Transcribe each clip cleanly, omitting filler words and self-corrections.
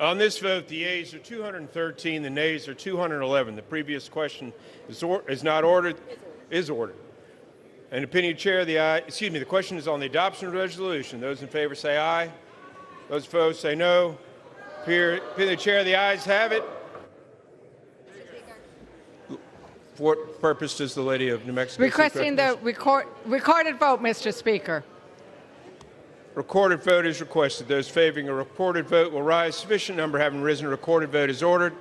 On this vote, the yeas are 213, the nays are 211. The previous question is not ordered, is ordered. An opinion, Chair, the question is on the adoption of the resolution. Those in favor say aye. Those opposed say no. Opinion of the Chair, the ayes have it. For what purpose does the lady of New Mexico Requesting the recorded vote, Mr. Speaker. Recorded vote is requested. Those favoring a recorded vote will rise. Sufficient number having risen, a recorded vote is ordered.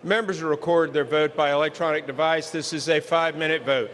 Members will record their vote by electronic device. This is a 5-minute vote.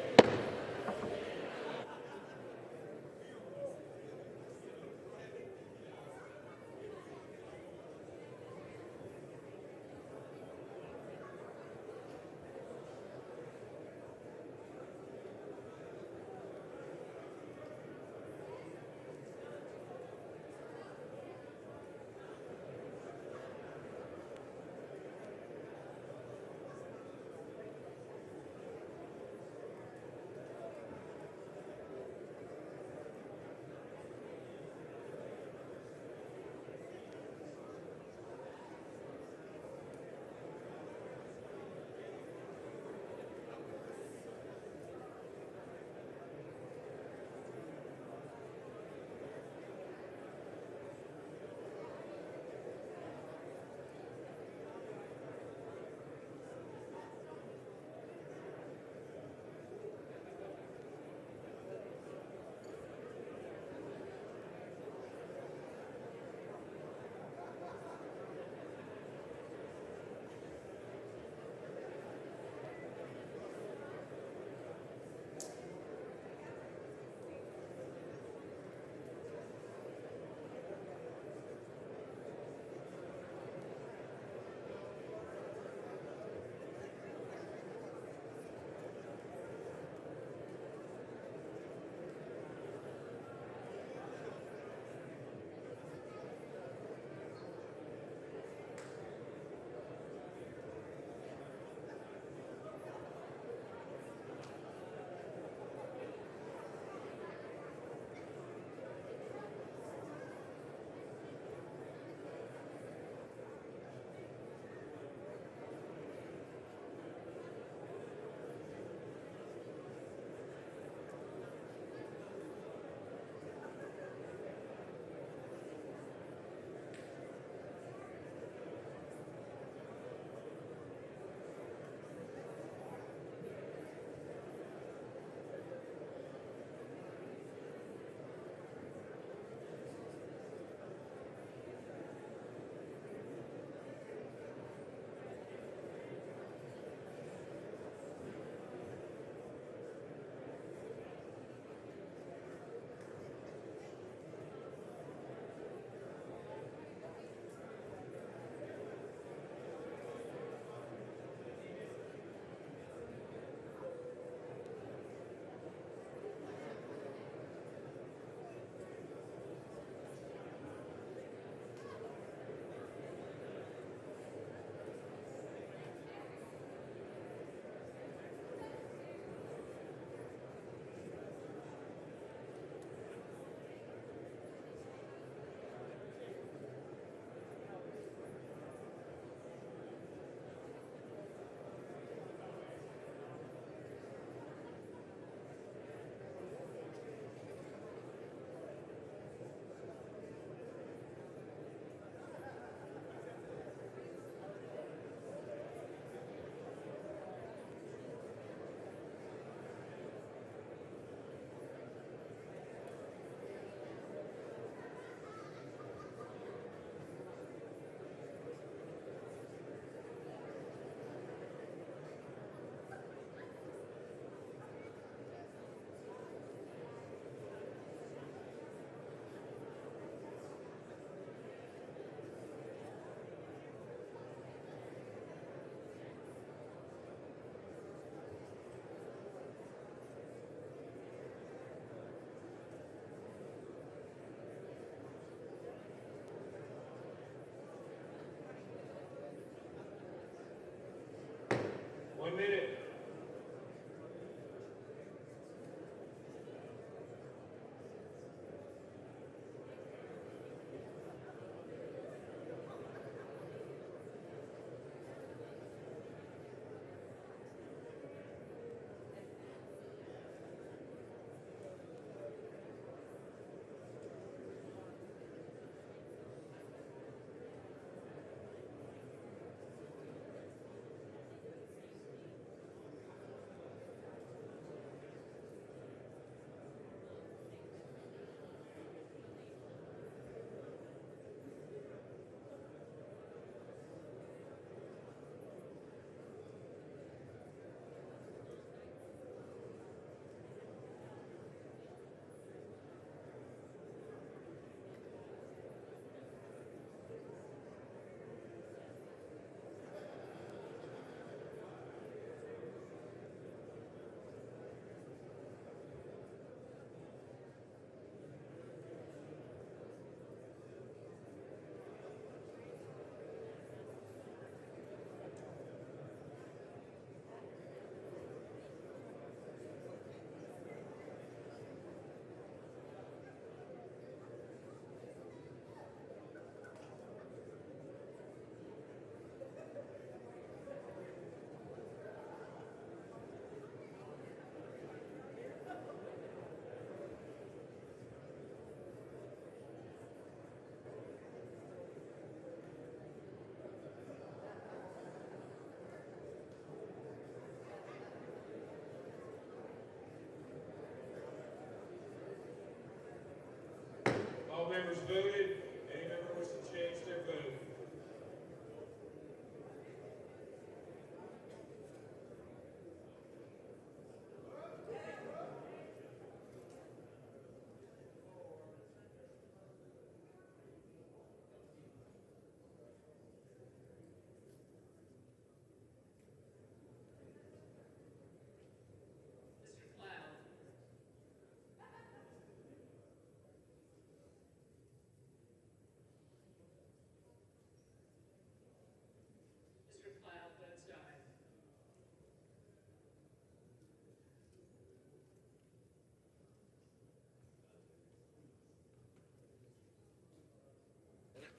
members voted? Any member wishing to change their vote?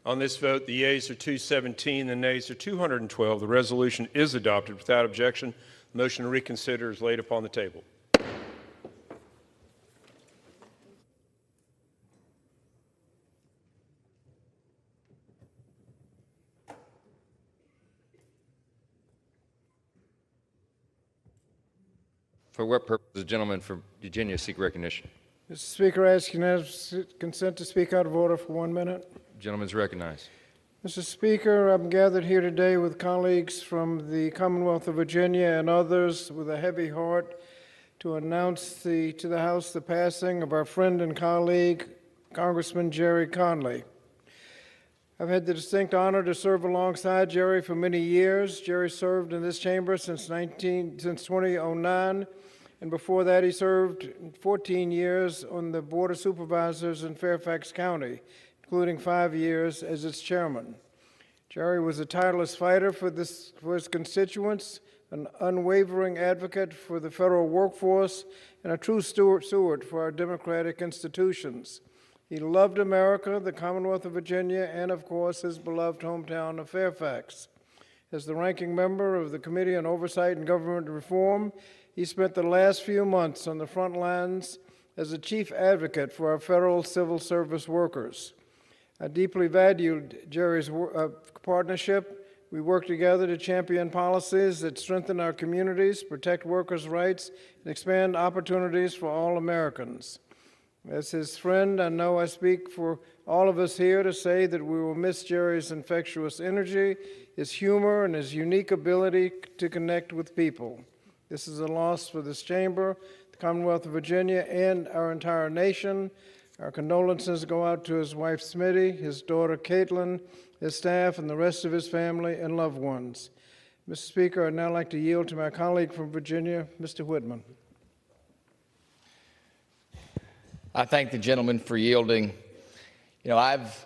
On this vote, the yeas are 217, the nays are 212. The resolution is adopted without objection. The motion to reconsider is laid upon the table. For what purpose does the gentleman from Virginia seek recognition? Mr. Speaker, I ask unanimous consent to speak out of order for 1 minute. Gentleman's recognized. Mr. Speaker, I'm gathered here today with colleagues from the Commonwealth of Virginia and others with a heavy heart to announce to the House the passing of our friend and colleague, Congressman Jerry Connelly. I've had the distinct honor to serve alongside Jerry for many years. Jerry served in this chamber since 2009, and before that he served 14 years on the Board of Supervisors in Fairfax County, including 5 years as its chairman. Jerry was a tireless fighter for his constituents, an unwavering advocate for the federal workforce, and a true steward for our democratic institutions. He loved America, the Commonwealth of Virginia, and of course his beloved hometown of Fairfax. As the ranking member of the Committee on Oversight and Government Reform, he spent the last few months on the front lines as a chief advocate for our federal civil service workers. I deeply valued Jerry's partnership. We worked together to champion policies that strengthen our communities, protect workers' rights, and expand opportunities for all Americans. As his friend, I know I speak for all of us here to say that we will miss Jerry's infectious energy, his humor, and his unique ability to connect with people. This is a loss for this chamber, the Commonwealth of Virginia, and our entire nation. Our condolences go out to his wife, Smitty, his daughter, Caitlin, his staff, and the rest of his family and loved ones. Mr. Speaker, I'd now like to yield to my colleague from Virginia, Mr. Whitman. I thank the gentleman for yielding. You know, I've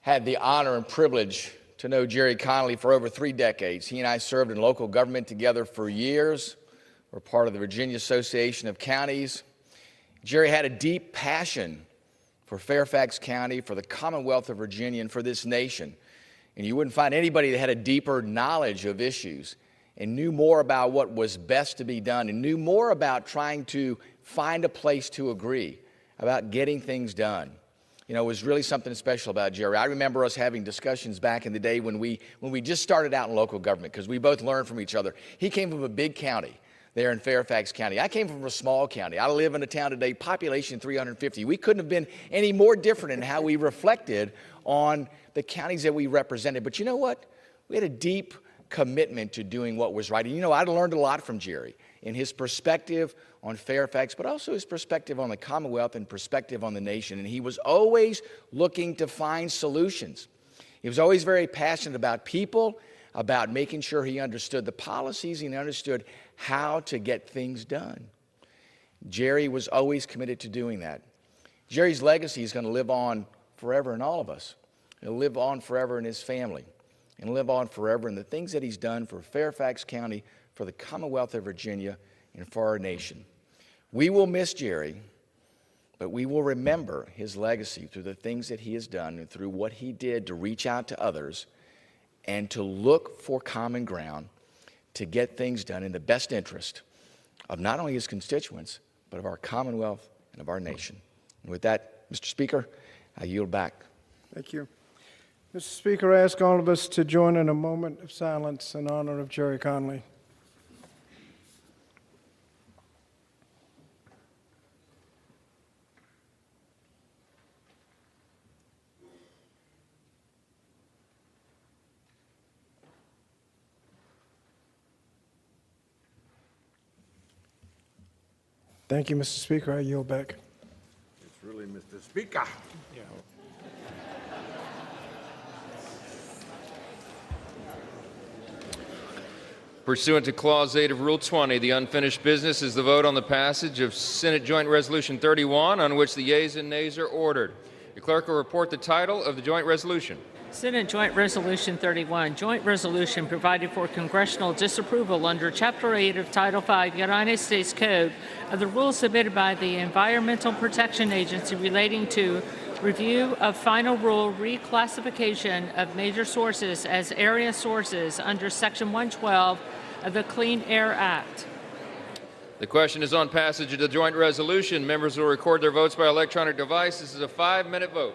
had the honor and privilege to know Jerry Connelly for over 3 decades. He and I served in local government together for years. We're part of the Virginia Association of Counties. Jerry had a deep passion for Fairfax County, for the Commonwealth of Virginia, and for this nation. And you wouldn't find anybody that had a deeper knowledge of issues and knew more about what was best to be done and knew more about trying to find a place to agree, about getting things done. You know, it was really something special about Jerry. I remember us having discussions back in the day when we just started out in local government, because we both learned from each other. He came from a big county there in Fairfax County. I came from a small county. I live in a town today, population 350. We couldn't have been any more different in how we reflected on the counties that we represented. But you know what? We had a deep commitment to doing what was right. And you know, I learned a lot from Jerry in his perspective on Fairfax, but also his perspective on the Commonwealth and perspective on the nation. And he was always looking to find solutions. He was always very passionate about people, about making sure he understood the policies and understood how to get things done. Jerry was always committed to doing that. Jerry's legacy is going to live on forever in all of us. It'll live on forever in his family, and live on forever in the things that he's done for Fairfax County, for the Commonwealth of Virginia, and for our nation. We will miss Jerry, but we will remember his legacy through the things that he has done and through what he did to reach out to others and to look for common ground to get things done in the best interest of not only his constituents, but of our Commonwealth and of our nation. And with that, Mr. Speaker, I yield back. Thank you. Mr. Speaker, I ask all of us to join in a moment of silence in honor of Jerry Connelly. Thank you, Mr. Speaker. I yield back. It's really Mr. Speaker. Pursuant to Clause 8 of Rule 20, the unfinished business is the vote on the passage of Senate Joint Resolution 31, on which the yeas and nays are ordered. The clerk will report the title of the joint resolution. Senate Joint Resolution 31, joint resolution providing for congressional disapproval under Chapter 8 of Title 5 United States Code of the rules submitted by the Environmental Protection Agency relating to review of final rule reclassification of major sources as area sources under Section 112 of the Clean Air Act. The question is on passage of the joint resolution. Members will record their votes by electronic device. This is a 5-minute vote.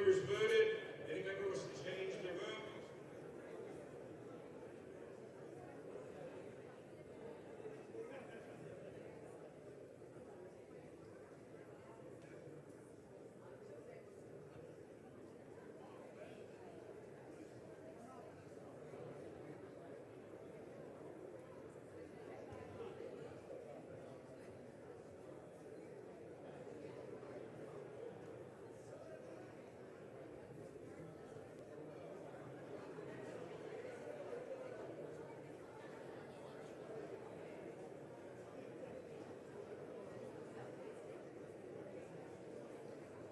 members voted? Any member wants to change their vote?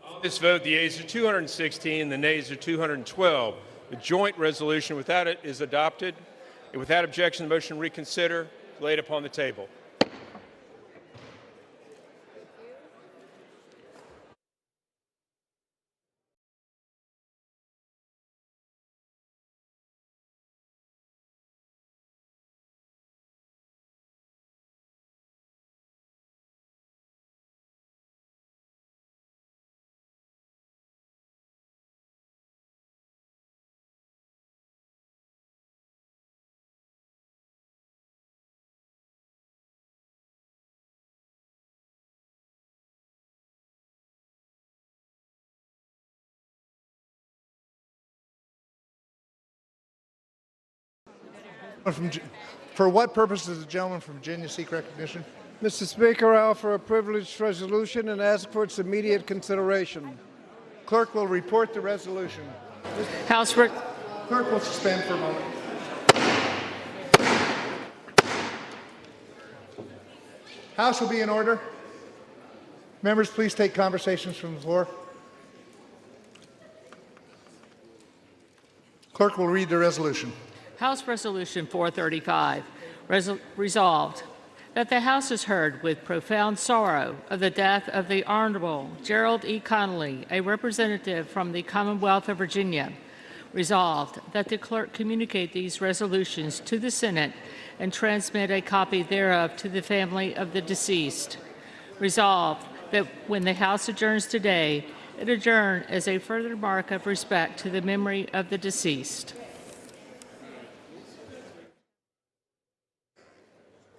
On this vote, the yeas are 216, the nays are 212. The joint resolution without it is adopted. And without objection, the motion to reconsider is laid upon the table. For what purpose does the gentleman from Virginia seek recognition? Mr. Speaker, I offer a privileged resolution and ask for its immediate consideration. Clerk will report the resolution. Clerk will suspend for a moment. House will be in order. Members, please take conversations from the floor. Clerk will read the resolution. House Resolution 435, resolved that the House has heard with profound sorrow of the death of the Honorable Gerald E. Connelly, a representative from the Commonwealth of Virginia. Resolved that the clerk communicate these resolutions to the Senate and transmit a copy thereof to the family of the deceased. Resolved that when the House adjourns today, it adjourn as a further mark of respect to the memory of the deceased.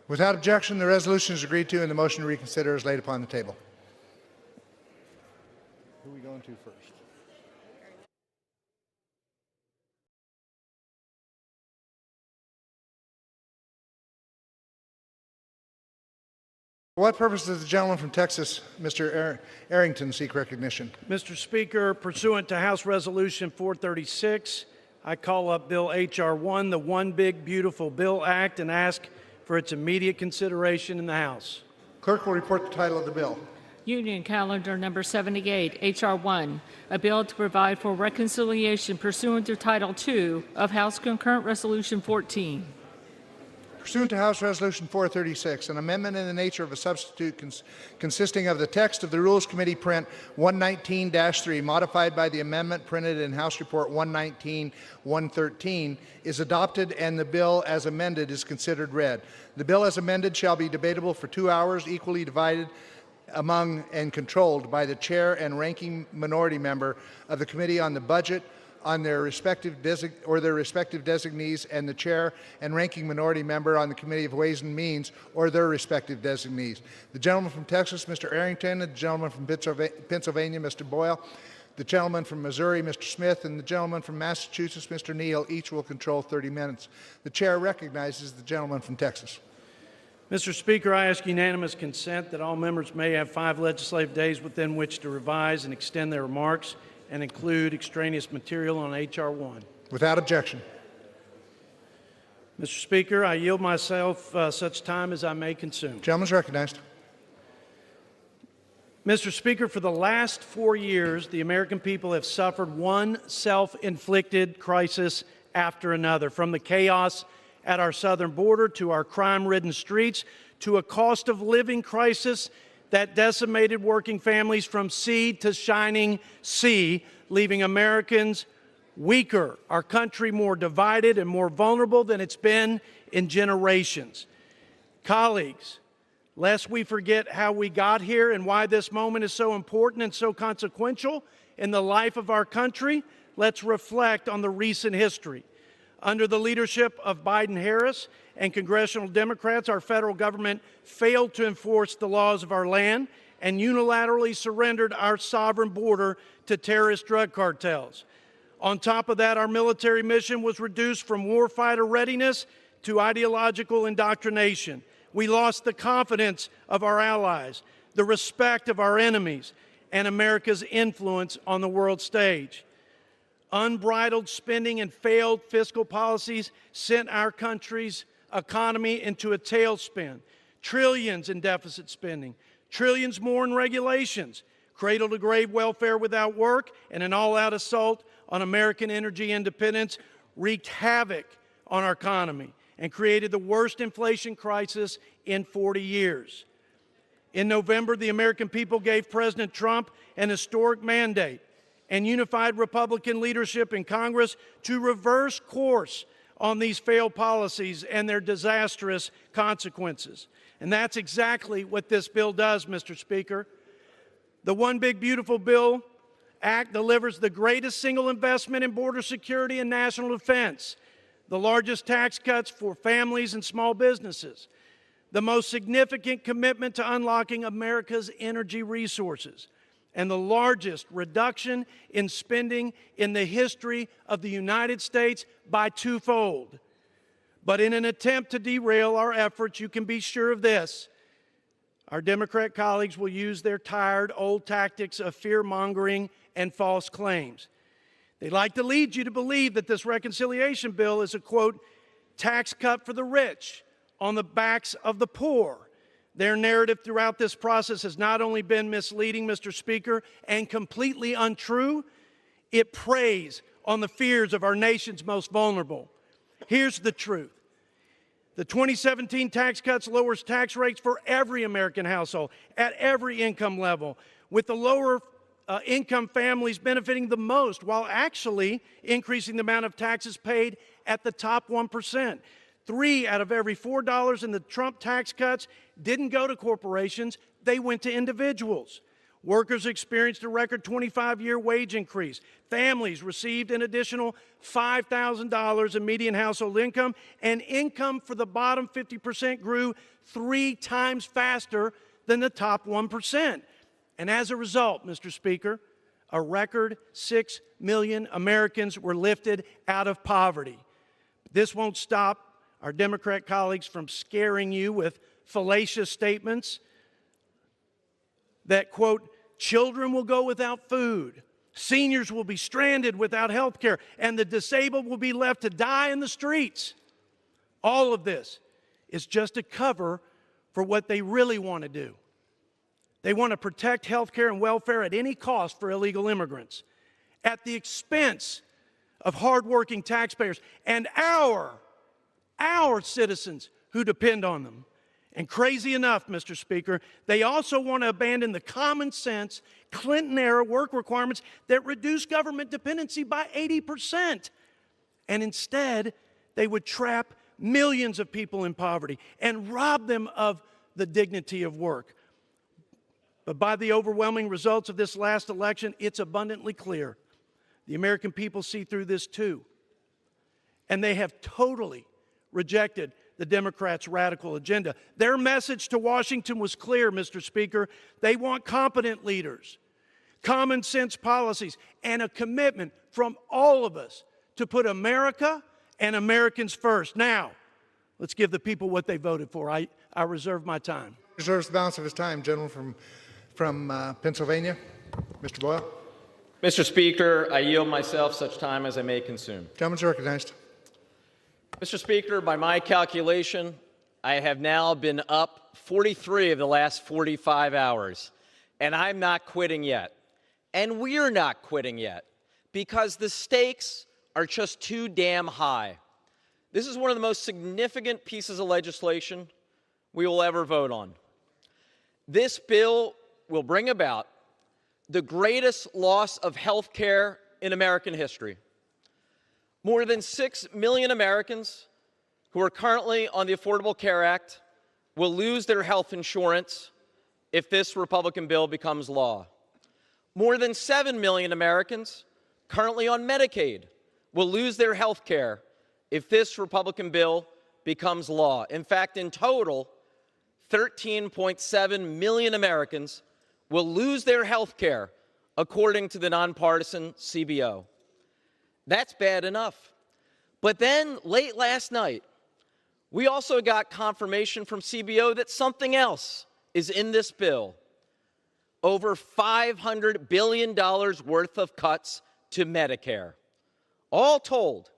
Without objection, the resolution is agreed to and the motion to reconsider is laid upon the table. Who are we going to first? For what purpose does the gentleman from Texas, Mr. Arrington, seek recognition? Mr. Speaker, pursuant to House Resolution 436, I call up Bill H.R. 1, the One Big Beautiful Bill Act, and ask for its immediate consideration in the House. Clerk will report the title of the bill. Union Calendar Number 78, H.R. 1, a bill to provide for reconciliation pursuant to Title II of House Concurrent Resolution 14. Pursuant to House Resolution 436, an amendment in the nature of a substitute consisting of the text of the Rules Committee Print 119-3, modified by the amendment printed in House Report 119-113, is adopted and the bill as amended is considered read. The bill as amended shall be debatable for 2 hours, equally divided among and controlled by the chair and ranking minority member of the Committee on the Budget, on their respective designees, and the chair and ranking minority member on the Committee of Ways and Means or their respective designees. The gentleman from Texas, Mr. Arrington, the gentleman from Pennsylvania, Mr. Boyle, the gentleman from Missouri, Mr. Smith, and the gentleman from Massachusetts, Mr. Neal, each will control 30 minutes. The chair recognizes the gentleman from Texas. Mr. Speaker, I ask unanimous consent that all members may have 5 legislative days within which to revise and extend their remarks and include extraneous material on H.R. 1. Without objection. Mr. Speaker, I yield myself such time as I may consume. Gentleman is recognized. Mr. Speaker, for the last 4 years, the American people have suffered one self-inflicted crisis after another, from the chaos at our southern border to our crime-ridden streets to a cost of living crisis that decimated working families from sea to shining sea, leaving Americans weaker, our country more divided and more vulnerable than it's been in generations. Colleagues, lest we forget how we got here and why this moment is so important and so consequential, in the life of our country, let's reflect on the recent history. Under the leadership of Biden-Harris and congressional Democrats, our federal government failed to enforce the laws of our land and unilaterally surrendered our sovereign border to terrorist drug cartels. On top of that, our military mission was reduced from warfighter readiness to ideological indoctrination. We lost the confidence of our allies, the respect of our enemies, and America's influence on the world stage. Unbridled spending and failed fiscal policies sent our country's economy into a tailspin. Trillions in deficit spending, trillions more in regulations, cradle-to-grave welfare without work, and an all-out assault on American energy independence wreaked havoc on our economy and created the worst inflation crisis in 40 years. In November, the American people gave President Trump an historic mandate and unified Republican leadership in Congress to reverse course on these failed policies and their disastrous consequences. And that's exactly what this bill does, Mr. Speaker. The One Big Beautiful Bill Act delivers the greatest single investment in border security and national defense, the largest tax cuts for families and small businesses, the most significant commitment to unlocking America's energy resources, and the largest reduction in spending in the history of the United States by twofold. But in an attempt to derail our efforts, you can be sure of this: our Democrat colleagues will use their tired old tactics of fear-mongering and false claims. They like to lead you to believe that this reconciliation bill is a, quote, tax cut for the rich on the backs of the poor. Their narrative throughout this process has not only been misleading, Mr. Speaker, and completely untrue, it preys on the fears of our nation's most vulnerable. Here's the truth. The 2017 tax cuts lowers tax rates for every American household at every income level, with the lower income families benefiting the most, while actually increasing the amount of taxes paid at the top 1%. 3 out of every $4 in the Trump tax cuts didn't go to corporations, they went to individuals. Workers experienced a record 25-year wage increase. Families received an additional $5,000 in median household income, and income for the bottom 50% grew 3 times faster than the top 1%. And as a result, Mr. Speaker, a record 6 million Americans were lifted out of poverty. This won't stop our Democrat colleagues from scaring you with fallacious statements that, quote, children will go without food, seniors will be stranded without health care, and the disabled will be left to die in the streets. All of this is just a cover for what they really want to do. They want to protect health care and welfare at any cost for illegal immigrants, at the expense of hardworking taxpayers and our citizens who depend on them. And crazy enough, Mr. Speaker, they also want to abandon the common sense Clinton-era work requirements that reduce government dependency by 80%. And instead, they would trap millions of people in poverty and rob them of the dignity of work. But by the overwhelming results of this last election, it's abundantly clear the American people see through this too. And they have totally rejected the Democrats' radical agenda. Their message to Washington was clear, Mr. Speaker. They want competent leaders, common sense policies, and a commitment from all of us to put America and Americans first. Now, let's give the people what they voted for. I reserve my time. Reserves the balance of his time. Gentleman from Pennsylvania, Mr. Boyle. Mr. Speaker, I yield myself such time as I may consume. Gentleman's recognized. Mr. Speaker, by my calculation, I have now been up 43 of the last 45 hours, and I'm not quitting yet. And we're not quitting yet, because the stakes are just too damn high. This is one of the most significant pieces of legislation we will ever vote on. This bill will bring about the greatest loss of health care in American history. More than 6 million Americans who are currently on the Affordable Care Act will lose their health insurance if this Republican bill becomes law. More than 7 million Americans currently on Medicaid will lose their health care if this Republican bill becomes law. In fact, in total, 13.7 million Americans will lose their health care, according to the nonpartisan CBO. That's bad enough. But then, late last night, we also got confirmation from CBO that something else is in this bill. Over $500 billion worth of cuts to Medicare. All told,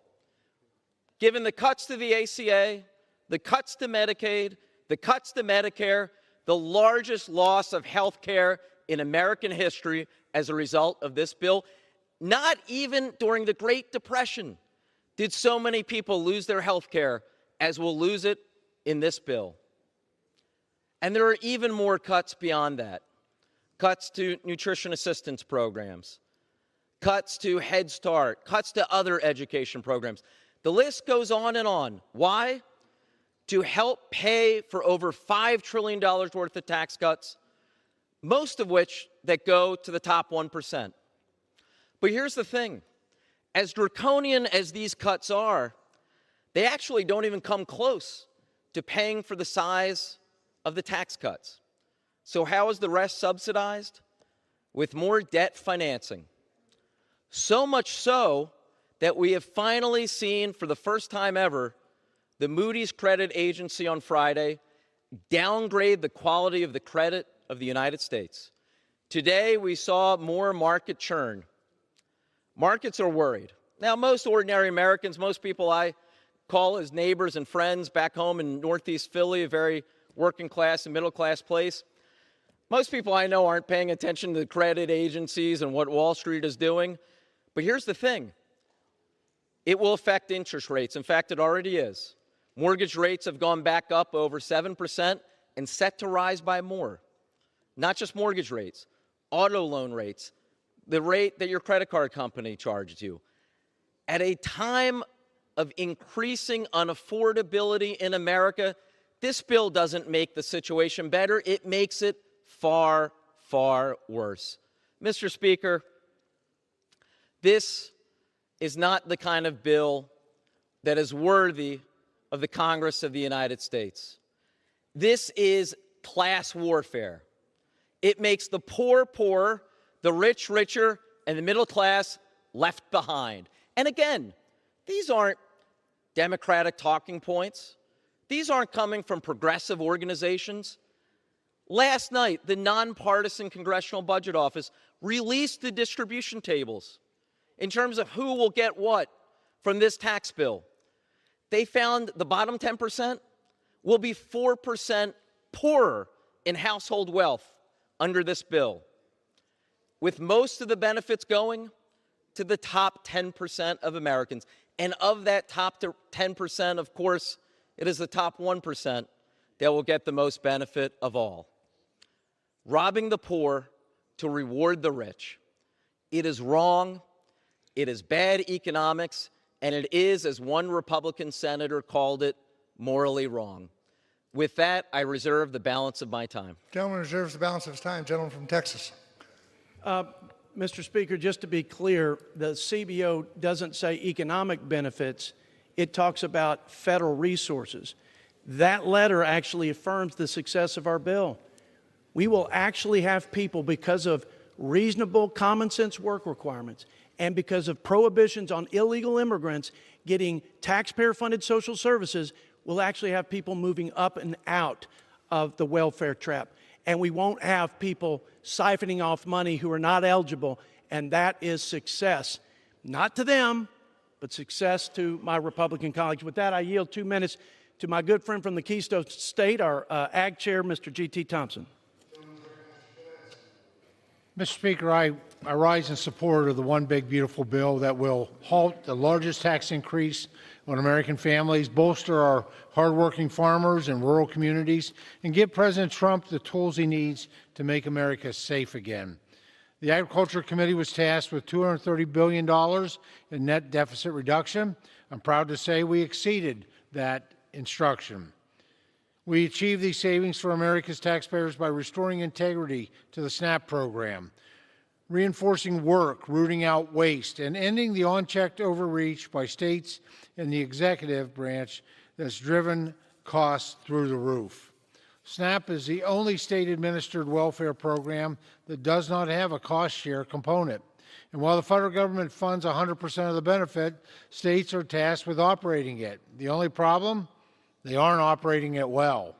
given the cuts to the ACA, the cuts to Medicaid, the cuts to Medicare, the largest loss of health care in American history as a result of this bill. Not even during the Great Depression did so many people lose their health care as will lose it in this bill. And there are even more cuts beyond that. Cuts to nutrition assistance programs, cuts to Head Start, cuts to other education programs. The list goes on and on. Why? To help pay for over $5 trillion worth of tax cuts, most of which that go to the top 1%. But here's the thing. As draconian as these cuts are, they actually don't even come close to paying for the size of the tax cuts. So how is the rest subsidized? With more debt financing. So much so that we have finally seen, for the first time ever, the Moody's credit agency on Friday downgrade the quality of the credit of the United States. Today, we saw more market churn. Markets are worried. Now, most ordinary Americans, most people I call as neighbors and friends back home in Northeast Philly, a very working class and middle class place, most people I know aren't paying attention to the credit agencies and what Wall Street is doing. But here's the thing. It will affect interest rates. In fact, it already is. Mortgage rates have gone back up over 7% and set to rise by more. Not just mortgage rates, auto loan rates, the rate that your credit card company charges you. At a time of increasing unaffordability in America, this bill doesn't make the situation better. It makes it far, far worse. Mr. Speaker, this is not the kind of bill that is worthy of the Congress of the United States. This is class warfare. It makes the poor poorer, the rich richer, and the middle class left behind. And again, these aren't Democratic talking points. These aren't coming from progressive organizations. Last night, the nonpartisan Congressional Budget Office released the distribution tables in terms of who will get what from this tax bill. They found the bottom 10% will be 4% poorer in household wealth under this bill, with most of the benefits going to the top 10% of Americans. And of that top 10%, of course, it is the top 1% that will get the most benefit of all. Robbing the poor to reward the rich. It is wrong, it is bad economics, and it is, as one Republican senator called it, morally wrong. With that, I reserve the balance of my time. Gentleman reserves the balance of his time. Gentleman from Texas. Mr. Speaker, just to be clear, the CBO doesn't say economic benefits. It talks about federal resources. That letter actually affirms the success of our bill. We will actually have people, because of reasonable common sense work requirements and because of prohibitions on illegal immigrants getting taxpayer-funded social services, we'll actually have people moving up and out of the welfare trap. And we won't have people siphoning off money who are not eligible, and that is success. Not to them, but success to my Republican colleagues. With that, I yield 2 minutes to my good friend from the Keystone State, our Ag Chair, Mr. G.T. Thompson. Mr. Speaker, I rise in support of the One Big Beautiful Bill that will halt the largest tax increase on American families, bolster our hardworking farmers and rural communities, and give President Trump the tools he needs to make America safe again. The Agriculture Committee was tasked with $230 billion in net deficit reduction. I'm proud to say we exceeded that instruction. We achieved these savings for America's taxpayers by restoring integrity to the SNAP program, reinforcing work, rooting out waste, and ending the unchecked overreach by states and the executive branch that's driven costs through the roof. SNAP is the only state-administered welfare program that does not have a cost share component. And while the federal government funds 100% of the benefit, states are tasked with operating it. The only problem? They aren't operating it well.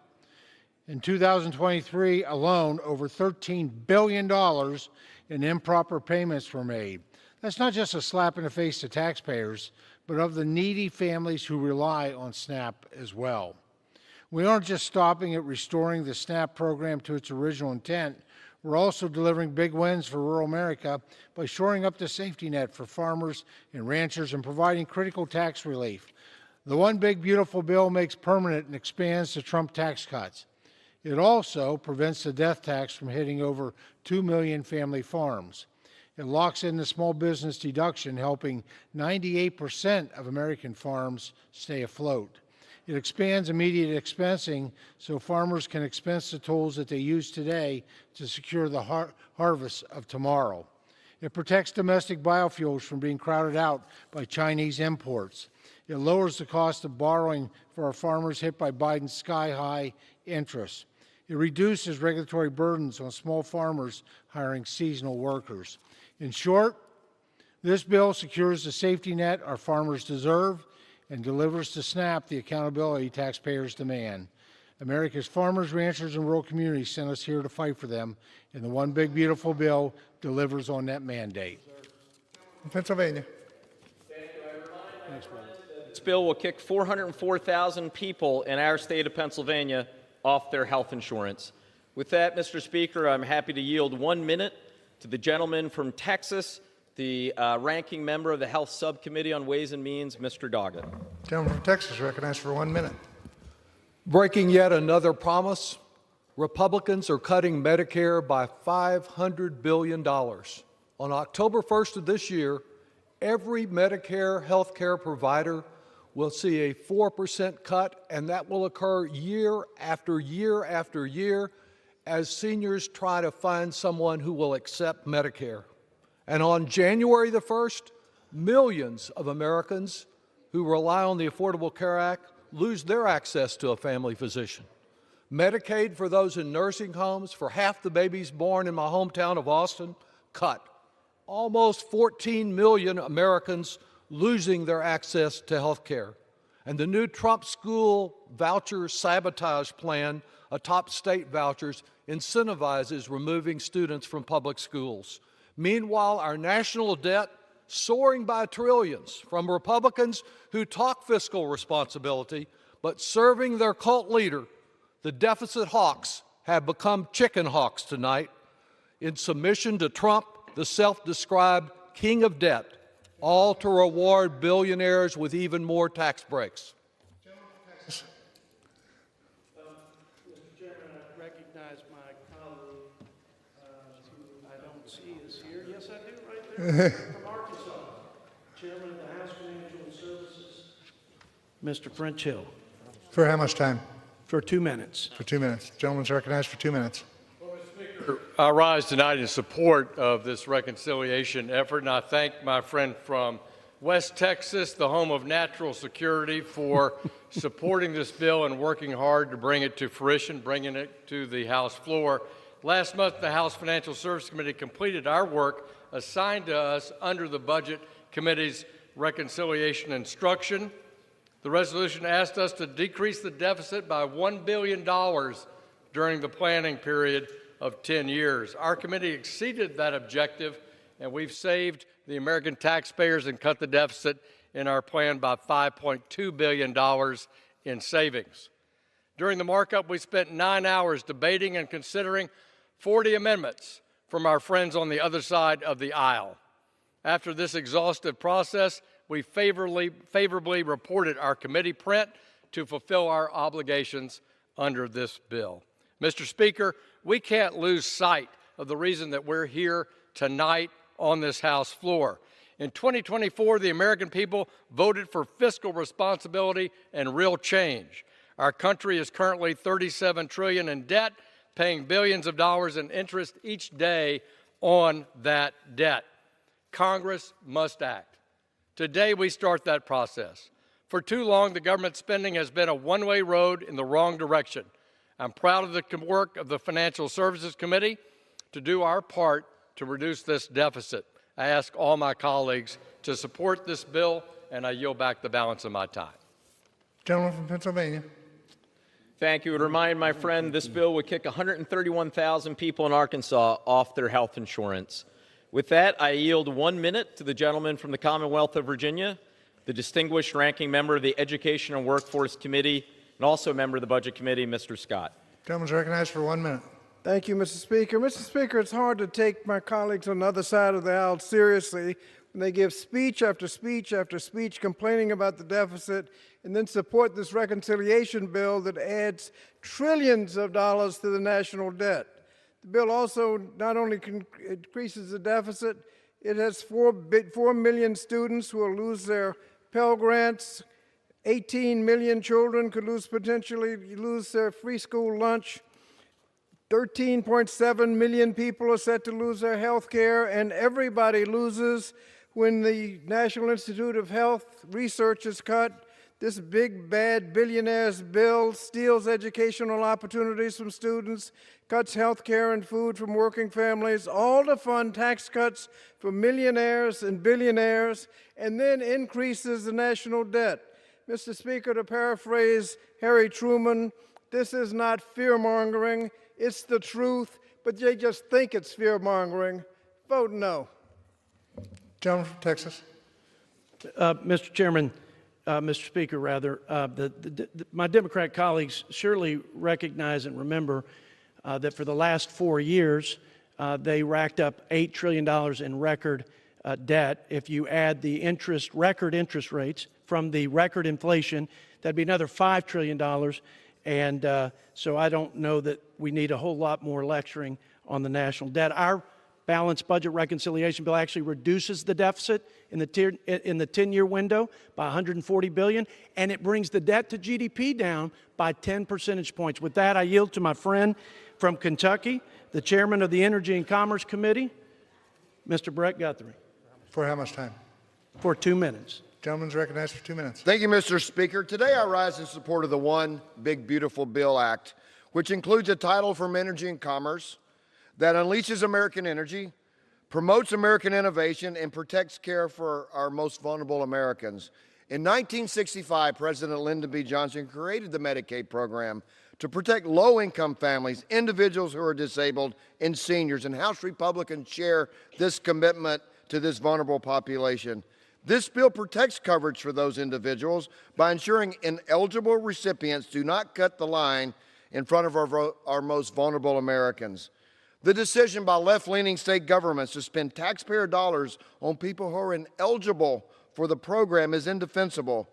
In 2023 alone, over $13 billion in improper payments were made. That's not just a slap in the face to taxpayers, but of the needy families who rely on SNAP as well. We aren't just stopping at restoring the SNAP program to its original intent. We're also delivering big wins for rural America by shoring up the safety net for farmers and ranchers and providing critical tax relief. The One Big Beautiful Bill makes permanent and expands the Trump tax cuts. It also prevents the death tax from hitting over 2 million family farms. It locks in the small business deduction, helping 98% of American farms stay afloat. It expands immediate expensing so farmers can expense the tools that they use today to secure the harvest of tomorrow. It protects domestic biofuels from being crowded out by Chinese imports. It lowers the cost of borrowing for our farmers hit by Biden's sky-high interest. It reduces regulatory burdens on small farmers hiring seasonal workers. In short, this bill secures the safety net our farmers deserve and delivers to SNAP the accountability taxpayers demand. America's farmers, ranchers, and rural communities sent us here to fight for them, and the One Big Beautiful Bill delivers on that mandate. Pennsylvania. This bill will kick 404,000 people in our state of Pennsylvania off their health insurance. With that, Mr. Speaker, I'm happy to yield 1 minute to the gentleman from Texas, the ranking member of the Health Subcommittee on Ways and Means, Mr. Doggett. Gentleman from Texas recognized for 1 minute. Breaking yet another promise, Republicans are cutting Medicare by $500 billion. On October 1st of this year, every Medicare health care provider will see a 4% cut, and that will occur year after year after year as seniors try to find someone who will accept Medicare. And on January the 1st, millions of Americans who rely on the Affordable Care Act lose their access to a family physician. Medicaid for those in nursing homes, for half the babies born in my hometown of Austin, cut. Almost 14 million Americans losing their access to health care. And the new Trump school voucher sabotage plan atop state vouchers incentivizes removing students from public schools. Meanwhile, our national debt soaring by trillions from Republicans who talk fiscal responsibility, but serving their cult leader, the deficit hawks have become chicken hawks tonight in submission to Trump, the self-described king of debt, all to reward billionaires with even more tax breaks. Mr. Chairman, I recognize my colleague, who I don't see is here. Yes, I do, right there, from Arkansas, Chairman of the House Financial Services, Mr. French Hill. For how much time? For 2 minutes. For 2 minutes. Gentleman's recognized for 2 minutes. I rise tonight in support of this reconciliation effort, and I thank my friend from West Texas, the home of natural security, for supporting this bill and working hard to bring it to fruition, bringing it to the House floor. Last month, the House Financial Services Committee completed our work assigned to us under the Budget Committee's reconciliation instruction. The resolution asked us to decrease the deficit by $1 billion during the planning period of 10 years. Our committee exceeded that objective, and we've saved the American taxpayers and cut the deficit in our plan by $5.2 billion in savings. During the markup, we spent 9 hours debating and considering 40 amendments from our friends on the other side of the aisle. After this exhaustive process, we favorably reported our committee print to fulfill our obligations under this bill. Mr. Speaker, we can't lose sight of the reason that we're here tonight on this House floor. In 2024, the American people voted for fiscal responsibility and real change. Our country is currently $37 trillion in debt, paying billions of dollars in interest each day on that debt. Congress must act. Today, we start that process. For too long, the government spending has been a one-way road in the wrong direction. I'm proud of the work of the Financial Services Committee to do our part to reduce this deficit. I ask all my colleagues to support this bill, and I yield back the balance of my time. Gentleman from Pennsylvania. Thank you. I would remind my friend this bill would kick 131,000 people in Arkansas off their health insurance. With that, I yield 1 minute to the gentleman from the Commonwealth of Virginia, the distinguished ranking member of the Education and Workforce Committee, and also a member of the Budget Committee, Mr. Scott. Gentleman's recognized for 1 minute. Thank you, Mr. Speaker. Mr. Speaker, it's hard to take my colleagues on the other side of the aisle seriously when they give speech after speech after speech complaining about the deficit and then support this reconciliation bill that adds trillions of dollars to the national debt. The bill also not only increases the deficit, it has 4 million students who will lose their Pell Grants. 18 million children could potentially lose their free school lunch. 13.7 million people are set to lose their health care, and everybody loses when the National Institute of Health research is cut. This big, bad billionaire's bill steals educational opportunities from students, cuts health care and food from working families, all to fund tax cuts for millionaires and billionaires, and then increases the national debt. Mr. Speaker, to paraphrase Harry Truman, this is not fear-mongering, it's the truth, but they just think it's fear-mongering. Vote no. Gentleman from Texas. Mr. Chairman, Mr. Speaker, rather, my Democrat colleagues surely recognize and remember that for the last 4 years, they racked up $8 trillion in record debt. If you add the record interest rates from the record inflation, that'd be another $5 trillion. And so I don't know that we need a whole lot more lecturing on the national debt. Our balanced budget reconciliation bill actually reduces the deficit in the 10-year window by $140 billion, and it brings the debt to GDP down by 10 percentage points. With that, I yield to my friend from Kentucky, the chairman of the Energy and Commerce Committee, Mr. Brett Guthrie. For how much time? For 2 minutes. Gentleman's recognized for 2 minutes. Thank you, Mr. Speaker. Today I rise in support of the One Big Beautiful Bill Act, which includes a title from Energy and Commerce that unleashes American energy, promotes American innovation, and protects care for our most vulnerable Americans. In 1965, President Lyndon B. Johnson created the Medicaid program to protect low-income families, individuals who are disabled, and seniors, and House Republicans share this commitment to this vulnerable population. This bill protects coverage for those individuals by ensuring ineligible recipients do not cut the line in front of our most vulnerable Americans. The decision by left-leaning state governments to spend taxpayer dollars on people who are ineligible for the program is indefensible.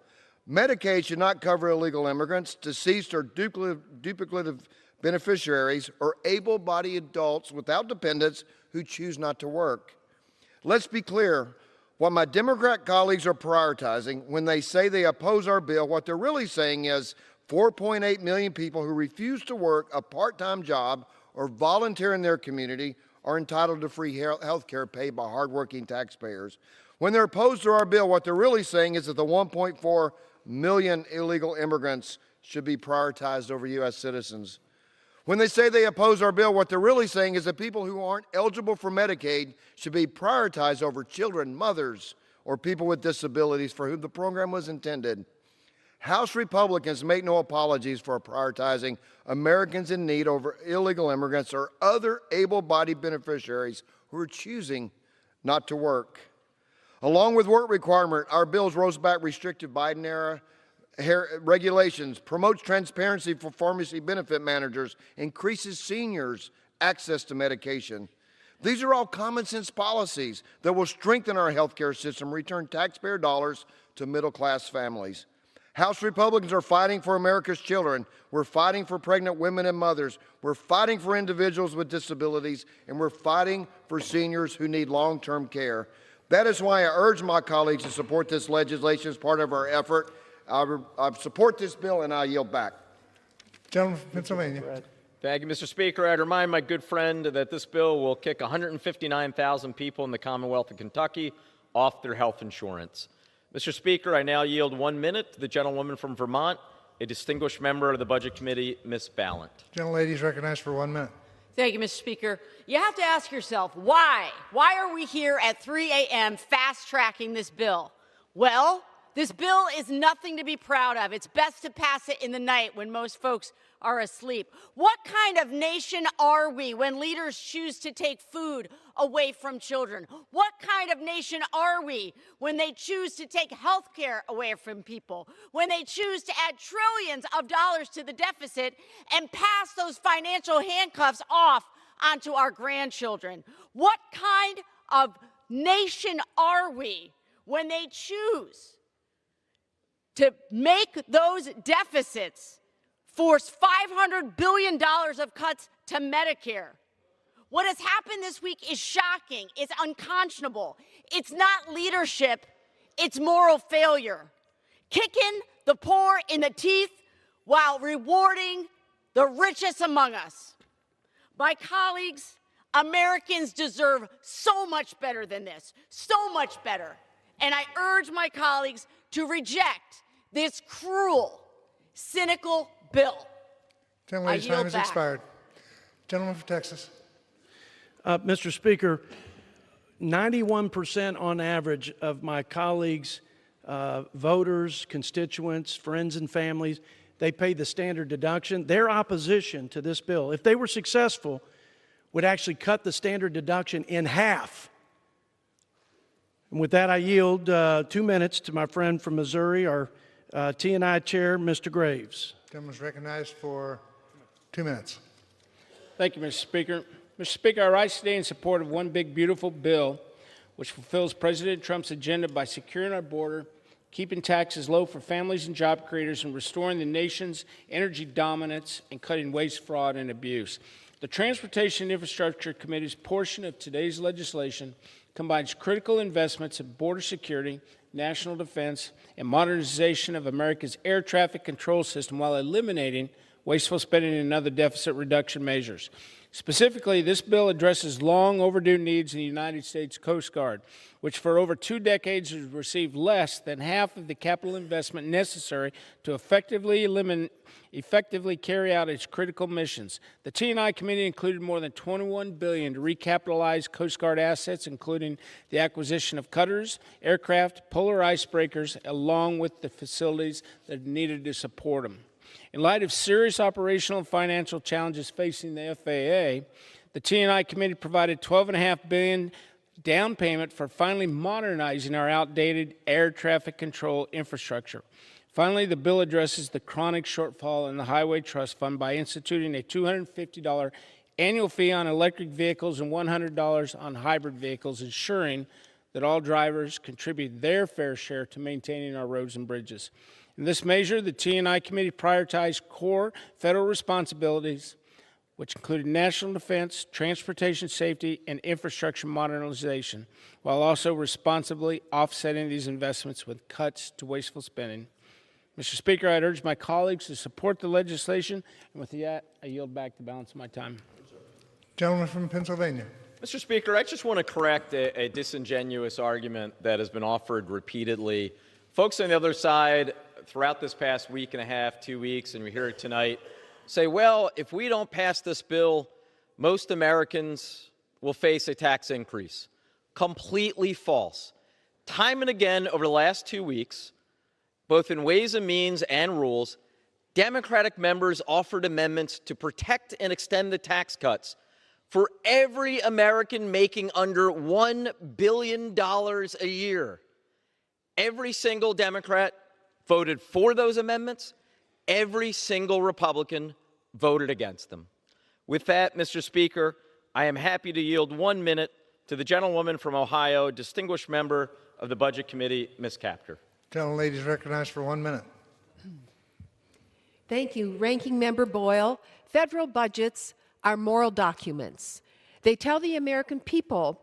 Medicaid should not cover illegal immigrants, deceased or duplicative beneficiaries, or able-bodied adults without dependents who choose not to work. Let's be clear. What my Democrat colleagues are prioritizing when they say they oppose our bill, what they're really saying is 4.8 million people who refuse to work a part-time job or volunteer in their community are entitled to free health care paid by hardworking taxpayers. When they're opposed to our bill, what they're really saying is that the 1.4 million illegal immigrants should be prioritized over U.S. citizens. When they say they oppose our bill, what they're really saying is that people who aren't eligible for Medicaid should be prioritized over children, mothers, or people with disabilities for whom the program was intended. House Republicans make no apologies for prioritizing Americans in need over illegal immigrants or other able-bodied beneficiaries who are choosing not to work. Along with work requirement, our bills rolls back restrictive Biden-era regulations, promotes transparency for pharmacy benefit managers, increases seniors' access to medication. These are all common sense policies that will strengthen our health care system, return taxpayer dollars to middle-class families. House Republicans are fighting for America's children. We're fighting for pregnant women and mothers. We're fighting for individuals with disabilities, and we're fighting for seniors who need long-term care. That is why I urge my colleagues to support this legislation as part of our effort. I support this bill, and I yield back. Gentleman from Pennsylvania. Thank you, Mr. Speaker. I'd remind my good friend that this bill will kick 159,000 people in the Commonwealth of Kentucky off their health insurance. Mr. Speaker, I now yield 1 minute to the gentlewoman from Vermont, a distinguished member of the Budget Committee, Ms. Ballant. Gentlelady is recognized for 1 minute. Thank you, Mr. Speaker. You have to ask yourself, why? Why are we here at 3 a.m. fast-tracking this bill? Well, this bill is nothing to be proud of. It's best to pass it in the night when most folks are asleep. What kind of nation are we when leaders choose to take food away from children? What kind of nation are we when they choose to take health care away from people? When they choose to add trillions of dollars to the deficit and pass those financial handcuffs off onto our grandchildren? What kind of nation are we when they choose to make those deficits force $500 billion of cuts to Medicare? What has happened this week is shocking. It's unconscionable. It's not leadership. It's moral failure. Kicking the poor in the teeth while rewarding the richest among us. My colleagues, Americans deserve so much better than this, so much better. And I urge my colleagues to reject this cruel, cynical bill. Gentlelady's time has expired. Gentleman from Texas. Mr. Speaker, 91% on average of my colleagues, voters, constituents, friends and families, they pay the standard deduction. Their opposition to this bill, if they were successful, would actually cut the standard deduction in half. And with that, I yield 2 minutes to my friend from Missouri, our T&I chair, Mr. Graves. Gentleman is recognized for 2 minutes. Thank you, Mr. Speaker. Mr. Speaker, I rise today in support of one big, beautiful bill which fulfills President Trump's agenda by securing our border, keeping taxes low for families and job creators, and restoring the nation's energy dominance and cutting waste, fraud, and abuse. The Transportation and Infrastructure Committee's portion of today's legislation combines critical investments in border security, national defense, and modernization of America's air traffic control system while eliminating wasteful spending and other deficit reduction measures. Specifically, this bill addresses long overdue needs in the United States Coast Guard, which for over 2 decades has received less than half of the capital investment necessary to effectively carry out its critical missions. The T&I Committee included more than $21 billion to recapitalize Coast Guard assets, including the acquisition of cutters, aircraft, polar icebreakers, along with the facilities that are needed to support them. In light of serious operational and financial challenges facing the FAA, the T&I Committee provided $12.5 billion down payment for finally modernizing our outdated air traffic control infrastructure. Finally, the bill addresses the chronic shortfall in the Highway Trust Fund by instituting a $250 annual fee on electric vehicles and $100 on hybrid vehicles, ensuring that all drivers contribute their fair share to maintaining our roads and bridges. In this measure, the T&I Committee prioritized core federal responsibilities, which included national defense, transportation safety, and infrastructure modernization, while also responsibly offsetting these investments with cuts to wasteful spending. Mr. Speaker, I'd urge my colleagues to support the legislation, and with that, I yield back the balance of my time. Gentleman from Pennsylvania. Mr. Speaker, I just want to correct a disingenuous argument that has been offered repeatedly. Folks on the other side, throughout this past week and a half, 2 weeks, and we hear it tonight, say, well, if we don't pass this bill, most Americans will face a tax increase. Completely false. Time and again over the last 2 weeks, both in Ways and Means and Rules, Democratic members offered amendments to protect and extend the tax cuts for every American making under $1 billion a year. Every single Democrat voted for those amendments. Every single Republican voted against them. With that, Mr. Speaker, I am happy to yield 1 minute to the gentlewoman from Ohio, distinguished member of the Budget Committee, Ms. Kaptur. Gentlelady is recognized for 1 minute. Thank you. Ranking Member Boyle, federal budgets are moral documents. They tell the American people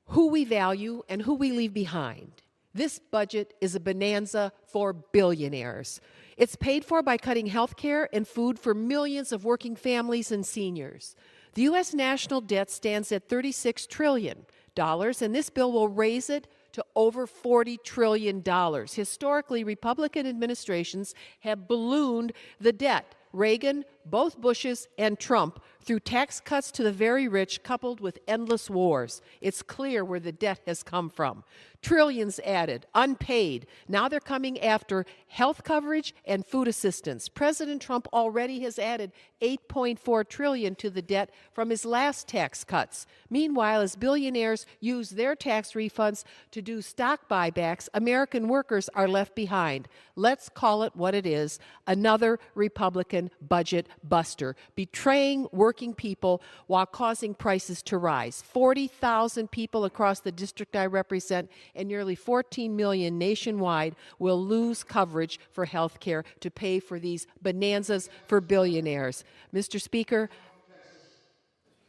who we value and who we leave behind. This budget is a bonanza for billionaires. It's paid for by cutting health care and food for millions of working families and seniors. The U.S. national debt stands at $36 trillion, and this bill will raise it to over $40 trillion. Historically, Republican administrations have ballooned the debt. Reagan, both Bushes, and Trump through tax cuts to the very rich coupled with endless wars. It's clear where the debt has come from. Trillions added, unpaid. Now they're coming after health coverage and food assistance. President Trump already has added $8.4 trillion to the debt from his last tax cuts. Meanwhile, as billionaires use their tax refunds to do stock buybacks, American workers are left behind. Let's call it what it is, another Republican budget buster, betraying working people while causing prices to rise. 40,000 people across the district I represent and nearly 14 million nationwide will lose coverage for health care to pay for these bonanzas for billionaires. Mr. Speaker,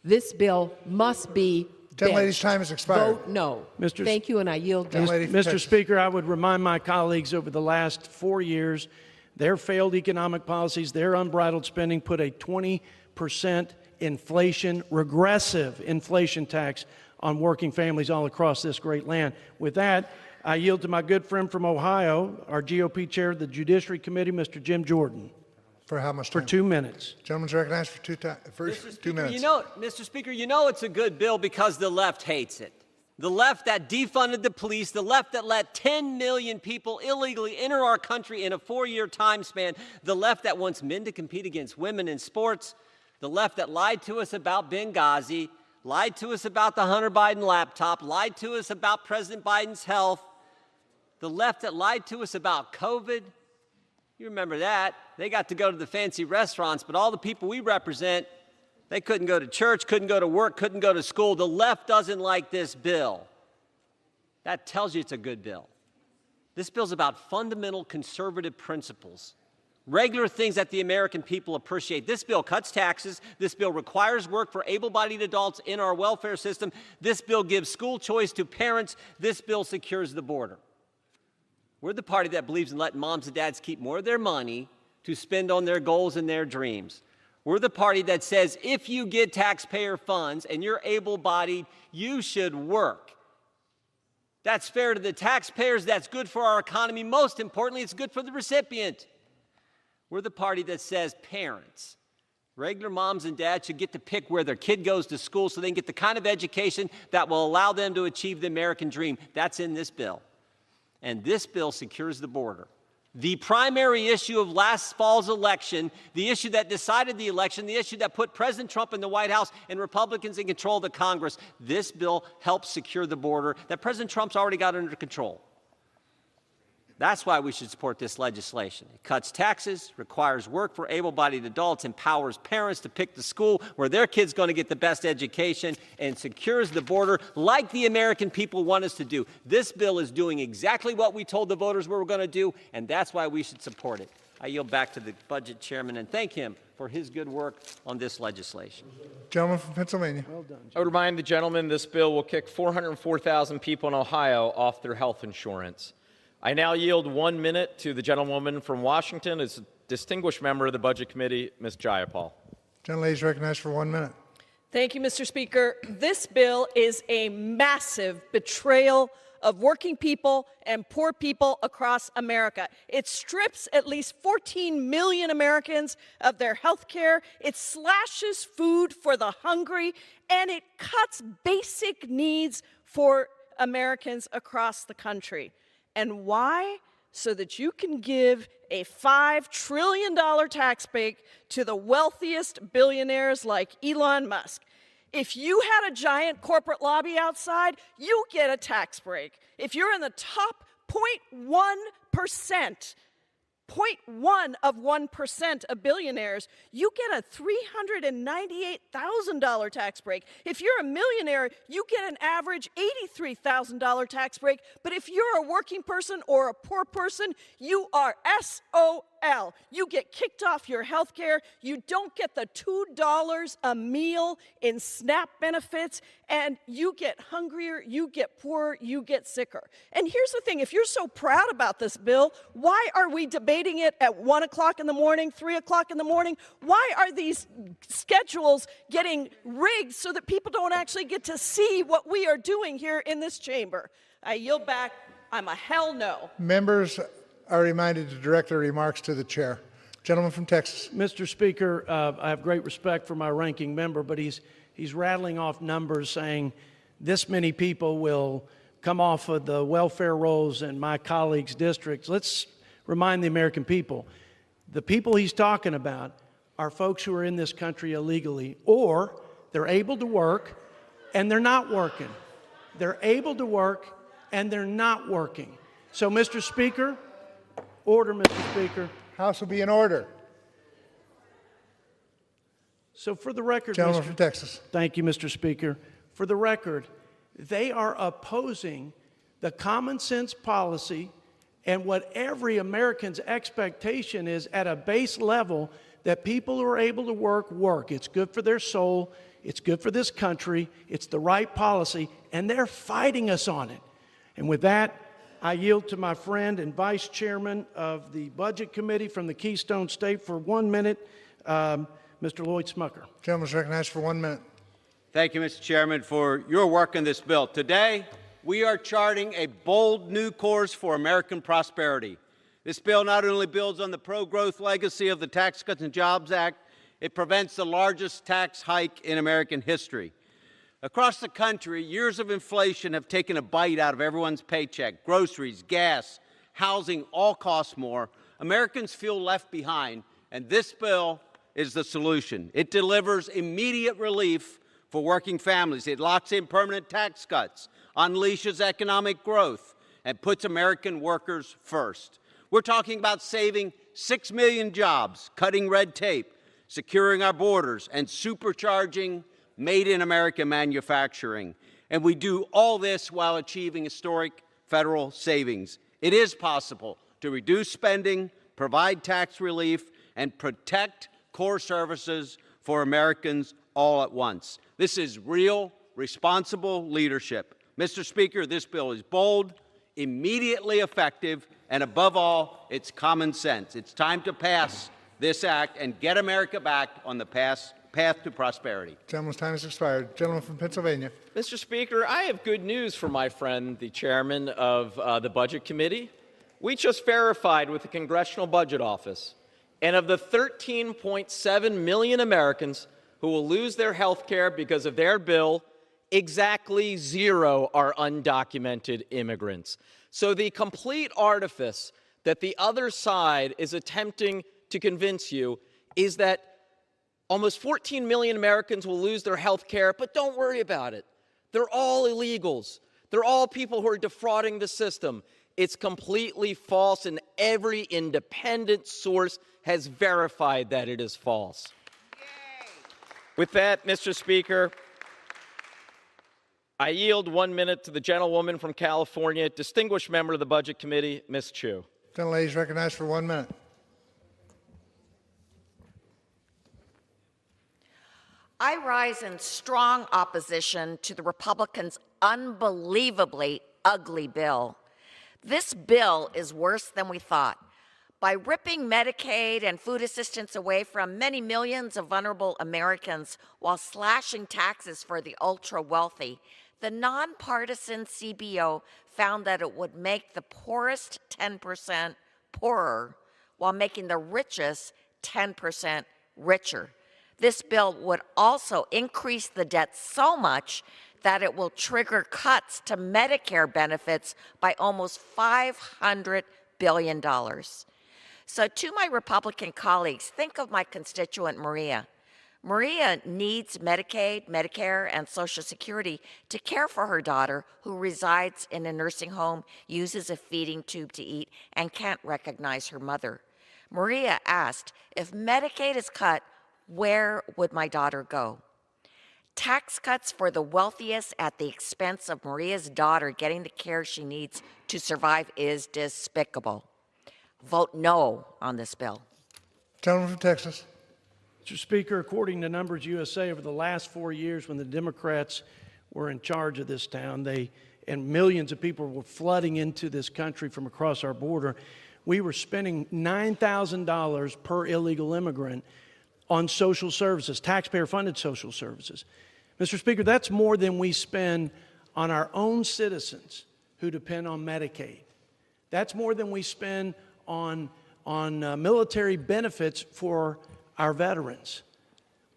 this bill must be Gentlelady's time has expired. Vote no. Mr. Thank you, and I yield. Mr. Speaker, I would remind my colleagues over the last 4 years, their failed economic policies, their unbridled spending put a 20% inflation, regressive inflation tax on working families all across this great land. With that, I yield to my good friend from Ohio, our GOP chair of the Judiciary Committee, Mr. Jim Jordan. For how much time? For 2 minutes. Gentleman's recognized for 2 minutes. Mr. Speaker, you know it's a good bill because the left hates it. The left that defunded the police, the left that let 10 million people illegally enter our country in a 4-year time span, the left that wants men to compete against women in sports, the left that lied to us about Benghazi, lied to us about the Hunter Biden laptop, lied to us about President Biden's health, the left that lied to us about COVID. You remember that. They got to go to the fancy restaurants, but all the people we represent, they couldn't go to church, couldn't go to work, couldn't go to school. The left doesn't like this bill. That tells you it's a good bill. This bill's about fundamental conservative principles, regular things that the American people appreciate. This bill cuts taxes. This bill requires work for able-bodied adults in our welfare system. This bill gives school choice to parents. This bill secures the border. We're the party that believes in letting moms and dads keep more of their money to spend on their goals and their dreams. We're the party that says if you get taxpayer funds and you're able-bodied, you should work. That's fair to the taxpayers. That's good for our economy. Most importantly, it's good for the recipient. We're the party that says parents, regular moms and dads, should get to pick where their kid goes to school so they can get the kind of education that will allow them to achieve the American dream. That's in this bill. And this bill secures the border. The primary issue of last fall's election, the issue that decided the election, the issue that put President Trump in the White House and Republicans in control of the Congress, this bill helps secure the border that President Trump's already got under control. That's why we should support this legislation. It cuts taxes, requires work for able-bodied adults, empowers parents to pick the school where their kid's going to get the best education, and secures the border like the American people want us to do. This bill is doing exactly what we told the voters we were going to do, and that's why we should support it. I yield back to the budget chairman and thank him for his good work on this legislation. Gentleman from Pennsylvania. Well done, I would remind the gentleman this bill will kick 404,000 people in Ohio off their health insurance. I now yield 1 minute to the gentlewoman from Washington, as a distinguished member of the Budget Committee, Ms. Jayapal. Gentlelady is recognized for 1 minute. Thank you, Mr. Speaker. This bill is a massive betrayal of working people and poor people across America. It strips at least 14 million Americans of their health care. It slashes food for the hungry, and it cuts basic needs for Americans across the country. And why? So that you can give a $5 trillion tax break to the wealthiest billionaires like Elon Musk. If you had a giant corporate lobby outside, you get a tax break. If you're in the top 0.1%, 0.1% of billionaires, you get a $398,000 tax break. If you're a millionaire, you get an average $83,000 tax break. But if you're a working person or a poor person, you are SOL. Al, you get kicked off your health care, you don't get the $2 a meal in SNAP benefits, and you get hungrier, you get poorer, you get sicker. And here's the thing, if you're so proud about this bill, why are we debating it at 1 o'clock in the morning, 3 o'clock in the morning? Why are these schedules getting rigged so that people don't actually get to see what we are doing here in this chamber? I yield back. I'm a hell no. Members are reminded to direct their remarks to the chair. Gentleman from Texas. Mr. Speaker, I have great respect for my ranking member, but he's rattling off numbers saying this many people will come off of the welfare rolls in my colleagues' districts. Let's remind the American people, the people he's talking about are folks who are in this country illegally, or they're able to work and they're not working. They're able to work and they're not working. So, Mr. Speaker, order, Mr. Speaker. House will be in order. So for the record, Gentleman from Texas. Thank you, Mr. Speaker. For the record, they are opposing the common sense policy and what every American's expectation is at a base level that people who are able to work. It's good for their soul. It's good for this country. It's the right policy, and they're fighting us on it. And with that, I yield to my friend and Vice Chairman of the Budget Committee from the Keystone State for 1 minute, Mr. Lloyd Smucker. Gentleman's recognized for 1 minute. Thank you, Mr. Chairman, for your work on this bill. Today, we are charting a bold new course for American prosperity. This bill not only builds on the pro-growth legacy of the Tax Cuts and Jobs Act, it prevents the largest tax hike in American history. Across the country, years of inflation have taken a bite out of everyone's paycheck. Groceries, gas, housing all cost more. Americans feel left behind, and this bill is the solution. It delivers immediate relief for working families. It locks in permanent tax cuts, unleashes economic growth, and puts American workers first. We're talking about saving 6 million jobs, cutting red tape, securing our borders, and supercharging Made in America manufacturing. And we do all this while achieving historic federal savings. It is possible to reduce spending, provide tax relief, and protect core services for Americans all at once. This is real, responsible leadership. Mr. Speaker, this bill is bold, immediately effective, and above all, it's common sense. It's time to pass this act and get America back on the path to prosperity. Gentleman's time has expired. Gentleman from Pennsylvania. Mr. Speaker, I have good news for my friend, the chairman of the Budget Committee. We just verified with the Congressional Budget Office, and of the 13.7 million Americans who will lose their health care because of their bill, exactly 0 are undocumented immigrants. So the complete artifice that the other side is attempting to convince you is that almost 14 million Americans will lose their health care, but don't worry about it. They're all illegals. They're all people who are defrauding the system. It's completely false, and every independent source has verified that it is false. Yay. With that, Mr. Speaker, I yield 1 minute to the gentlewoman from California, distinguished member of the Budget Committee, Ms. Chu. Gentlelady is recognized for 1 minute. I rise in strong opposition to the Republicans' unbelievably ugly bill. This bill is worse than we thought. By ripping Medicaid and food assistance away from many millions of vulnerable Americans while slashing taxes for the ultra-wealthy, the nonpartisan CBO found that it would make the poorest 10% poorer while making the richest 10% richer. This bill would also increase the debt so much that it will trigger cuts to Medicare benefits by almost $500 billion. So to my Republican colleagues, think of my constituent Maria. Maria needs Medicaid, Medicare, and Social Security to care for her daughter who resides in a nursing home, uses a feeding tube to eat, and can't recognize her mother. Maria asked, if Medicaid is cut, where would my daughter go? Tax cuts for the wealthiest at the expense of Maria's daughter getting the care she needs to survive is despicable. vote no on this bill. Gentleman from Texas. Mr. Speaker, according to Numbers USA, over the last 4 years when the Democrats were in charge of this town, and millions of people were flooding into this country from across our border, we were spending $9,000 per illegal immigrant on social services, taxpayer-funded social services. Mr. Speaker, that's more than we spend on our own citizens who depend on Medicaid. That's more than we spend on military benefits for our veterans.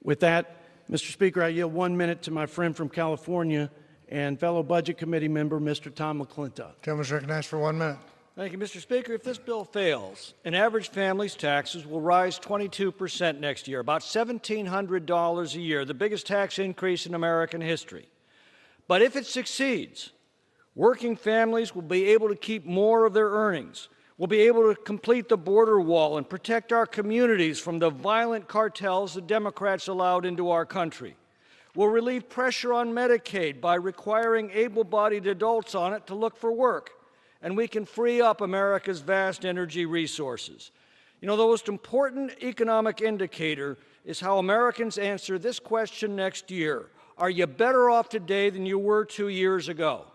With that, Mr. Speaker, I yield 1 minute to my friend from California and fellow Budget Committee member, Mr. Tom McClintock. Gentleman is recognized for 1 minute. Thank you, Mr. Speaker. If this bill fails, an average family's taxes will rise 22% next year, about $1,700 a year, the biggest tax increase in American history. But if it succeeds, working families will be able to keep more of their earnings, will be able to complete the border wall and protect our communities from the violent cartels the Democrats allowed into our country. We'll relieve pressure on Medicaid by requiring able-bodied adults on it to look for work. And we can free up America's vast energy resources. You know, the most important economic indicator is how Americans answer this question next year. Are you better off today than you were 2 years ago?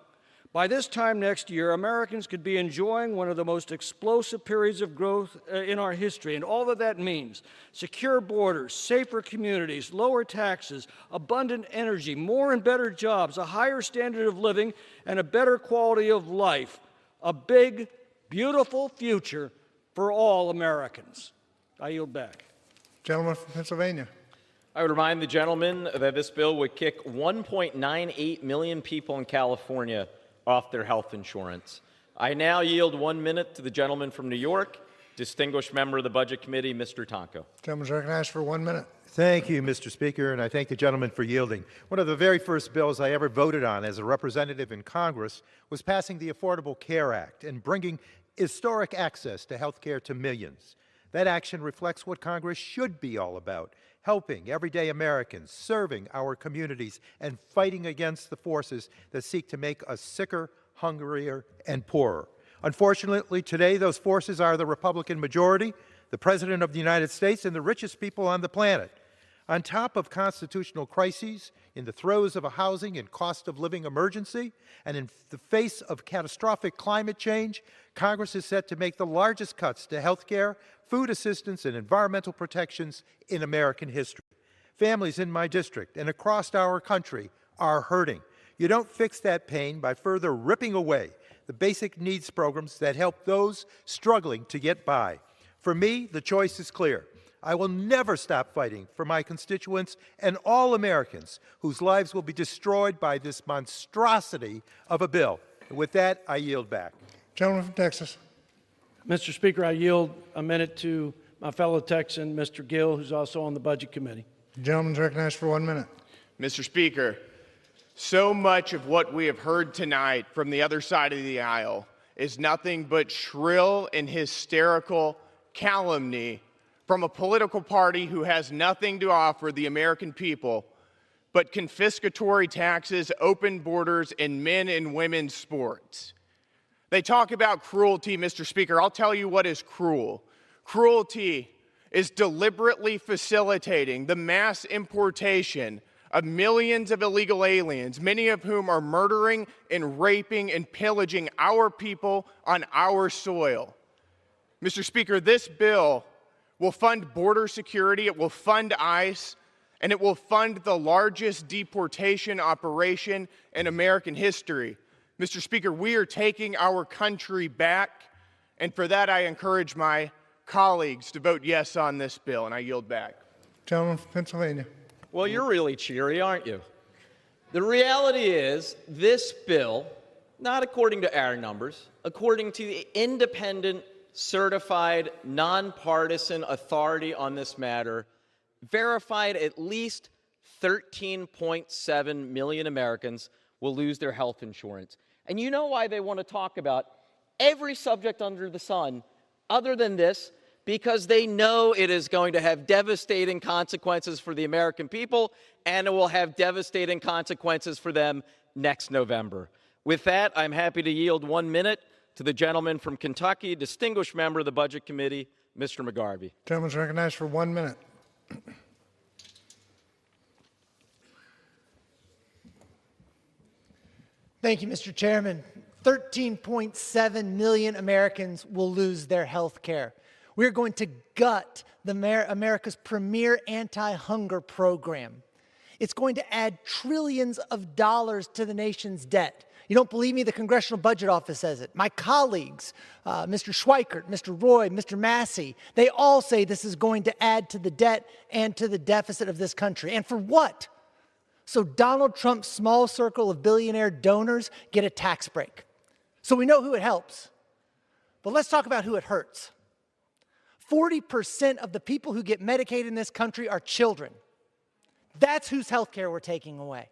By this time next year, Americans could be enjoying one of the most explosive periods of growth in our history, and all that means: secure borders, safer communities, lower taxes, abundant energy, more and better jobs, a higher standard of living, and a better quality of life. A big, beautiful future for all Americans. I yield back. Gentleman from Pennsylvania. I would remind the gentleman that this bill would kick 1.98 million people in California off their health insurance. I now yield 1 minute to the gentleman from New York, distinguished member of the Budget Committee, Mr. Tonko. Gentleman is recognized for 1 minute. Thank you, Mr. Speaker, and I thank the gentleman for yielding. One of the very first bills I ever voted on as a representative in Congress was passing the Affordable Care Act and bringing historic access to health care to millions. That action reflects what Congress should be all about: helping everyday Americans, serving our communities, and fighting against the forces that seek to make us sicker, hungrier, and poorer. Unfortunately, today, those forces are the Republican majority, the President of the United States, and the richest people on the planet. On top of constitutional crises, in the throes of a housing and cost of living emergency, and in the face of catastrophic climate change, Congress is set to make the largest cuts to health care, food assistance, and environmental protections in American history. Families in my district and across our country are hurting. You don't fix that pain by further ripping away the basic needs programs that help those struggling to get by. For me, the choice is clear. I will never stop fighting for my constituents and all Americans whose lives will be destroyed by this monstrosity of a bill. And with that, I yield back. Gentleman from Texas. Mr. Speaker, I yield a minute to my fellow Texan, Mr. Gill, who's also on the Budget Committee. The gentleman is recognized for 1 minute. Mr. Speaker, so much of what we have heard tonight from the other side of the aisle is nothing but shrill and hysterical calumny from a political party who has nothing to offer the American people but confiscatory taxes, open borders, and men and women's sports. They talk about cruelty, Mr. Speaker. I'll tell you what is cruel. Cruelty is deliberately facilitating the mass importation of millions of illegal aliens, many of whom are murdering and raping and pillaging our people on our soil. Mr. Speaker, this bill will fund border security, it will fund ICE, and it will fund the largest deportation operation in American history. Mr. Speaker, we are taking our country back, and for that I encourage my colleagues to vote yes on this bill, and I yield back. Gentleman from Pennsylvania. Well, you're really cheery, aren't you? The reality is this bill, not according to our numbers, according to the independent, certified, nonpartisan authority on this matter, verified at least 13.7 million Americans will lose their health insurance. And you know why they want to talk about every subject under the sun other than this? Because they know it is going to have devastating consequences for the American people, and it will have devastating consequences for them next November. With that, I'm happy to yield 1 minute to the gentleman from Kentucky, distinguished member of the Budget Committee, Mr. McGarvey. Gentleman's recognized for 1 minute. Thank you, Mr. Chairman. 13.7 million Americans will lose their health care. We're going to gut America's premier anti-hunger program. It's going to add trillions of dollars to the nation's debt. You don't believe me? The Congressional Budget Office says it. My colleagues, Mr. Schweikert, Mr. Roy, Mr. Massey, they all say this is going to add to the debt and to the deficit of this country. And for what? So Donald Trump's small circle of billionaire donors get a tax break. So we know who it helps. But let's talk about who it hurts. 40% of the people who get Medicaid in this country are children. That's whose health care we're taking away.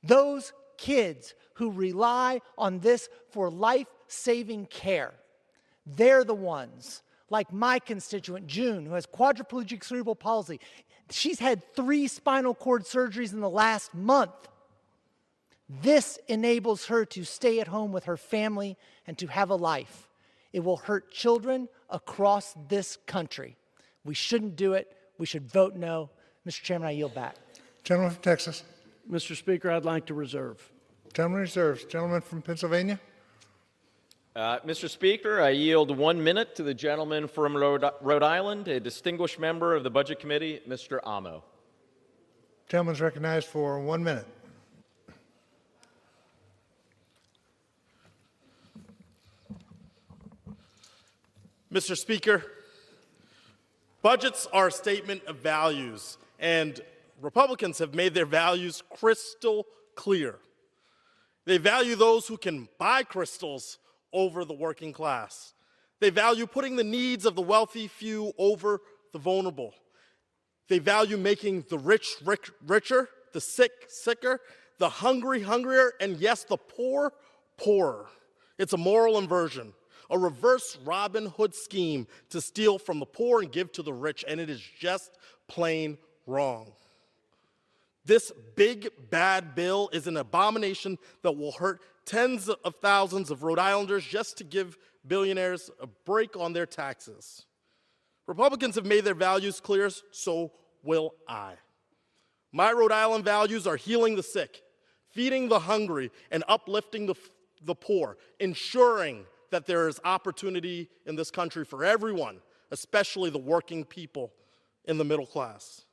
Those kids who rely on this for life-saving care, they're the ones, like my constituent, June, who has quadriplegic cerebral palsy. She's had 3 spinal cord surgeries in the last month. This enables her to stay at home with her family and to have a life. It will hurt children across this country. We shouldn't do it. We should vote no. Mr. Chairman, I yield back. Gentleman from Texas. Mr. Speaker, I'd like to reserve. Gentleman reserves. Gentleman from Pennsylvania. Mr. Speaker, I yield 1 minute to the gentleman from Rhode Island, a distinguished member of the Budget Committee, Mr. Amo. Gentleman's recognized for 1 minute. Mr. Speaker, budgets are a statement of values, and Republicans have made their values crystal clear. They value those who can buy crystals over the working class. They value putting the needs of the wealthy few over the vulnerable. They value making the rich richer, the sick sicker, the hungry hungrier, and yes, the poor poorer. It's a moral inversion, a reverse Robin Hood scheme to steal from the poor and give to the rich, and it is just plain wrong. This big, bad bill is an abomination that will hurt tens of thousands of Rhode Islanders just to give billionaires a break on their taxes. Republicans have made their values clear, so will I. My Rhode Island values are healing the sick, feeding the hungry, and uplifting the poor, ensuring that there is opportunity in this country for everyone, especially the working people in the middle class.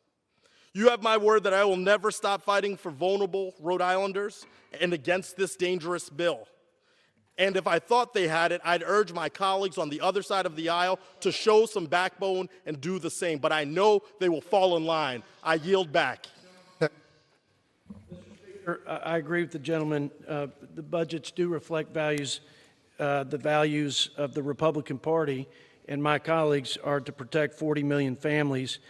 You have my word that I will never stop fighting for vulnerable Rhode Islanders and against this dangerous bill. And if I thought they had it, I'd urge my colleagues on the other side of the aisle to show some backbone and do the same. But I know they will fall in line. I yield back. Mr. Speaker, I agree with the gentleman. The budgets do reflect the values of the Republican Party, and my colleagues are to protect 40 million families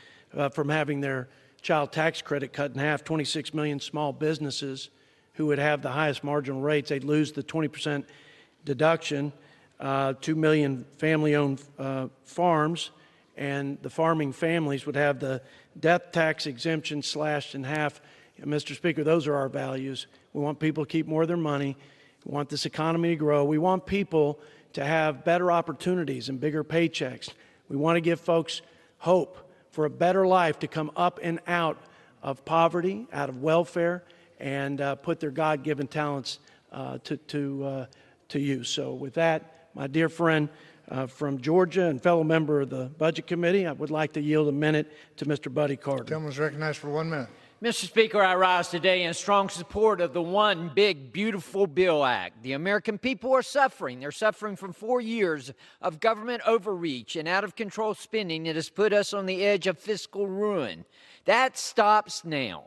from having their child tax credit cut in half, 26 million small businesses who would have the highest marginal rates. They'd lose the 20% deduction, 2 million family-owned farms, and the farming families would have the death tax exemption slashed in half. Mr. Speaker, those are our values. We want people to keep more of their money. We want this economy to grow. We want people to have better opportunities and bigger paychecks. We want to give folks hope for a better life, to come up and out of poverty, out of welfare, and put their God-given talents to use. So with that, my dear friend from Georgia and fellow member of the Budget Committee, I would like to yield a minute to Mr. Buddy Carter. Gentleman is recognized for 1 minute. Mr. Speaker, I rise today in strong support of the One Big Beautiful Bill Act. The American people are suffering. They're suffering from 4 years of government overreach and out-of-control spending that has put us on the edge of fiscal ruin. That stops now.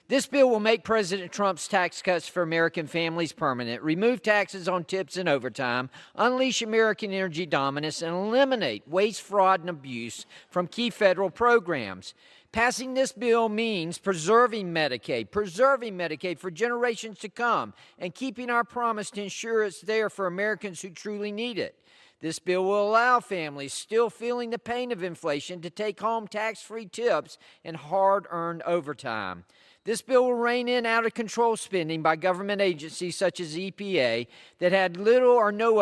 This bill will make President Trump's tax cuts for American families permanent, remove taxes on tips and overtime, unleash American energy dominance, and eliminate waste, fraud, and abuse from key federal programs. Passing this bill means preserving Medicaid for generations to come, and keeping our promise to ensure it's there for Americans who truly need it. This bill will allow families still feeling the pain of inflation to take home tax-free tips and hard-earned overtime. This bill will rein in out-of-control spending by government agencies such as EPA that had little or no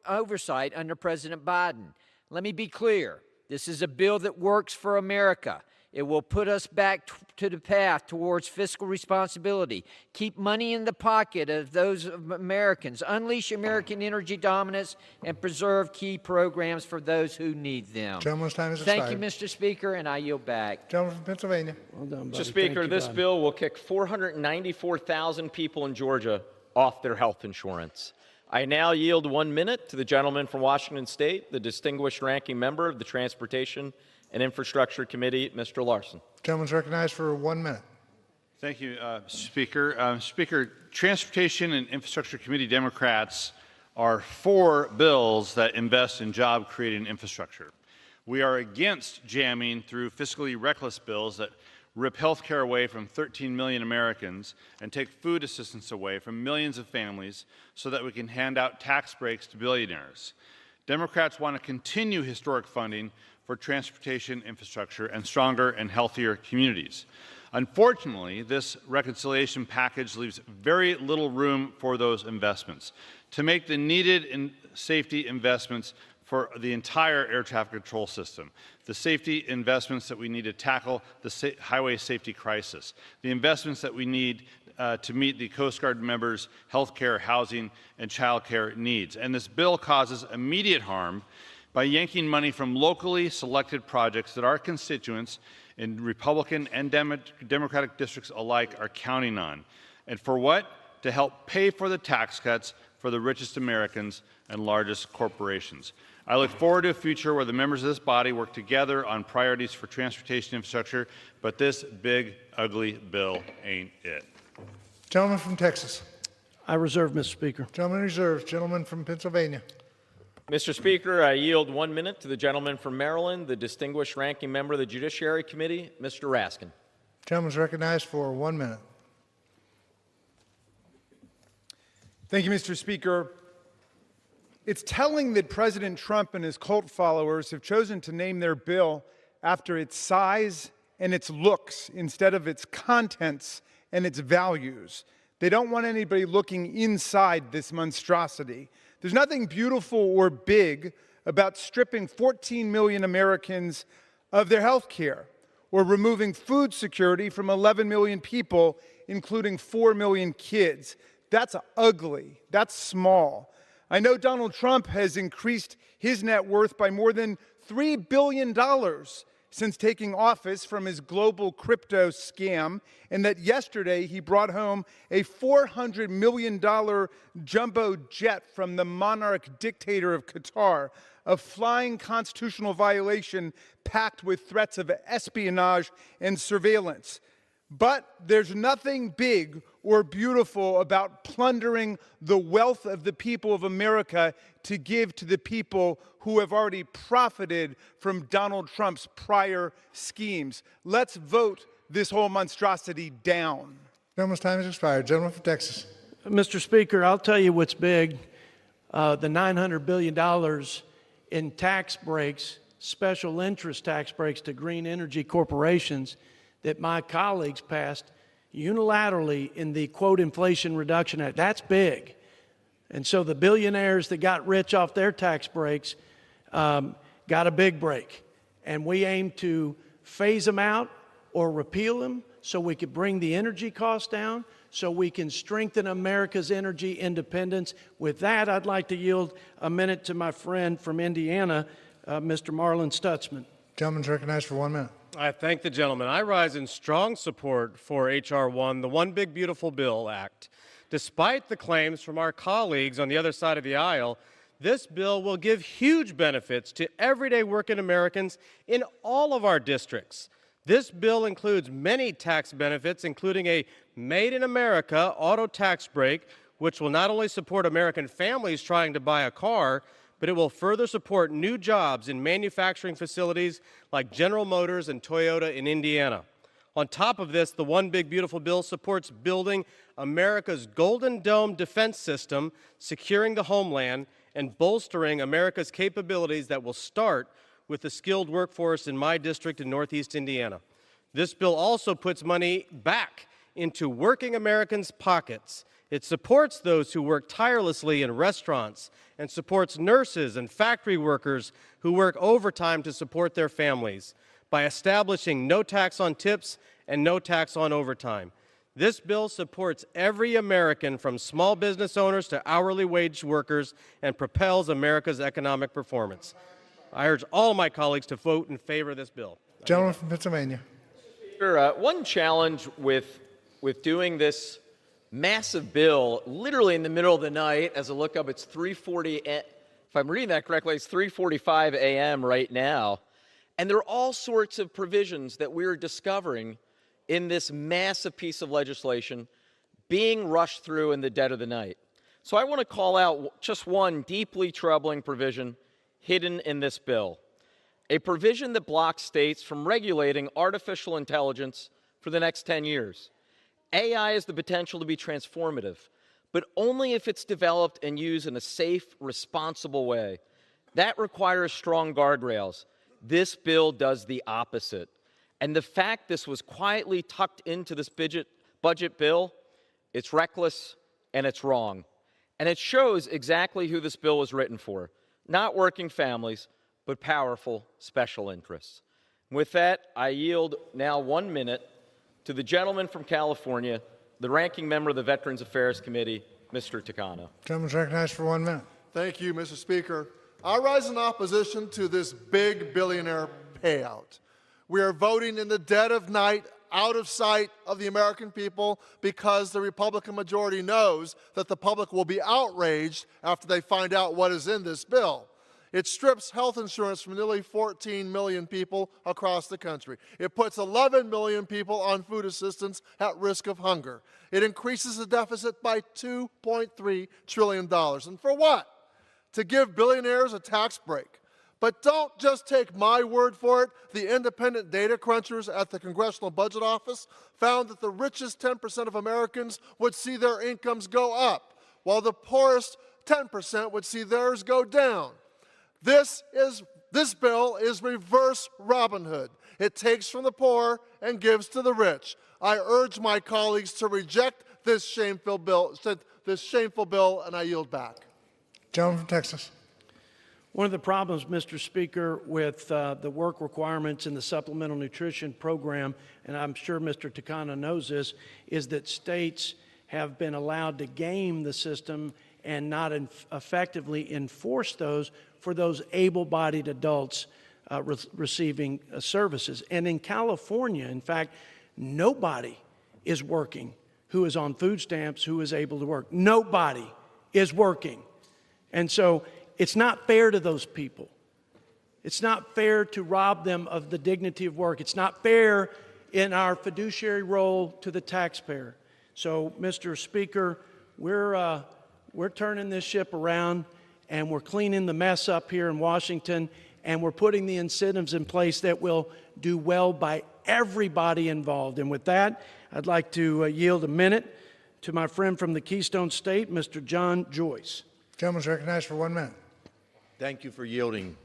oversight under President Biden. Let me be clear. This is a bill that works for America. It will put us back to the path towards fiscal responsibility, keep money in the pocket of those Americans, unleash American energy dominance, and preserve key programs for those who need them. Gentleman's time is Thank expired. you, Mr. Speaker, and I yield back. Gentleman from Pennsylvania. Well done, Mr. Speaker, this bill will kick 494,000 people in Georgia off their health insurance. I now yield 1 minute to the gentleman from Washington State, the distinguished ranking member of the Transportation and Infrastructure Committee, Mr. Larson. Gentleman's recognized for 1 minute. Thank you, Speaker. Speaker, Transportation and Infrastructure Committee Democrats are for bills that invest in job-creating infrastructure. We are against jamming through fiscally reckless bills that rip health care away from 13 million Americans and take food assistance away from millions of families so that we can hand out tax breaks to billionaires. Democrats want to continue historic funding for transportation infrastructure and stronger and healthier communities. Unfortunately, this reconciliation package leaves very little room for those investments. To make the needed safety investments for the entire air traffic control system, the safety investments that we need to tackle the highway safety crisis, the investments that we need to meet the Coast Guard members' health care, housing, and child care needs. And this bill causes immediate harm by yanking money from locally selected projects that our constituents in Republican and Democratic districts alike are counting on. And for what? To help pay for the tax cuts for the richest Americans and largest corporations. I look forward to a future where the members of this body work together on priorities for transportation infrastructure, but this big, ugly bill ain't it. Gentleman from Texas. I reserve, Mr. Speaker. Gentleman reserved. Gentleman from Pennsylvania. Mr. Speaker, I yield 1 minute to the gentleman from Maryland, the distinguished ranking member of the Judiciary Committee, Mr. Raskin. Gentleman is recognized for 1 minute. Thank you, Mr. Speaker. It's telling that President Trump and his cult followers have chosen to name their bill after its size and its looks instead of its contents and its values. They don't want anybody looking inside this monstrosity. There's nothing beautiful or big about stripping 14 million Americans of their health care or removing food security from 11 million people, including 4 million kids. That's ugly. That's small. I know Donald Trump has increased his net worth by more than $3 billion since taking office from his global crypto scam, and that yesterday he brought home a $400 million jumbo jet from the monarch dictator of Qatar, a flying constitutional violation packed with threats of espionage and surveillance. But there's nothing big or beautiful about plundering the wealth of the people of America to give to the people who have already profited from Donald Trump's prior schemes. Let's vote this whole monstrosity down. Gentleman's time has expired. Gentleman from Texas. Mr. Speaker, I'll tell you what's big. The $900 billion in tax breaks, special interest tax breaks to green energy corporations that my colleagues passed unilaterally in the, quote, Inflation Reduction Act. That's big. And so the billionaires that got rich off their tax breaks got a big break. And we aim to phase them out or repeal them so we could bring the energy costs down, so we can strengthen America's energy independence. With that, I'd like to yield a minute to my friend from Indiana, Mr. Marlon Stutzman. Gentleman's recognized for 1 minute. I thank the gentleman. I rise in strong support for H.R. 1, the One Big Beautiful Bill Act. Despite the claims from our colleagues on the other side of the aisle, this bill will give huge benefits to everyday working Americans in all of our districts. This bill includes many tax benefits, including a Made in America auto tax break, which will not only support American families trying to buy a car, but it will further support new jobs in manufacturing facilities like General Motors and Toyota in Indiana. On top of this, the One Big Beautiful Bill supports building America's Golden Dome defense system, securing the homeland, and bolstering America's capabilities that will start with the skilled workforce in my district in Northeast Indiana. This bill also puts money back into working Americans' pockets. It supports those who work tirelessly in restaurants and supports nurses and factory workers who work overtime to support their families by establishing no tax on tips and no tax on overtime. This bill supports every American from small business owners to hourly wage workers and propels America's economic performance. I urge all my colleagues to vote in favor of this bill. Gentleman from Pennsylvania. Sure, one challenge with doing this massive bill literally in the middle of the night, as I look up, it's 3:40, if I'm reading that correctly, it's 3:45 a.m. right now. And there are all sorts of provisions that we're discovering in this massive piece of legislation being rushed through in the dead of the night. So I want to call out just one deeply troubling provision hidden in this bill, a provision that blocks states from regulating artificial intelligence for the next 10 years. AI has the potential to be transformative, but only if it's developed and used in a safe, responsible way. That requires strong guardrails. This bill does the opposite. And the fact this was quietly tucked into this budget bill, it's reckless and it's wrong. And it shows exactly who this bill was written for. Not working families, but powerful special interests. With that, I yield now 1 minute to the gentleman from California, the ranking member of the Veterans Affairs Committee, Mr. Takano. Gentleman's recognized for 1 minute. Thank you, Mr. Speaker. I rise in opposition to this big billionaire payout. We are voting in the dead of night, out of sight of the American people, because the Republican majority knows that the public will be outraged after they find out what is in this bill. It strips health insurance from nearly 14 million people across the country. It puts 11 million people on food assistance at risk of hunger. It increases the deficit by $2.3 trillion. And for what? To give billionaires a tax break. But don't just take my word for it. The independent data crunchers at the Congressional Budget Office found that the richest 10% of Americans would see their incomes go up, while the poorest 10% would see theirs go down. This bill is reverse Robin Hood. It takes from the poor and gives to the rich. I urge my colleagues to reject this shameful bill, and I yield back. Gentleman from Texas. One of the problems, Mr. Speaker, with the work requirements in the Supplemental Nutrition Program, and I'm sure Mr. Takano knows this, is that states have been allowed to game the system and not effectively enforce those for those able-bodied adults receiving services. And in California, in fact, nobody is working who is on food stamps who is able to work. Nobody is working. And so it's not fair to those people. It's not fair to rob them of the dignity of work. It's not fair in our fiduciary role to the taxpayer. So, Mr. Speaker, we're turning this ship around, and we're cleaning the mess up here in Washington, and we're putting the incentives in place that will do well by everybody involved. And with that, I'd like to yield a minute to my friend from the Keystone State, Mr. John Joyce. Gentleman's recognized for 1 minute. Thank you for yielding.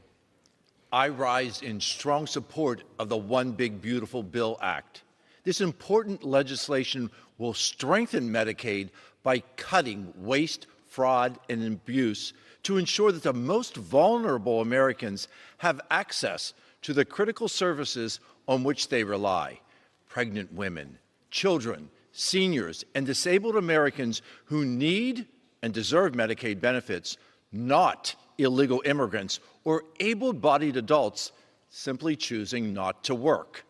I rise in strong support of the One Big Beautiful Bill Act. This important legislation will strengthen Medicaid by cutting waste, fraud, and abuse to ensure that the most vulnerable Americans have access to the critical services on which they rely. Pregnant women, children, seniors, and disabled Americans who need and deserve Medicaid benefits, not illegal immigrants or able-bodied adults simply choosing not to work.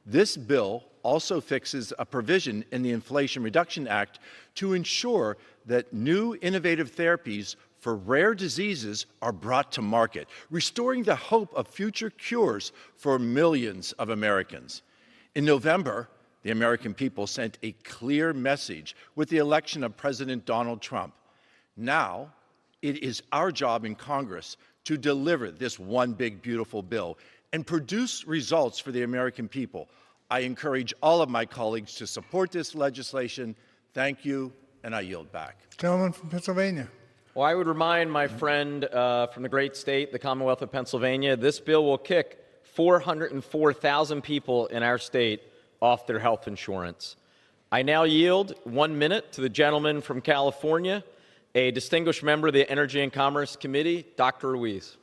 This bill also fixes a provision in the Inflation Reduction Act to ensure that new innovative therapies for rare diseases are brought to market, restoring the hope of future cures for millions of Americans. In November, the American people sent a clear message with the election of President Donald Trump. Now, it is our job in Congress to deliver this one big, beautiful bill and produce results for the American people. I encourage all of my colleagues to support this legislation. Thank you, and I yield back. Gentleman from Pennsylvania. Well, I would remind my friend from the great state, the Commonwealth of Pennsylvania, this bill will kick 404,000 people in our state off their health insurance. I now yield 1 minute to the gentleman from California, a distinguished member of the Energy and Commerce Committee, Dr. Ruiz.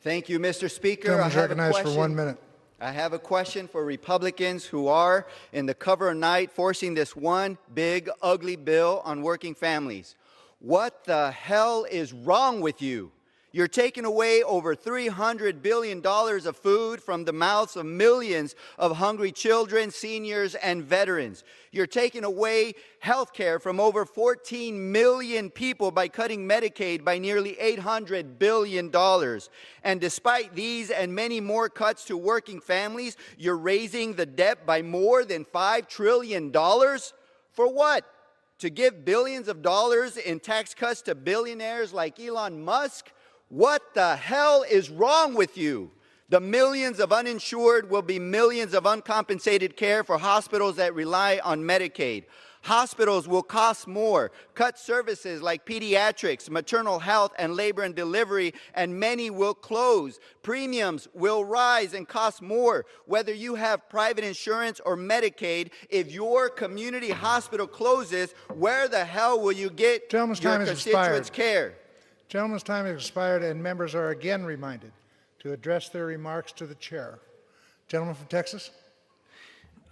Thank you, Mr. Speaker. Gentleman's recognized for 1 minute. I have a question for Republicans who are, in the cover of night, forcing this one big, ugly bill on working families. What the hell is wrong with you? You're taking away over $300 billion of food from the mouths of millions of hungry children, seniors, and veterans. You're taking away health care from over 14 million people by cutting Medicaid by nearly $800 billion. And despite these and many more cuts to working families, you're raising the debt by more than $5 trillion? For what? To give billions of dollars in tax cuts to billionaires like Elon Musk? What the hell is wrong with you? The millions of uninsured will be millions of uncompensated care for hospitals that rely on Medicaid. Hospitals will cost more, cut services like pediatrics, maternal health, and labor and delivery, and many will close. Premiums will rise and cost more. Whether you have private insurance or Medicaid, if your community hospital closes, where the hell will you get your constituents' care? Gentleman's time has expired, and members are again reminded to address their remarks to the chair. Gentleman from Texas.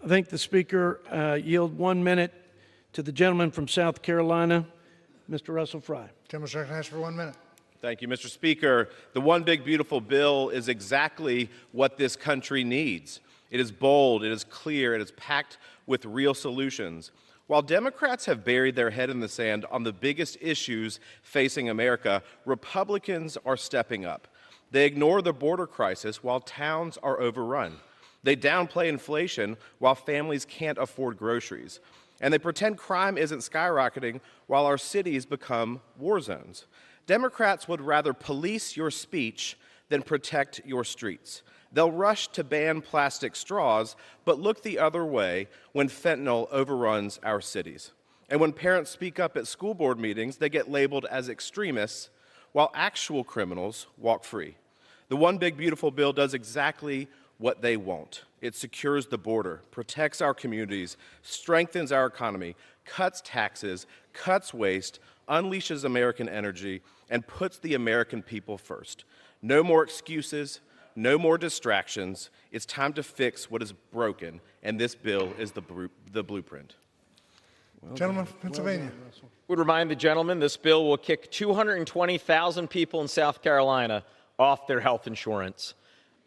I think the Speaker yield 1 minute to the gentleman from South Carolina, Mr. Russell Fry. Gentleman's recognized for 1 minute. Thank you, Mr. Speaker. The One Big Beautiful Bill is exactly what this country needs. It is bold, it is clear, it is packed with real solutions. While Democrats have buried their head in the sand on the biggest issues facing America, Republicans are stepping up. They ignore the border crisis while towns are overrun. They downplay inflation while families can't afford groceries. And they pretend crime isn't skyrocketing while our cities become war zones. Democrats would rather police your speech than protect your streets. They'll rush to ban plastic straws, but look the other way when fentanyl overruns our cities. And when parents speak up at school board meetings, they get labeled as extremists, while actual criminals walk free. The One Big Beautiful Bill does exactly what they won't. It secures the border, protects our communities, strengthens our economy, cuts taxes, cuts waste, unleashes American energy, and puts the American people first. No more excuses. No more distractions. It's time to fix what is broken, and this bill is the blueprint. Gentleman from Pennsylvania. Would remind the gentleman this bill will kick 220,000 people in South Carolina off their health insurance.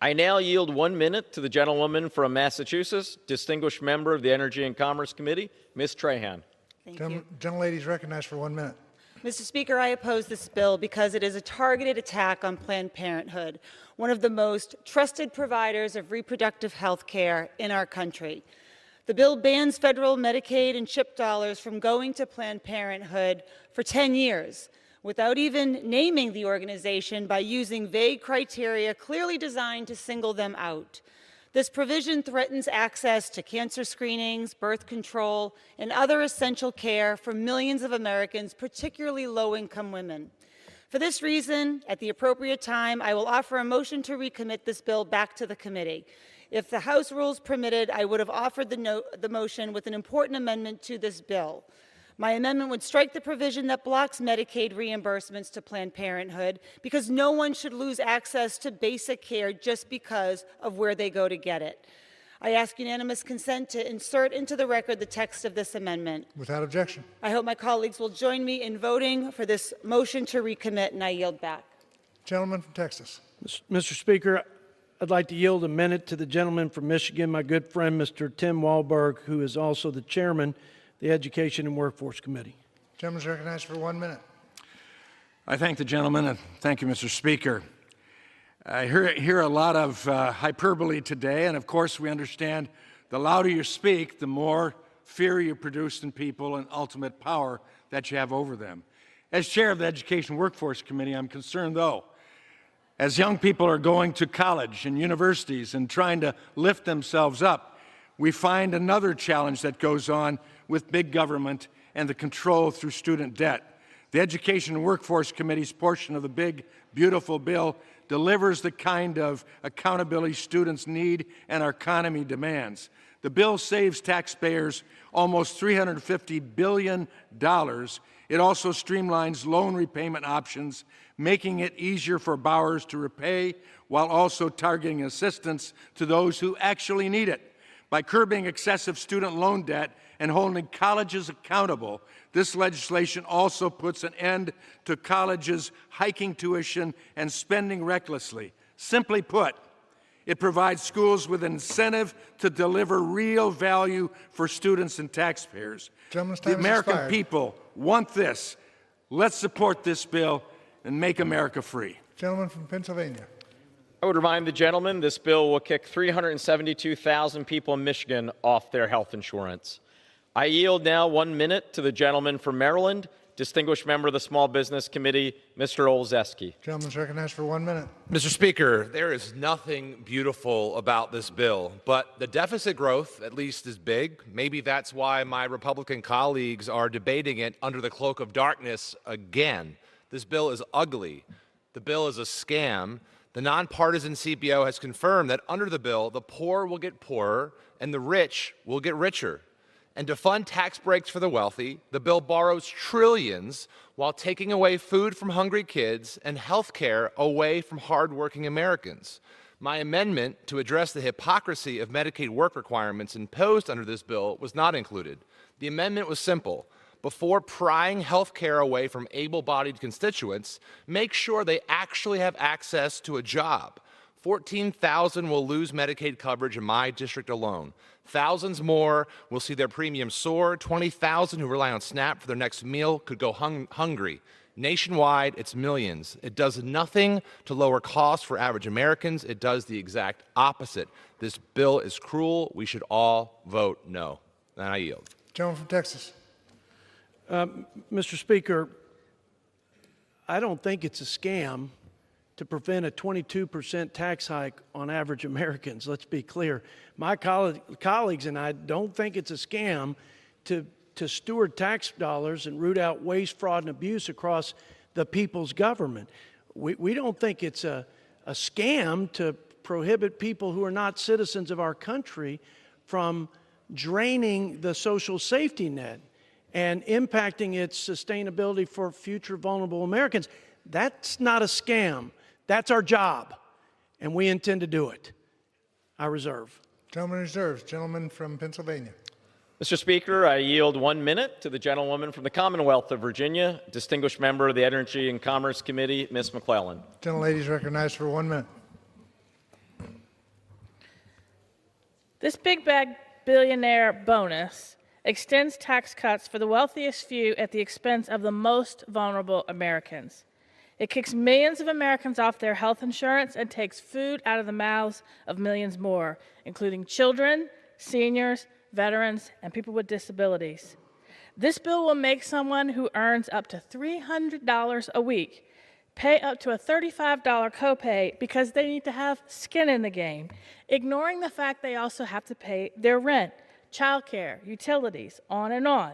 I now yield 1 minute to the gentlewoman from Massachusetts, distinguished member of the Energy and Commerce Committee, Ms. Trahan. Thank you. Gentlelady is recognized for 1 minute. Mr. Speaker, I oppose this bill because it is a targeted attack on Planned Parenthood, one of the most trusted providers of reproductive health care in our country. The bill bans federal Medicaid and CHIP dollars from going to Planned Parenthood for 10 years, without even naming the organization by using vague criteria clearly designed to single them out. This provision threatens access to cancer screenings, birth control, and other essential care for millions of Americans, particularly low-income women. For this reason, at the appropriate time, I will offer a motion to recommit this bill back to the committee. If the House rules permitted, I would have offered the motion with an important amendment to this bill. My amendment would strike the provision that blocks Medicaid reimbursements to Planned Parenthood because no one should lose access to basic care just because of where they go to get it. I ask unanimous consent to insert into the record the text of this amendment. Without objection. I hope my colleagues will join me in voting for this motion to recommit, and I yield back. Gentleman from Texas. Mr. Speaker, I'd like to yield a minute to the gentleman from Michigan, my good friend, Mr. Tim Walberg, who is also the chairman the Education and Workforce Committee. Gentleman is recognized for 1 minute. I thank the gentleman, and thank you, Mr. Speaker. I hear a lot of hyperbole today, and of course we understand the louder you speak, the more fear you produce in people and ultimate power that you have over them. As chair of the Education and Workforce Committee, I'm concerned, though, as young people are going to college and universities and trying to lift themselves up, we find another challenge that goes on with big government and the control through student debt. The Education and Workforce Committee's portion of the big, beautiful bill delivers the kind of accountability students need and our economy demands. The bill saves taxpayers almost $350 billion. It also streamlines loan repayment options, making it easier for borrowers to repay while also targeting assistance to those who actually need it. By curbing excessive student loan debt and holding colleges accountable, this legislation also puts an end to colleges hiking tuition and spending recklessly. Simply put, it provides schools with an incentive to deliver real value for students and taxpayers. The American people want this. Let's support this bill and make America free. Gentleman from Pennsylvania. I would remind the gentleman this bill will kick 372,000 people in Michigan off their health insurance. I yield now 1 minute to the gentleman from Maryland, distinguished member of the Small Business Committee, Mr. Olszewski. Gentleman's recognized for 1 minute. Mr. Speaker, there is nothing beautiful about this bill, but the deficit growth, at least, is big. Maybe that's why my Republican colleagues are debating it under the cloak of darkness again. This bill is ugly. The bill is a scam. The nonpartisan CBO has confirmed that under the bill, the poor will get poorer and the rich will get richer. And to fund tax breaks for the wealthy, the bill borrows trillions while taking away food from hungry kids and health care away from hardworking Americans. My amendment to address the hypocrisy of Medicaid work requirements imposed under this bill was not included. The amendment was simple. Before prying health care away from able-bodied constituents, make sure they actually have access to a job. 14,000 will lose Medicaid coverage in my district alone. Thousands more will see their premiums soar. 20,000 who rely on SNAP for their next meal could go hungry. Nationwide, it's millions. It does nothing to lower costs for average Americans. It does the exact opposite. This bill is cruel. We should all vote no. And I yield. Gentleman from Texas. Mr. Speaker, I don't think it's a scam to prevent a 22% tax hike on average Americans. Let's be clear. My colleagues and I don't think it's a scam to steward tax dollars and root out waste, fraud, and abuse across the people's government. We don't think it's a scam to prohibit people who are not citizens of our country from draining the social safety net and impacting its sustainability for future vulnerable Americans. That's not a scam. That's our job, and we intend to do it. I reserve. Gentleman reserves. Gentleman from Pennsylvania. Mr. Speaker, I yield 1 minute to the gentlewoman from the Commonwealth of Virginia, distinguished member of the Energy and Commerce Committee, Ms. McClellan. Gentlelady is recognized for 1 minute. This big bag billionaire bonus extends tax cuts for the wealthiest few at the expense of the most vulnerable Americans. It kicks millions of Americans off their health insurance and takes food out of the mouths of millions more, including children, seniors, veterans, and people with disabilities. This bill will make someone who earns up to $300 a week pay up to a $35 copay because they need to have skin in the game, ignoring the fact they also have to pay their rent, childcare, utilities, on and on.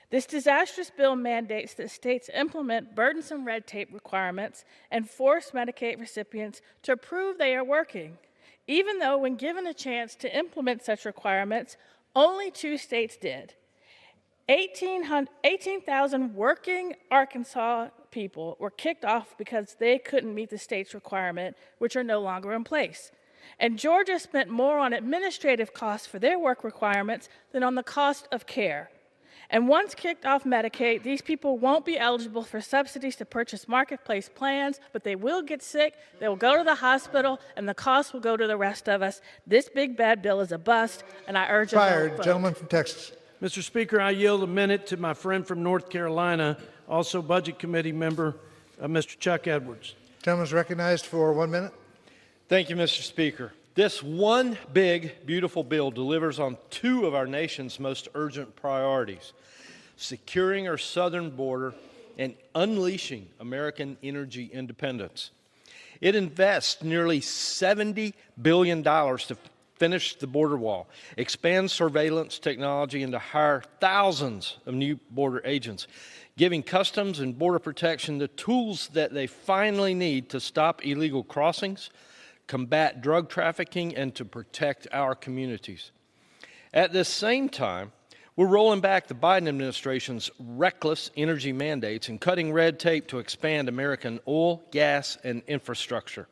This disastrous bill mandates that states implement burdensome red tape requirements and force Medicaid recipients to prove they are working, even though when given a chance to implement such requirements, only 2 states did. 18,000 working Arkansas people were kicked off because they couldn't meet the state's requirement, which are no longer in place. And Georgia spent more on administrative costs for their work requirements than on the cost of care. And once kicked off Medicaid, these people won't be eligible for subsidies to purchase marketplace plans, but they will get sick, they will go to the hospital, and the cost will go to the rest of us. This big bad bill is a bust, and I urge a vote. Gentleman from Texas. Mr. Speaker, I yield a minute to my friend from North Carolina, also Budget Committee member, Mr. Chuck Edwards. Gentleman is recognized for 1 minute. Thank you, Mr. Speaker. This one big, beautiful bill delivers on 2 of our nation's most urgent priorities: securing our southern border and unleashing American energy independence. It invests nearly $70 billion to finish the border wall, expand surveillance technology, and to hire thousands of new border agents, giving Customs and Border Protection the tools that they finally need to stop illegal crossings, combat drug trafficking, and to protect our communities. At this same time, we're rolling back the Biden administration's reckless energy mandates and cutting red tape to expand American oil, gas, and infrastructure.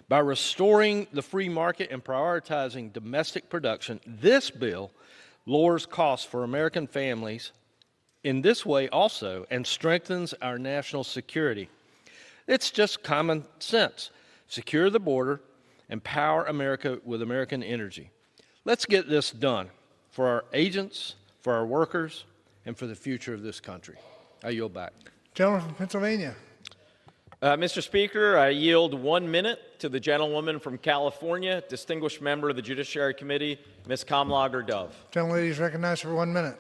By restoring the free market and prioritizing domestic production, this bill lowers costs for American families in this way also and strengthens our national security. It's just common sense. Secure the border, empower America with American energy. Let's get this done for our agents, for our workers, and for the future of this country. I yield back. Gentleman from Pennsylvania. Mr. Speaker, I yield 1 minute to the gentlewoman from California, distinguished member of the Judiciary Committee, Ms. Kamlager-Dove. Gentlelady is recognized for 1 minute.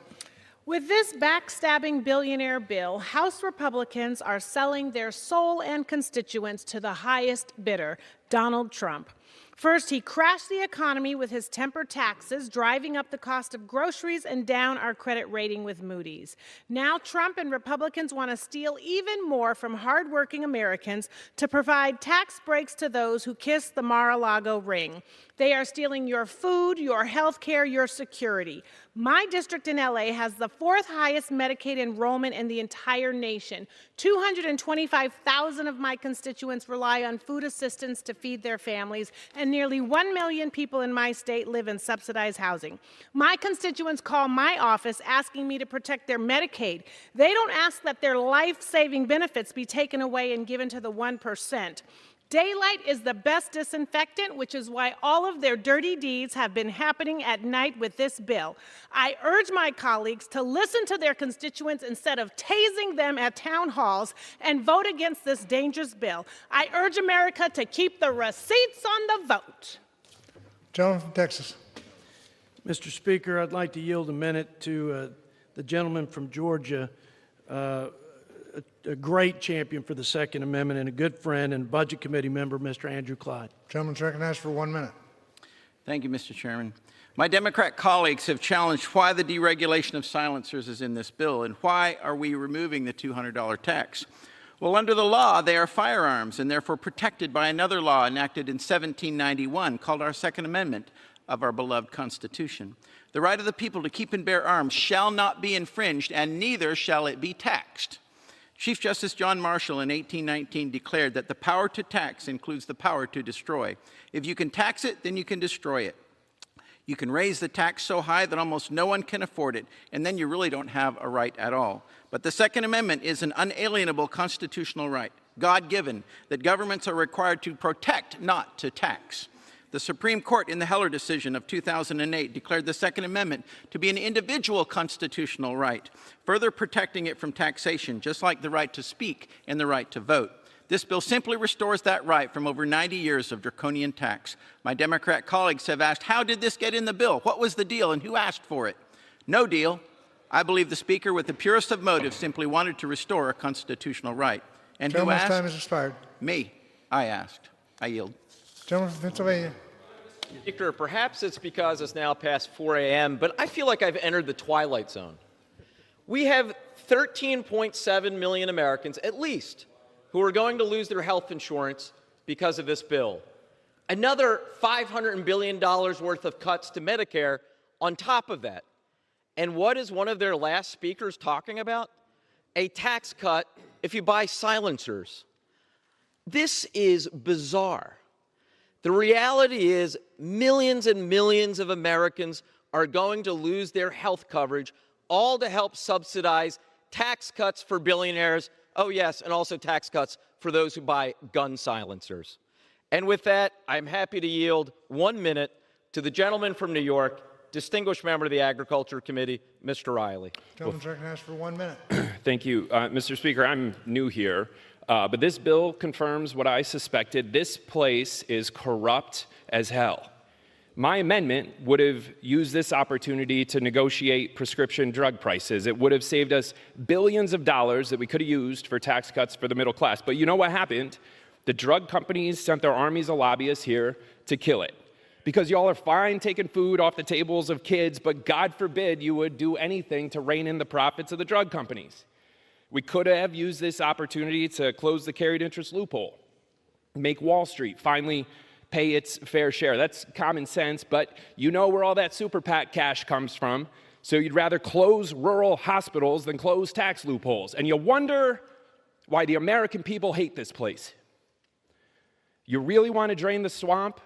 With this backstabbing billionaire bill, House Republicans are selling their soul and constituents to the highest bidder, Donald Trump. First, he crashed the economy with his temper taxes, driving up the cost of groceries and down our credit rating with Moody's. Now Trump and Republicans want to steal even more from hardworking Americans to provide tax breaks to those who kiss the Mar-a-Lago ring. They are stealing your food, your health care, your security. My district in LA has the 4th highest Medicaid enrollment in the entire nation. 225,000 of my constituents rely on food assistance to feed their families, and nearly 1 million people in my state live in subsidized housing. My constituents call my office asking me to protect their Medicaid. They don't ask that their life-saving benefits be taken away and given to the 1%. Daylight is the best disinfectant, which is why all of their dirty deeds have been happening at night with this bill. I urge my colleagues to listen to their constituents instead of tasing them at town halls and vote against this dangerous bill. I urge America to keep the receipts on the vote. Gentleman from Texas. Mr. Speaker, I'd like to yield a minute to the gentleman from Georgia, a great champion for the Second Amendment and a good friend and Budget Committee member, Mr. Andrew Clyde. Gentleman's recognized for 1 minute. Thank you, Mr. Chairman. My Democrat colleagues have challenged why the deregulation of silencers is in this bill and why are we removing the $200 tax. Well, under the law, they are firearms and therefore protected by another law enacted in 1791 called our Second Amendment of our beloved Constitution. The right of the people to keep and bear arms shall not be infringed, and neither shall it be taxed. Chief Justice John Marshall in 1819 declared that the power to tax includes the power to destroy. If you can tax it, then you can destroy it. You can raise the tax so high that almost no one can afford it, and then you really don't have a right at all. But the Second Amendment is an unalienable constitutional right, God-given, that governments are required to protect, not to tax. The Supreme Court in the Heller decision of 2008 declared the Second Amendment to be an individual constitutional right, further protecting it from taxation, just like the right to speak and the right to vote. This bill simply restores that right from over 90 years of draconian tax. My Democrat colleagues have asked, how did this get in the bill? What was the deal and who asked for it? No deal. I believe the Speaker, with the purest of motives, simply wanted to restore a constitutional right. And who asked? Time has expired. Me. I asked. I yield. Gentleman from Pennsylvania. Speaker, perhaps it's because it's now past 4 a.m., but I feel like I've entered the twilight zone. We have 13.7 million Americans, at least, who are going to lose their health insurance because of this bill. Another $500 billion worth of cuts to Medicare on top of that. And what is one of their last speakers talking about? A tax cut if you buy silencers. This is bizarre. The reality is millions and millions of Americans are going to lose their health coverage, all to help subsidize tax cuts for billionaires. Oh, yes, and also tax cuts for those who buy gun silencers. And with that, I'm happy to yield 1 minute to the gentleman from New York, distinguished member of the Agriculture Committee, Mr. Riley. Gentleman's recognized for 1 minute. Thank you. Mr. Speaker, I'm new here. But this bill confirms what I suspected. This place is corrupt as hell. My amendment would have used this opportunity to negotiate prescription drug prices. It would have saved us billions of dollars that we could have used for tax cuts for the middle class. But you know what happened? The drug companies sent their armies of lobbyists here to kill it. Because y'all are fine taking food off the tables of kids, but God forbid you would do anything to rein in the profits of the drug companies. We could have used this opportunity to close the carried interest loophole, make Wall Street finally pay its fair share. That's common sense, but you know where all that super PAC cash comes from. So you'd rather close rural hospitals than close tax loopholes. And you wonder why the American people hate this place. You really want to drain the swamp?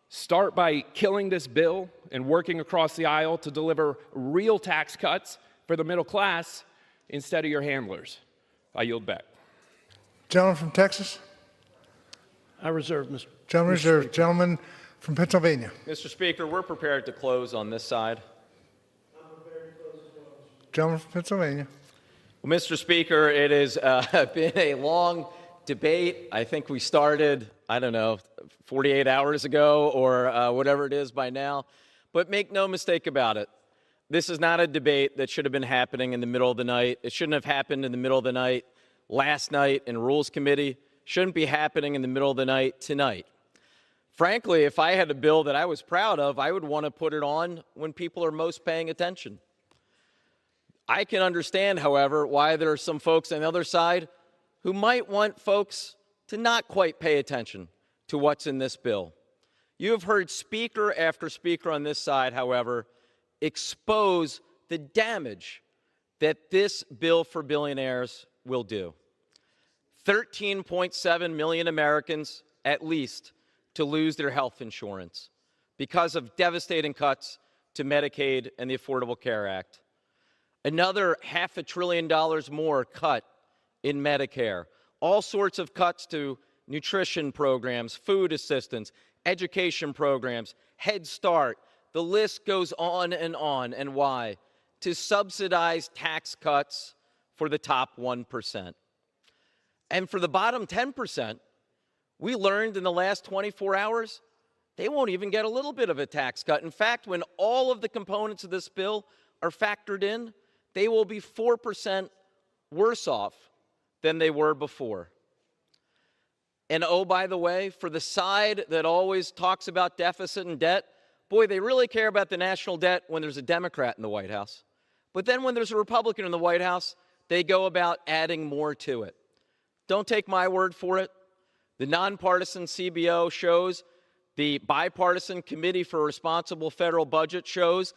Start by killing this bill and working across the aisle to deliver real tax cuts for the middle class instead of your handlers. I yield back. Gentleman from Texas? I reserve, Mr. Gentleman reserved. Gentleman from Pennsylvania. Mr. Speaker, we're prepared to close on this side. Gentleman from Pennsylvania. Well, Mr. Speaker, it has been a long debate. I think we started, 48 hours ago or whatever it is by now. But make no mistake about it. This is not a debate that should have been happening in the middle of the night. It shouldn't have happened in the middle of the night last night in Rules Committee. Shouldn't be happening in the middle of the night tonight. Frankly, if I had a bill that I was proud of, I would want to put it on when people are most paying attention. I can understand, however, why there are some folks on the other side who might want folks to not quite pay attention to what's in this bill. You have heard speaker after speaker on this side, however, expose the damage that this bill for billionaires will do. 13.7 million Americans, at least, to lose their health insurance because of devastating cuts to Medicaid and the Affordable Care Act. Another $500 billion more cut in Medicare. All sorts of cuts to nutrition programs, food assistance, education programs, Head Start. The list goes on. And why? To subsidize tax cuts for the top 1%. And for the bottom 10%, we learned in the last 24 hours, they won't even get a little bit of a tax cut. In fact, when all of the components of this bill are factored in, they will be 4% worse off than they were before. And oh, by the way, for the side that always talks about deficit and debt, boy, they really care about the national debt when there's a Democrat in the White House. But then when there's a Republican in the White House, they go about adding more to it. Don't take my word for it. The nonpartisan CBO shows, the bipartisan Committee for a Responsible Federal Budget shows,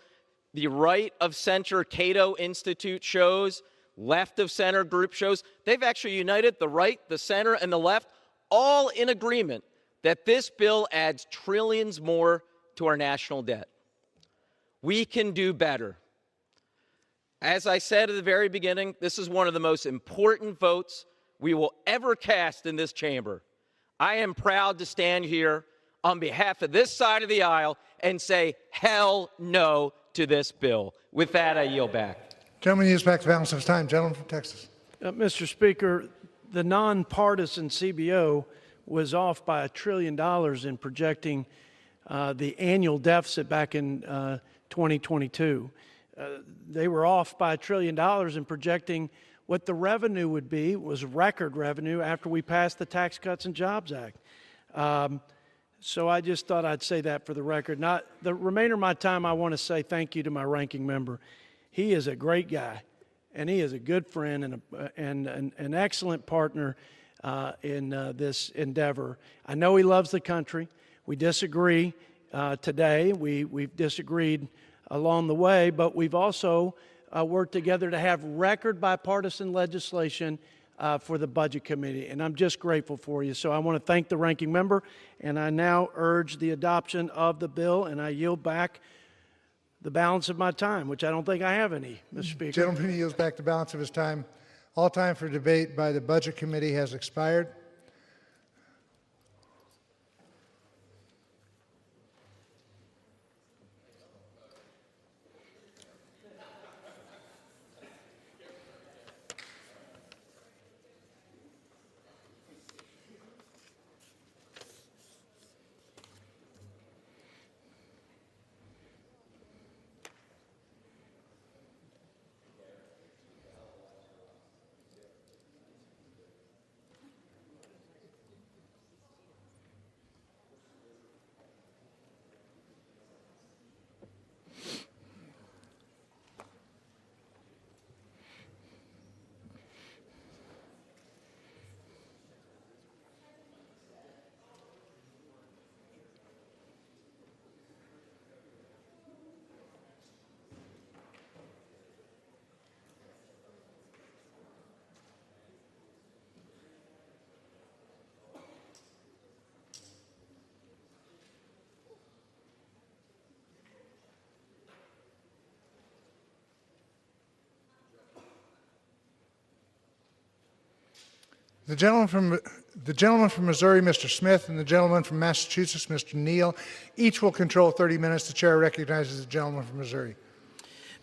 the right of center Cato Institute shows, left of center group shows. They've actually united the right, the center, and the left, all in agreement that this bill adds trillions more to our national debt. We can do better. As I said at the very beginning, this is one of the most important votes we will ever cast in this chamber. I am proud to stand here on behalf of this side of the aisle and say hell no to this bill. With that, I yield back. Gentleman yields back the balance of his time. Gentleman from Texas. Mr. Speaker, the nonpartisan CBO was off by $1 trillion in projecting the annual deficit back in 2022. They were off by $1 trillion in projecting what the revenue would be. It was record revenue after we passed the Tax Cuts and Jobs Act. So I just thought I'd say that for the record. Not the remainder of my time, I want to say thank you to my ranking member. He is a great guy, and he is a good friend and an excellent partner in this endeavor. I know he loves the country. We disagree today. We've disagreed along the way, but we've also worked together to have record bipartisan legislation for the Budget Committee, and I'm just grateful for you. So I want to thank the ranking member, and I now urge the adoption of the bill, and I yield back the balance of my time, which I don't think I have any, Mr. Speaker. Gentleman yields back the balance of his time. All time for debate by the Budget Committee has expired. The gentleman from Missouri, Mr. Smith, and the gentleman from Massachusetts, Mr. Neal, each will control 30 minutes. The chair recognizes the gentleman from Missouri.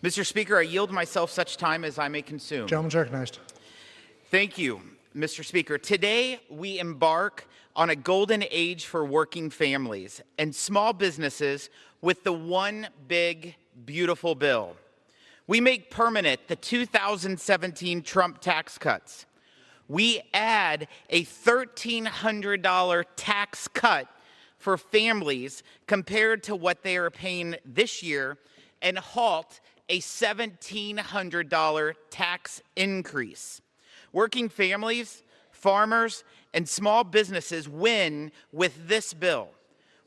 Mr. Speaker, I yield myself such time as I may consume. Gentleman's recognized. Thank you, Mr. Speaker. Today, we embark on a golden age for working families and small businesses with the one big, beautiful bill. We make permanent the 2017 Trump tax cuts. We add a $1,300 tax cut for families compared to what they are paying this year and halt a $1,700 tax increase. Working families, farmers, and small businesses win with this bill.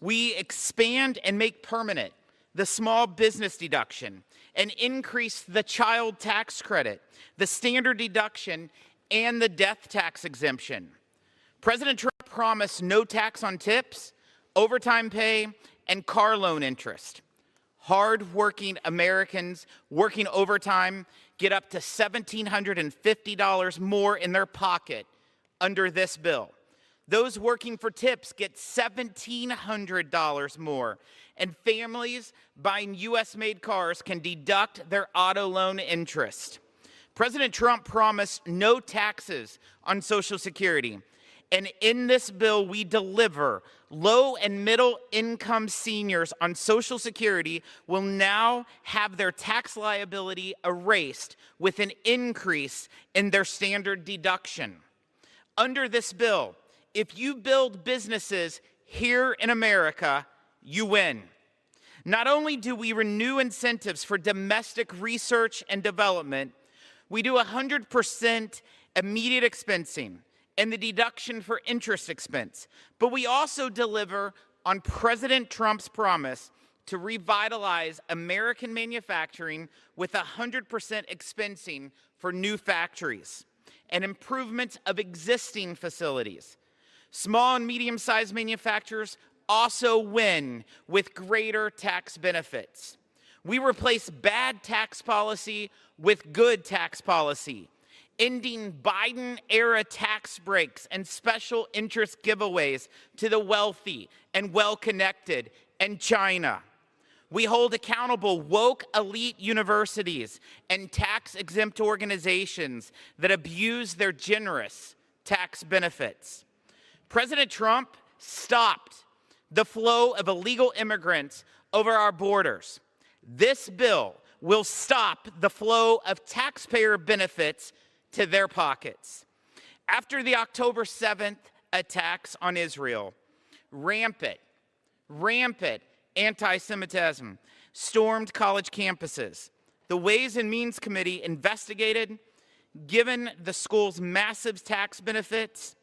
We expand and make permanent the small business deduction and increase the child tax credit, the standard deduction, and the death tax exemption. President Trump promised no tax on tips, overtime pay, and car loan interest. Hard-working Americans working overtime get up to $1,750 more in their pocket under this bill. Those working for tips get $1,700 more, and families buying U.S.-made cars can deduct their auto loan interest. President Trump promised no taxes on Social Security, and in this bill, we deliver. Low and middle income seniors on Social Security will now have their tax liability erased with an increase in their standard deduction. Under this bill, if you build businesses here in America, you win. Not only do we renew incentives for domestic research and development, we do 100% immediate expensing and the deduction for interest expense. But we also deliver on President Trump's promise to revitalize American manufacturing with 100% expensing for new factories and improvements of existing facilities. Small and medium-sized manufacturers also win with greater tax benefits. We replace bad tax policy with good tax policy, ending Biden-era tax breaks and special interest giveaways to the wealthy and well-connected and China. We hold accountable woke elite universities and tax-exempt organizations that abuse their generous tax benefits. President Trump stopped the flow of illegal immigrants over our borders. This bill will stop the flow of taxpayer benefits to their pockets. After the October 7th attacks on Israel, rampant anti-Semitism stormed college campuses. The Ways and Means Committee investigated. Given the school's massive tax benefits,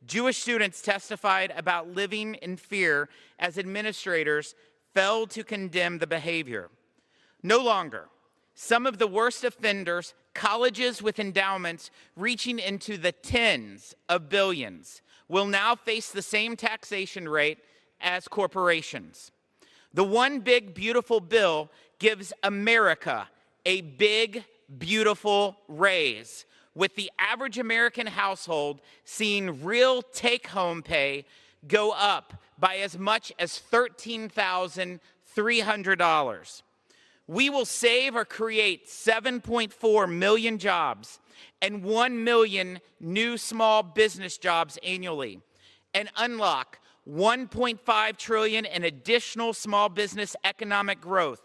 Jewish students testified about living in fear as administrators failed to condemn the behavior. No longer. Some of the worst offenders, colleges with endowments reaching into the tens of billions, will now face the same taxation rate as corporations. The One Big Beautiful Bill gives America a big, beautiful raise, with the average American household seeing real take-home pay go up by as much as $13,300. We will save or create 7.4 million jobs and 1 million new small business jobs annually, and unlock $1.5 trillion in additional small business economic growth,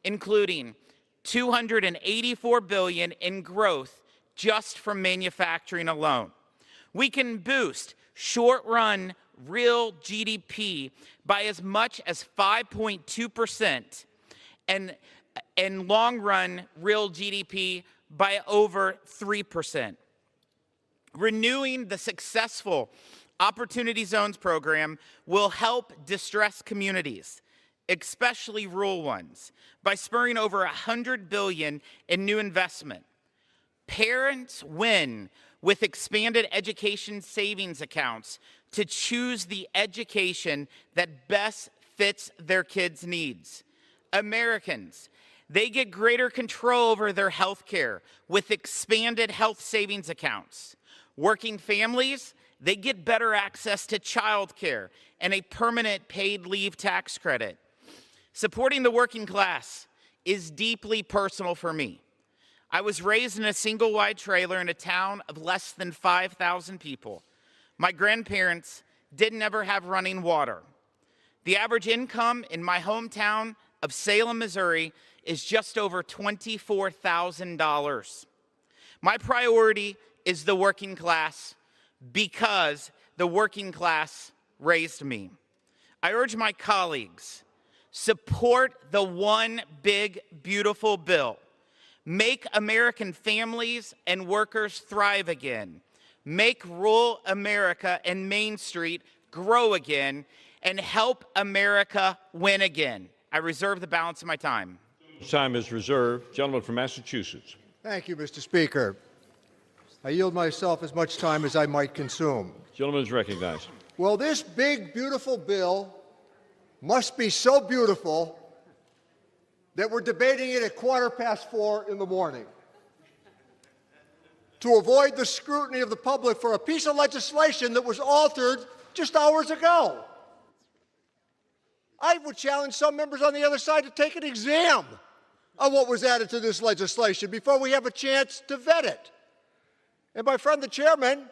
including $284 billion in growth just from manufacturing alone. We can boost short-run real GDP by as much as 5.2% and long-run real GDP by over 3%. Renewing the successful Opportunity Zones program will help distressed communities, especially rural ones, by spurring over $100 billion in new investment. Parents win with expanded education savings accounts to choose the education that best fits their kids' needs. Americans, they get greater control over their health care with expanded health savings accounts. Working families, they get better access to child care and a permanent paid leave tax credit. Supporting the working class is deeply personal for me. I was raised in a single-wide trailer in a town of less than 5,000 people. My grandparents didn't ever have running water. The average income in my hometown of Salem, Missouri is just over $24,000. My priority is the working class because the working class raised me. I urge my colleagues, support the one big, beautiful bill. Make American families and workers thrive again. Make rural America and Main Street grow again, and help America win again. I reserve the balance of my time. Time is reserved. Gentleman from Massachusetts. Thank you, Mr. Speaker. I yield myself as much time as I might consume. Gentleman is recognized. Well, this big, beautiful bill must be so beautiful that we're debating it at 4:15 in the morning to avoid the scrutiny of the public for a piece of legislation that was altered just hours ago. I would challenge some members on the other side to take an exam on what was added to this legislation before we have a chance to vet it. And my friend, the chairman,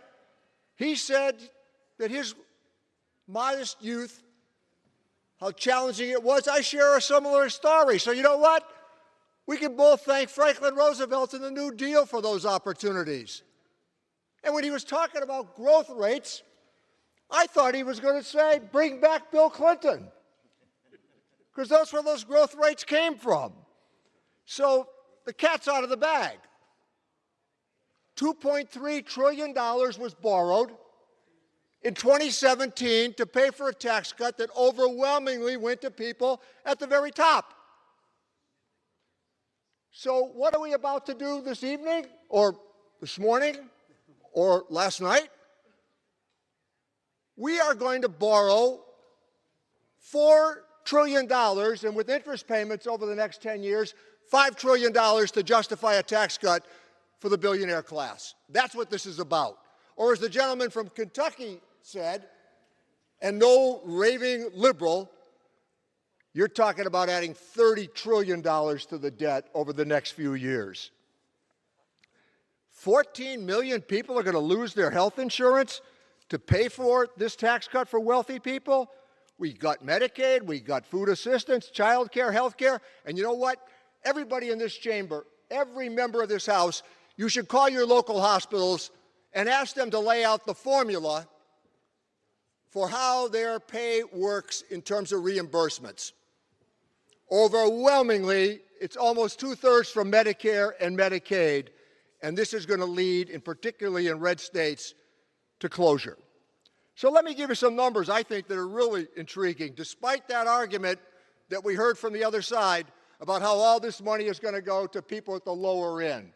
he said that his modest youth, how challenging it was. I share a similar story. So you know what? We can both thank Franklin Roosevelt and the New Deal for those opportunities. And when he was talking about growth rates, I thought he was going to say, bring back Bill Clinton, because that's where those growth rates came from. So the cat's out of the bag. $2.3 trillion was borrowed in 2017 to pay for a tax cut that overwhelmingly went to people at the very top. So what are we about to do this evening, or this morning, or last night? We are going to borrow $4 trillion, and with interest payments over the next 10 years, $5 trillion to justify a tax cut for the billionaire class. That's what this is about. Or as the gentleman from Kentucky said, and no raving liberal, you're talking about adding $30 trillion to the debt over the next few years. 14 million people are going to lose their health insurance to pay for this tax cut for wealthy people. We got Medicaid, we got food assistance, child care, health care, and you know what? Everybody in this chamber, every member of this House, you should call your local hospitals and ask them to lay out the formula for how their pay works in terms of reimbursements. Overwhelmingly, it's almost 2/3 from Medicare and Medicaid, and this is going to lead, particularly in red states, to closure. So let me give you some numbers I think that are really intriguing, despite that argument that we heard from the other side about how all this money is going to go to people at the lower end.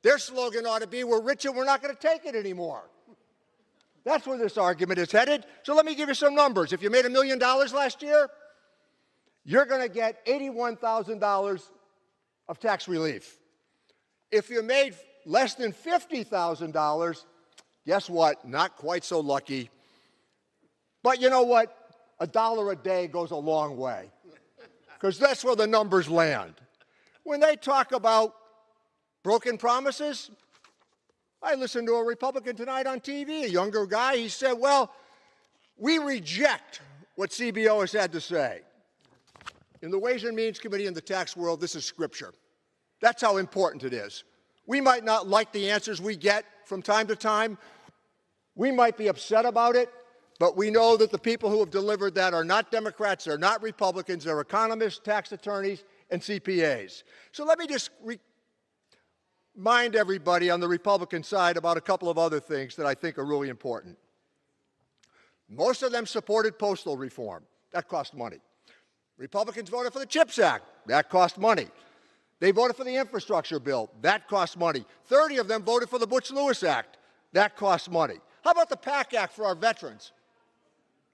Their slogan ought to be, we're rich and we're not going to take it anymore. That's where this argument is headed. So let me give you some numbers. If you made $1 million last year, you're going to get $81,000 of tax relief. If you made less than $50,000, guess what? Not quite so lucky. But you know what? $1 a day goes a long way, because that's where the numbers land. When they talk about broken promises, I listened to a Republican tonight on TV, a younger guy. He said, well, we reject what CBO has had to say. In the Ways and Means Committee in the tax world, this is scripture. That's how important it is. We might not like the answers we get from time to time. We might be upset about it, but we know that the people who have delivered that are not Democrats, they're not Republicans, they're economists, tax attorneys, and CPAs. So let me just remind everybody on the Republican side about a couple of other things that I think are really important. Most of them supported postal reform. That cost money. Republicans voted for the CHIPS Act. That cost money. They voted for the infrastructure bill. That cost money. 30 of them voted for the Butch-Lewis Act. That cost money. How about the PAC Act for our veterans?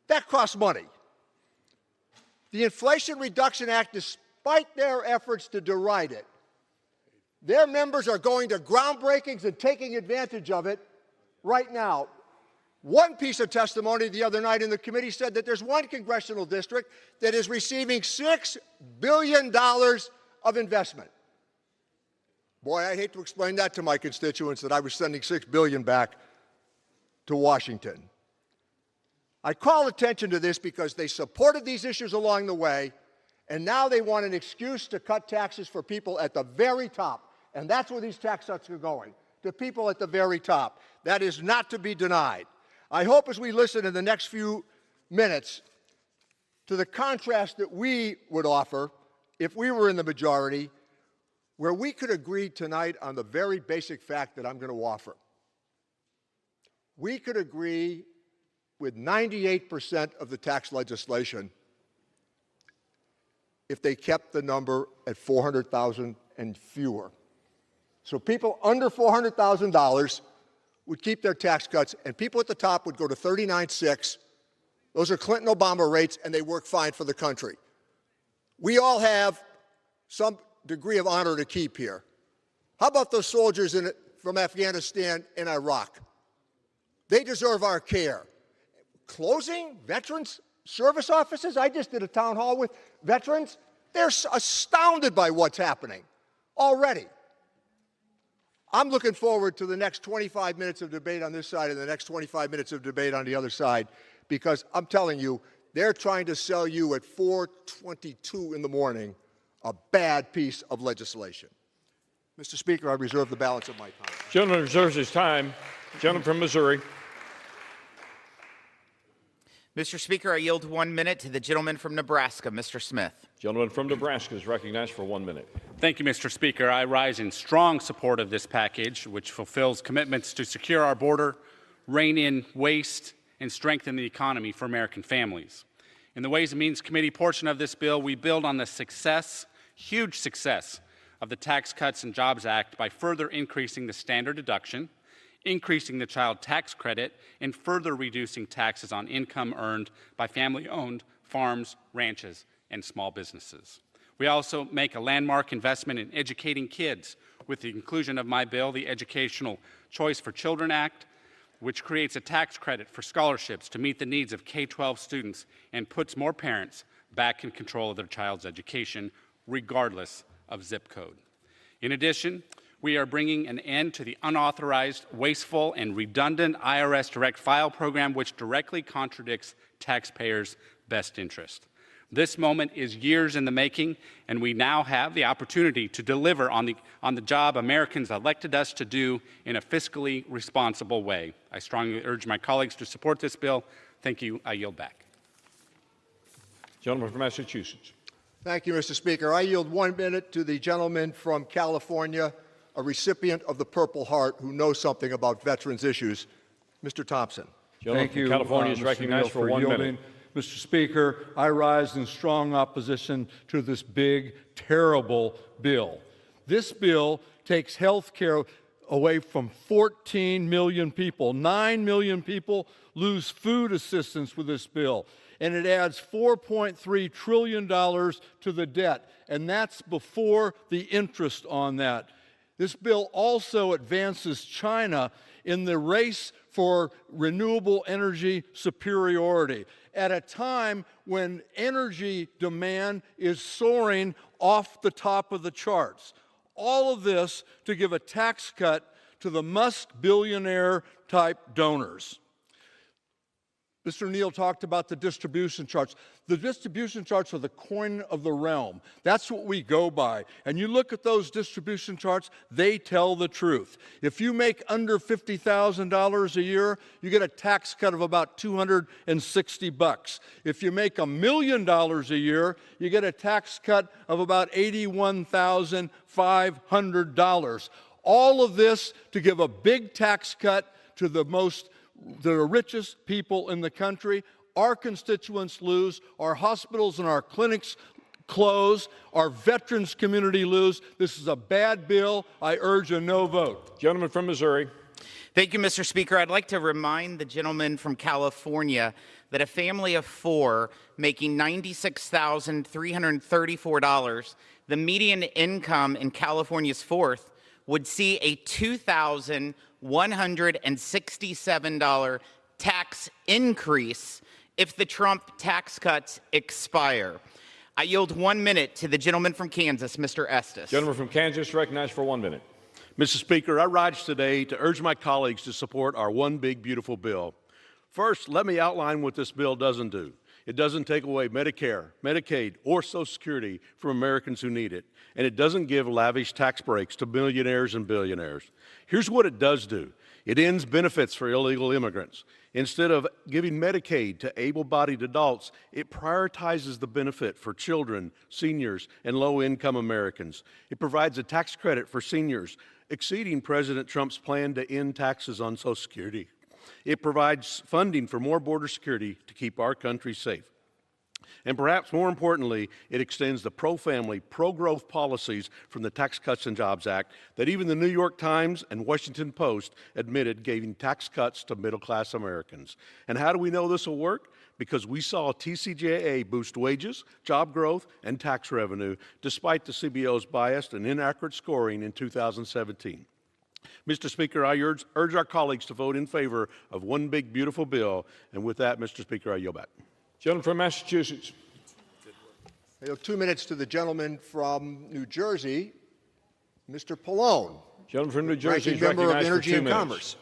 That costs money. The Inflation Reduction Act, despite their efforts to deride it, their members are going to groundbreakings and taking advantage of it right now. One piece of testimony the other night in the committee said that there's one congressional district that is receiving $6 billion of investment. Boy, I hate to explain that to my constituents that I was sending $6 billion back to Washington. I call attention to this because they supported these issues along the way, and now they want an excuse to cut taxes for people at the very top. And that's where these tax cuts are going, to people at the very top. That is not to be denied. I hope as we listen in the next few minutes to the contrast that we would offer if we were in the majority, where we could agree tonight on the very basic fact that I'm going to offer. We could agree with 98% of the tax legislation if they kept the number at $400,000 and fewer. So people under $400,000 would keep their tax cuts, and people at the top would go to 39.6. Those are Clinton-Obama rates, and they work fine for the country. We all have some degree of honor to keep here. How about those soldiers from Afghanistan and Iraq? They deserve our care. Closing veterans service offices? I just did a town hall with veterans. They're astounded by what's happening already. I'm looking forward to the next 25 minutes of debate on this side and the next 25 minutes of debate on the other side, because I'm telling you, they're trying to sell you at 4:22 in the morning a bad piece of legislation. Mr. Speaker, I reserve the balance of my time. Gentleman reserves his time. Gentleman from Missouri. Mr. Speaker, I yield 1 minute to the gentleman from Nebraska, Mr. Smith. Gentleman from Nebraska is recognized for 1 minute. Thank you, Mr. Speaker. I rise in strong support of this package, which fulfills commitments to secure our border, rein in waste, and strengthen the economy for American families. In the Ways and Means Committee portion of this bill, we build on the success, huge success, of the Tax Cuts and Jobs Act by further increasing the standard deduction, increasing the child tax credit, and further reducing taxes on income earned by family-owned farms, ranches, and small businesses. We also make a landmark investment in educating kids with the inclusion of my bill, the Educational Choice for Children Act, which creates a tax credit for scholarships to meet the needs of K-12 students and puts more parents back in control of their child's education, regardless of zip code. In addition, we are bringing an end to the unauthorized, wasteful, and redundant IRS direct file program, which directly contradicts taxpayers' best interest. This moment is years in the making, and we now have the opportunity to deliver on the job Americans elected us to do in a fiscally responsible way. I strongly urge my colleagues to support this bill. Thank you. I yield back. Gentleman from Massachusetts. Thank you, Mr. Speaker. I yield 1 minute to the gentleman from California, a recipient of the Purple Heart who knows something about veterans issues, Mr. Thompson. Gentleman from California is recognized for 1 minute. Mr. Speaker, I rise in strong opposition to this big, terrible bill. This bill takes health care away from 14 million people. 9 million people lose food assistance with this bill. And it adds $4.3 trillion to the debt, and that's before the interest on that. This bill also advances China in the race for renewable energy superiority at a time when energy demand is soaring off the top of the charts. All of this to give a tax cut to the Musk billionaire-type donors. Mr. Neal talked about the distribution charts. The distribution charts are the coin of the realm. That's what we go by. And you look at those distribution charts, they tell the truth. If you make under $50,000 a year, you get a tax cut of about $260. If you make $1 million a year, you get a tax cut of about $81,500. All of this to give a big tax cut to the richest people in the country. Our constituents lose, our hospitals and our clinics close, our veterans community lose. This is a bad bill. I urge a no vote. Gentleman from Missouri. Thank you, Mr. Speaker. I'd like to remind the gentleman from California that a family of four making $96,334, the median income in California's fourth, would see a $2,167 tax increase if the Trump tax cuts expire. I yield 1 minute to the gentleman from Kansas, Mr. Estes. Gentleman from Kansas, recognized for 1 minute. Mr. Speaker, I rise today to urge my colleagues to support our one big beautiful bill. First, let me outline what this bill doesn't do. It doesn't take away Medicare, Medicaid, or Social Security from Americans who need it, and it doesn't give lavish tax breaks to millionaires and billionaires. Here's what it does do. It ends benefits for illegal immigrants. Instead of giving Medicaid to able-bodied adults, it prioritizes the benefit for children, seniors, and low-income Americans. It provides a tax credit for seniors, exceeding President Trump's plan to end taxes on Social Security. It provides funding for more border security to keep our country safe. And perhaps more importantly, it extends the pro-family, pro-growth policies from the Tax Cuts and Jobs Act that even the New York Times and Washington Post admitted giving tax cuts to middle-class Americans. And how do we know this will work? Because we saw TCJA boost wages, job growth, and tax revenue, despite the CBO's biased and inaccurate scoring in 2017. Mr. Speaker, I urge our colleagues to vote in favor of one big, beautiful bill. And with that, Mr. Speaker, I yield back. Gentleman from Massachusetts. I yield 2 minutes to the gentleman from New Jersey, Mr. Pallone. Gentleman from New Jersey is member of recognized Energy for 2 and minutes. Commerce.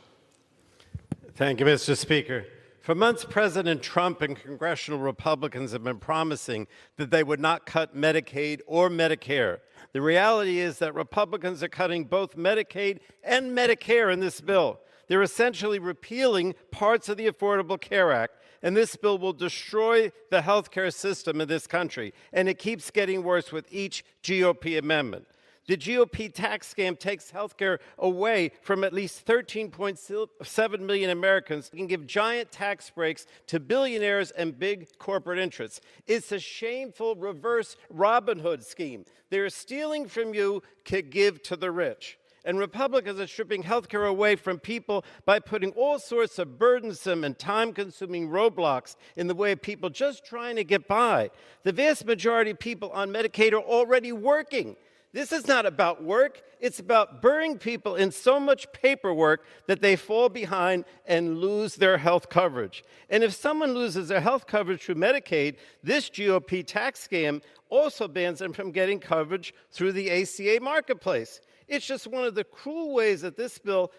Thank you, Mr. Speaker. For months, President Trump and congressional Republicans have been promising that they would not cut Medicaid or Medicare. The reality is that Republicans are cutting both Medicaid and Medicare in this bill. They're essentially repealing parts of the Affordable Care Act, and this bill will destroy the health care system in this country, and it keeps getting worse with each GOP amendment. The GOP tax scam takes health care away from at least 13.7 million Americans and can give giant tax breaks to billionaires and big corporate interests. It's a shameful reverse Robin Hood scheme. They're stealing from you to give to the rich. And Republicans are stripping health care away from people by putting all sorts of burdensome and time-consuming roadblocks in the way of people just trying to get by. The vast majority of people on Medicaid are already working. This is not about work. It's about burying people in so much paperwork that they fall behind and lose their health coverage. And if someone loses their health coverage through Medicaid, this GOP tax scam also bans them from getting coverage through the ACA marketplace. It's just one of the cruel ways that this bill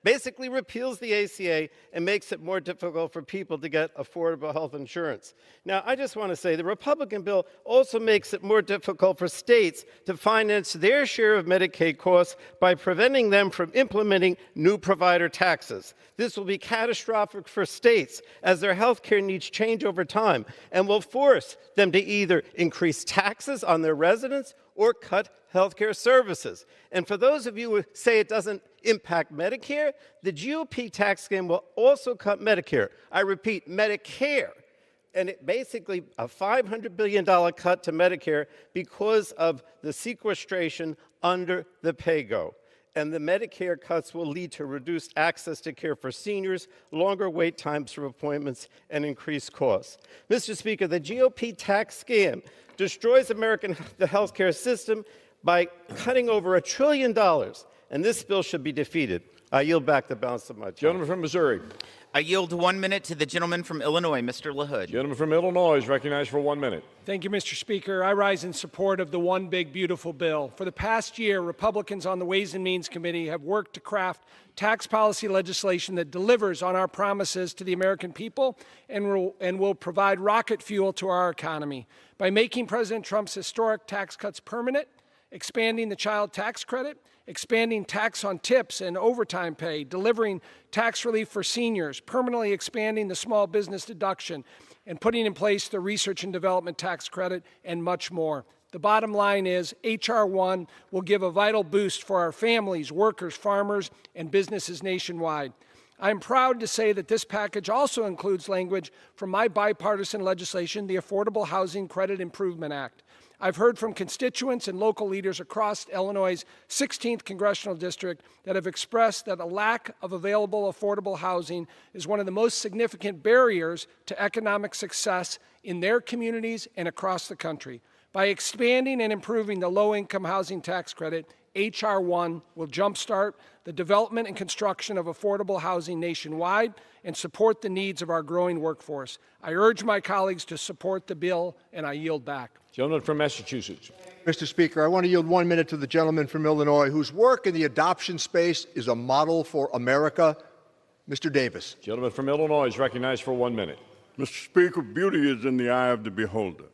basically repeals the ACA and makes it more difficult for people to get affordable health insurance. Now, I just want to say the Republican bill also makes it more difficult for states to finance their share of Medicaid costs by preventing them from implementing new provider taxes. This will be catastrophic for states as their health care needs change over time and will force them to either increase taxes on their residents or cut health care services. And for those of you who say it doesn't impact Medicare, the GOP tax scam will also cut Medicare. I repeat, Medicare. And it basically a $500 billion cut to Medicare because of the sequestration under the PAYGO. And the Medicare cuts will lead to reduced access to care for seniors, longer wait times for appointments, and increased costs. Mr. Speaker, the GOP tax scam destroys the health care system by cutting over $1 trillion, and this bill should be defeated. I yield back the balance of my time. Gentleman from Missouri. I yield 1 minute to the gentleman from Illinois, Mr. LaHood. Gentleman from Illinois is recognized for 1 minute. Thank you, Mr. Speaker. I rise in support of the One Big Beautiful Bill. For the past year, Republicans on the Ways and Means Committee have worked to craft tax policy legislation that delivers on our promises to the American people and will provide rocket fuel to our economy. By making President Trump's historic tax cuts permanent, expanding the child tax credit, expanding tax on tips and overtime pay, delivering tax relief for seniors, permanently expanding the small business deduction, and putting in place the research and development tax credit, and much more. The bottom line is H.R. 1 will give a vital boost for our families, workers, farmers, and businesses nationwide. I'm proud to say that this package also includes language from my bipartisan legislation, the Affordable Housing Credit Improvement Act. I've heard from constituents and local leaders across Illinois' 16th congressional district that have expressed that a lack of available affordable housing is one of the most significant barriers to economic success in their communities and across the country. By expanding and improving the low-income housing tax credit H.R. 1 will jumpstart the development and construction of affordable housing nationwide and support the needs of our growing workforce. I urge my colleagues to support the bill, and I yield back. Gentleman from Massachusetts. Mr. Speaker, I want to yield 1 minute to the gentleman from Illinois whose work in the adoption space is a model for America, Mr. Davis. Gentleman from Illinois is recognized for 1 minute. Mr. Speaker, beauty is in the eye of the beholder.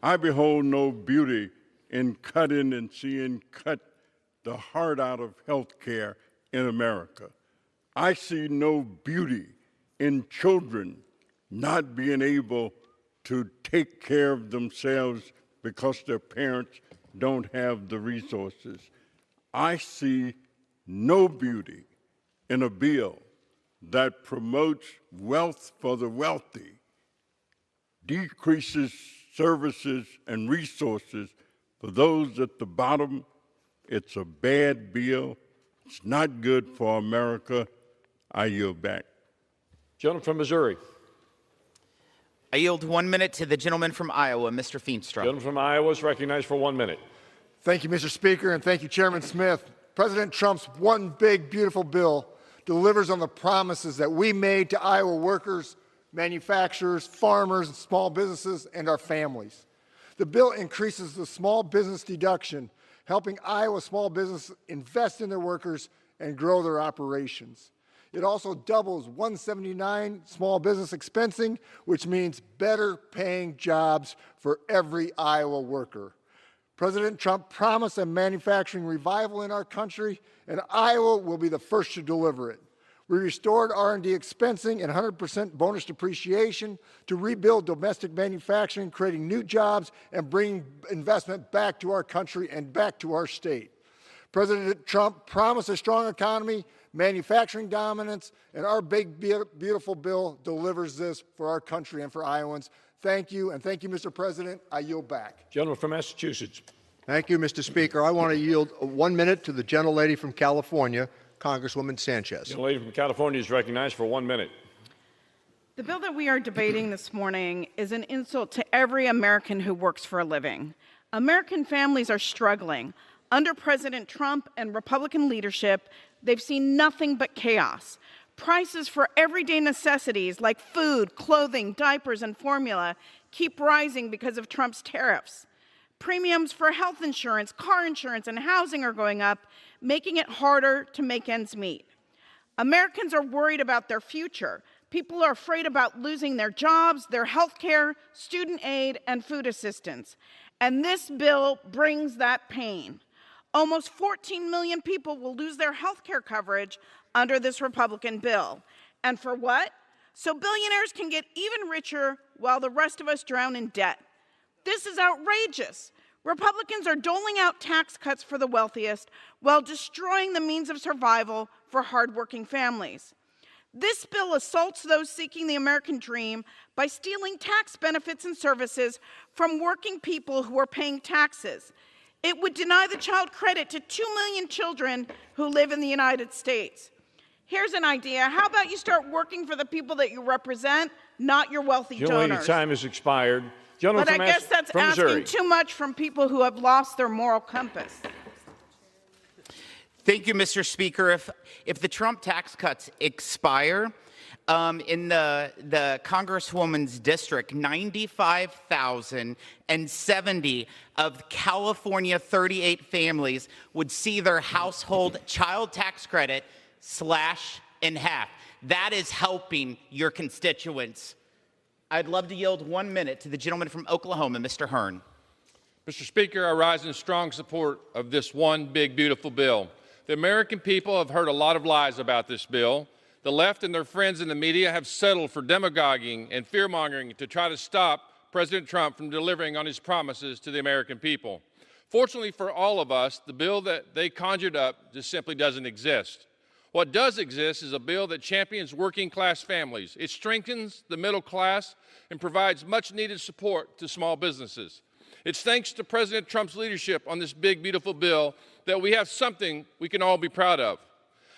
I behold no beauty in cutting and seeing cut the heart out of health care in America. I see no beauty in children not being able to take care of themselves because their parents don't have the resources. I see no beauty in a bill that promotes wealth for the wealthy, decreases services and resources for those at the bottom. It's a bad bill. It's not good for America. I yield back. Gentleman from Missouri. I yield 1 minute to the gentleman from Iowa, Mr. Feenstra. Gentleman from Iowa is recognized for 1 minute. Thank you, Mr. Speaker, and thank you, Chairman Smith. President Trump's one big, beautiful bill delivers on the promises that we made to Iowa workers, manufacturers, farmers, and small businesses, and our families. The bill increases the small business deduction, helping Iowa small business invest in their workers and grow their operations. It also doubles 179 small business expensing, which means better paying jobs for every Iowa worker. President Trump promised a manufacturing revival in our country, and Iowa will be the first to deliver it. We restored R&D expensing and 100% bonus depreciation to rebuild domestic manufacturing, creating new jobs and bringing investment back to our country and back to our state. President Trump promised a strong economy, manufacturing dominance, and our big, beautiful bill delivers this for our country and for Iowans. Thank you, and thank you, Mr. President. I yield back. Gentleman from Massachusetts. Thank you, Mr. Speaker. I want to yield 1 minute to the gentlelady from California, Congresswoman Sanchez. The lady from California is recognized for 1 minute. The bill that we are debating this morning is an insult to every American who works for a living. American families are struggling. Under President Trump and Republican leadership, they've seen nothing but chaos. Prices for everyday necessities like food, clothing, diapers, and formula keep rising because of Trump's tariffs. Premiums for health insurance, car insurance, and housing are going up, making it harder to make ends meet. Americans are worried about their future. People are afraid about losing their jobs, their health care, student aid, and food assistance. And this bill brings that pain. Almost 14 million people will lose their health care coverage under this Republican bill. And for what? So billionaires can get even richer while the rest of us drown in debt. This is outrageous. Republicans are doling out tax cuts for the wealthiest while destroying the means of survival for hardworking families. This bill assaults those seeking the American dream by stealing tax benefits and services from working people who are paying taxes. It would deny the child credit to 2 million children who live in the United States. Here's an idea. How about you start working for the people that you represent, not your wealthy donors? Time has expired. Gentleman But from I guess that's asking Missouri. too much from people who have lost their moral compass. Thank you, Mr. Speaker. If the Trump tax cuts expire, in the Congresswoman's district, 95,070 of California 38 families would see their household child tax credit slash in half. That is helping your constituents. I'd love to yield 1 minute to the gentleman from Oklahoma, Mr. Hearn. Mr. Speaker, I rise in strong support of this one big, beautiful bill. The American people have heard a lot of lies about this bill. The left and their friends in the media have settled for demagoguing and fear-mongering to try to stop President Trump from delivering on his promises to the American people. Fortunately for all of us, the bill that they conjured up just simply doesn't exist. What does exist is a bill that champions working-class families. It strengthens the middle class and provides much-needed support to small businesses. It's thanks to President Trump's leadership on this big, beautiful bill that we have something we can all be proud of.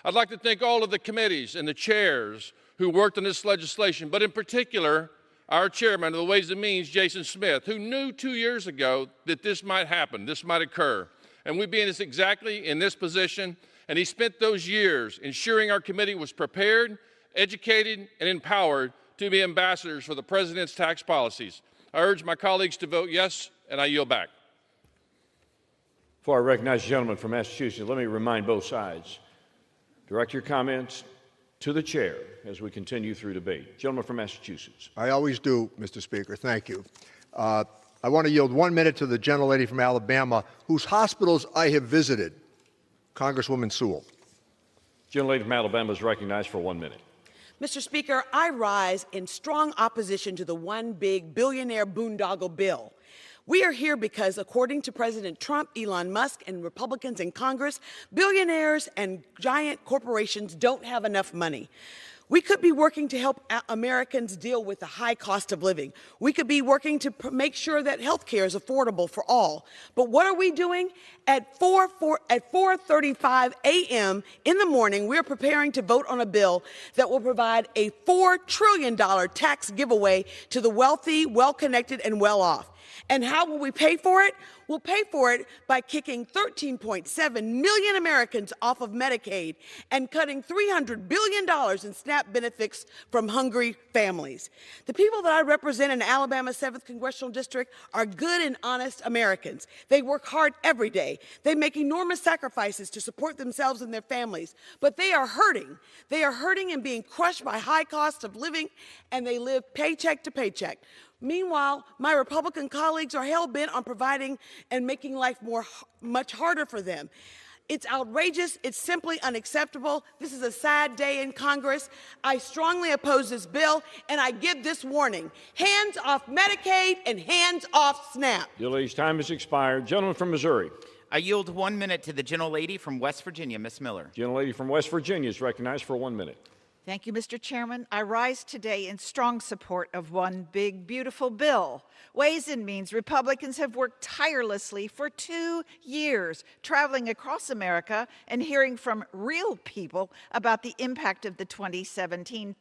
I'd like to thank all of the committees and the chairs who worked on this legislation, but in particular, our chairman of the Ways and Means, Jason Smith, who knew 2 years ago that this might happen, this might occur. And we'd be exactly in this position, and he spent those years ensuring our committee was prepared, educated, and empowered to be ambassadors for the president's tax policies. I urge my colleagues to vote yes, and I yield back. Before I recognize the gentleman from Massachusetts, let me remind both sides. Direct your comments to the chair as we continue through debate. Gentleman from Massachusetts. I always do, Mr. Speaker. Thank you. I want to yield 1 minute to the gentlelady from Alabama, whose hospitals I have visited, Congresswoman Sewell. Gentlelady from Alabama is recognized for 1 minute. Mr. Speaker, I rise in strong opposition to the one big billionaire boondoggle bill. We are here because, according to President Trump, Elon Musk, and Republicans in Congress, billionaires and giant corporations don't have enough money. We could be working to help Americans deal with the high cost of living. We could be working to make sure that health care is affordable for all. But what are we doing? At 4:35 a.m. in the morning, we're preparing to vote on a bill that will provide a $4 trillion tax giveaway to the wealthy, well-connected, and well-off. And how will we pay for it? We'll pay for it by kicking 13.7 million Americans off of Medicaid and cutting $300 billion in SNAP benefits from hungry families. The people that I represent in Alabama's 7th Congressional District are good and honest Americans. They work hard every day. They make enormous sacrifices to support themselves and their families. But they are hurting. They are hurting and being crushed by high cost of living, and they live paycheck to paycheck. Meanwhile, my Republican colleagues are hell-bent on providing and making life much harder for them. It's outrageous. It's simply unacceptable. This is a sad day in Congress. I strongly oppose this bill, and I give this warning. Hands off Medicaid and hands off SNAP. The lady's time has expired. Gentleman from Missouri. I yield 1 minute to the gentlelady from West Virginia, Ms. Miller. Gentlelady from West Virginia is recognized for 1 minute. Thank you, Mr. Chairman. I rise today in strong support of one big, beautiful bill. Ways and Means Republicans have worked tirelessly for 2 years, traveling across America and hearing from real people about the impact of the 2017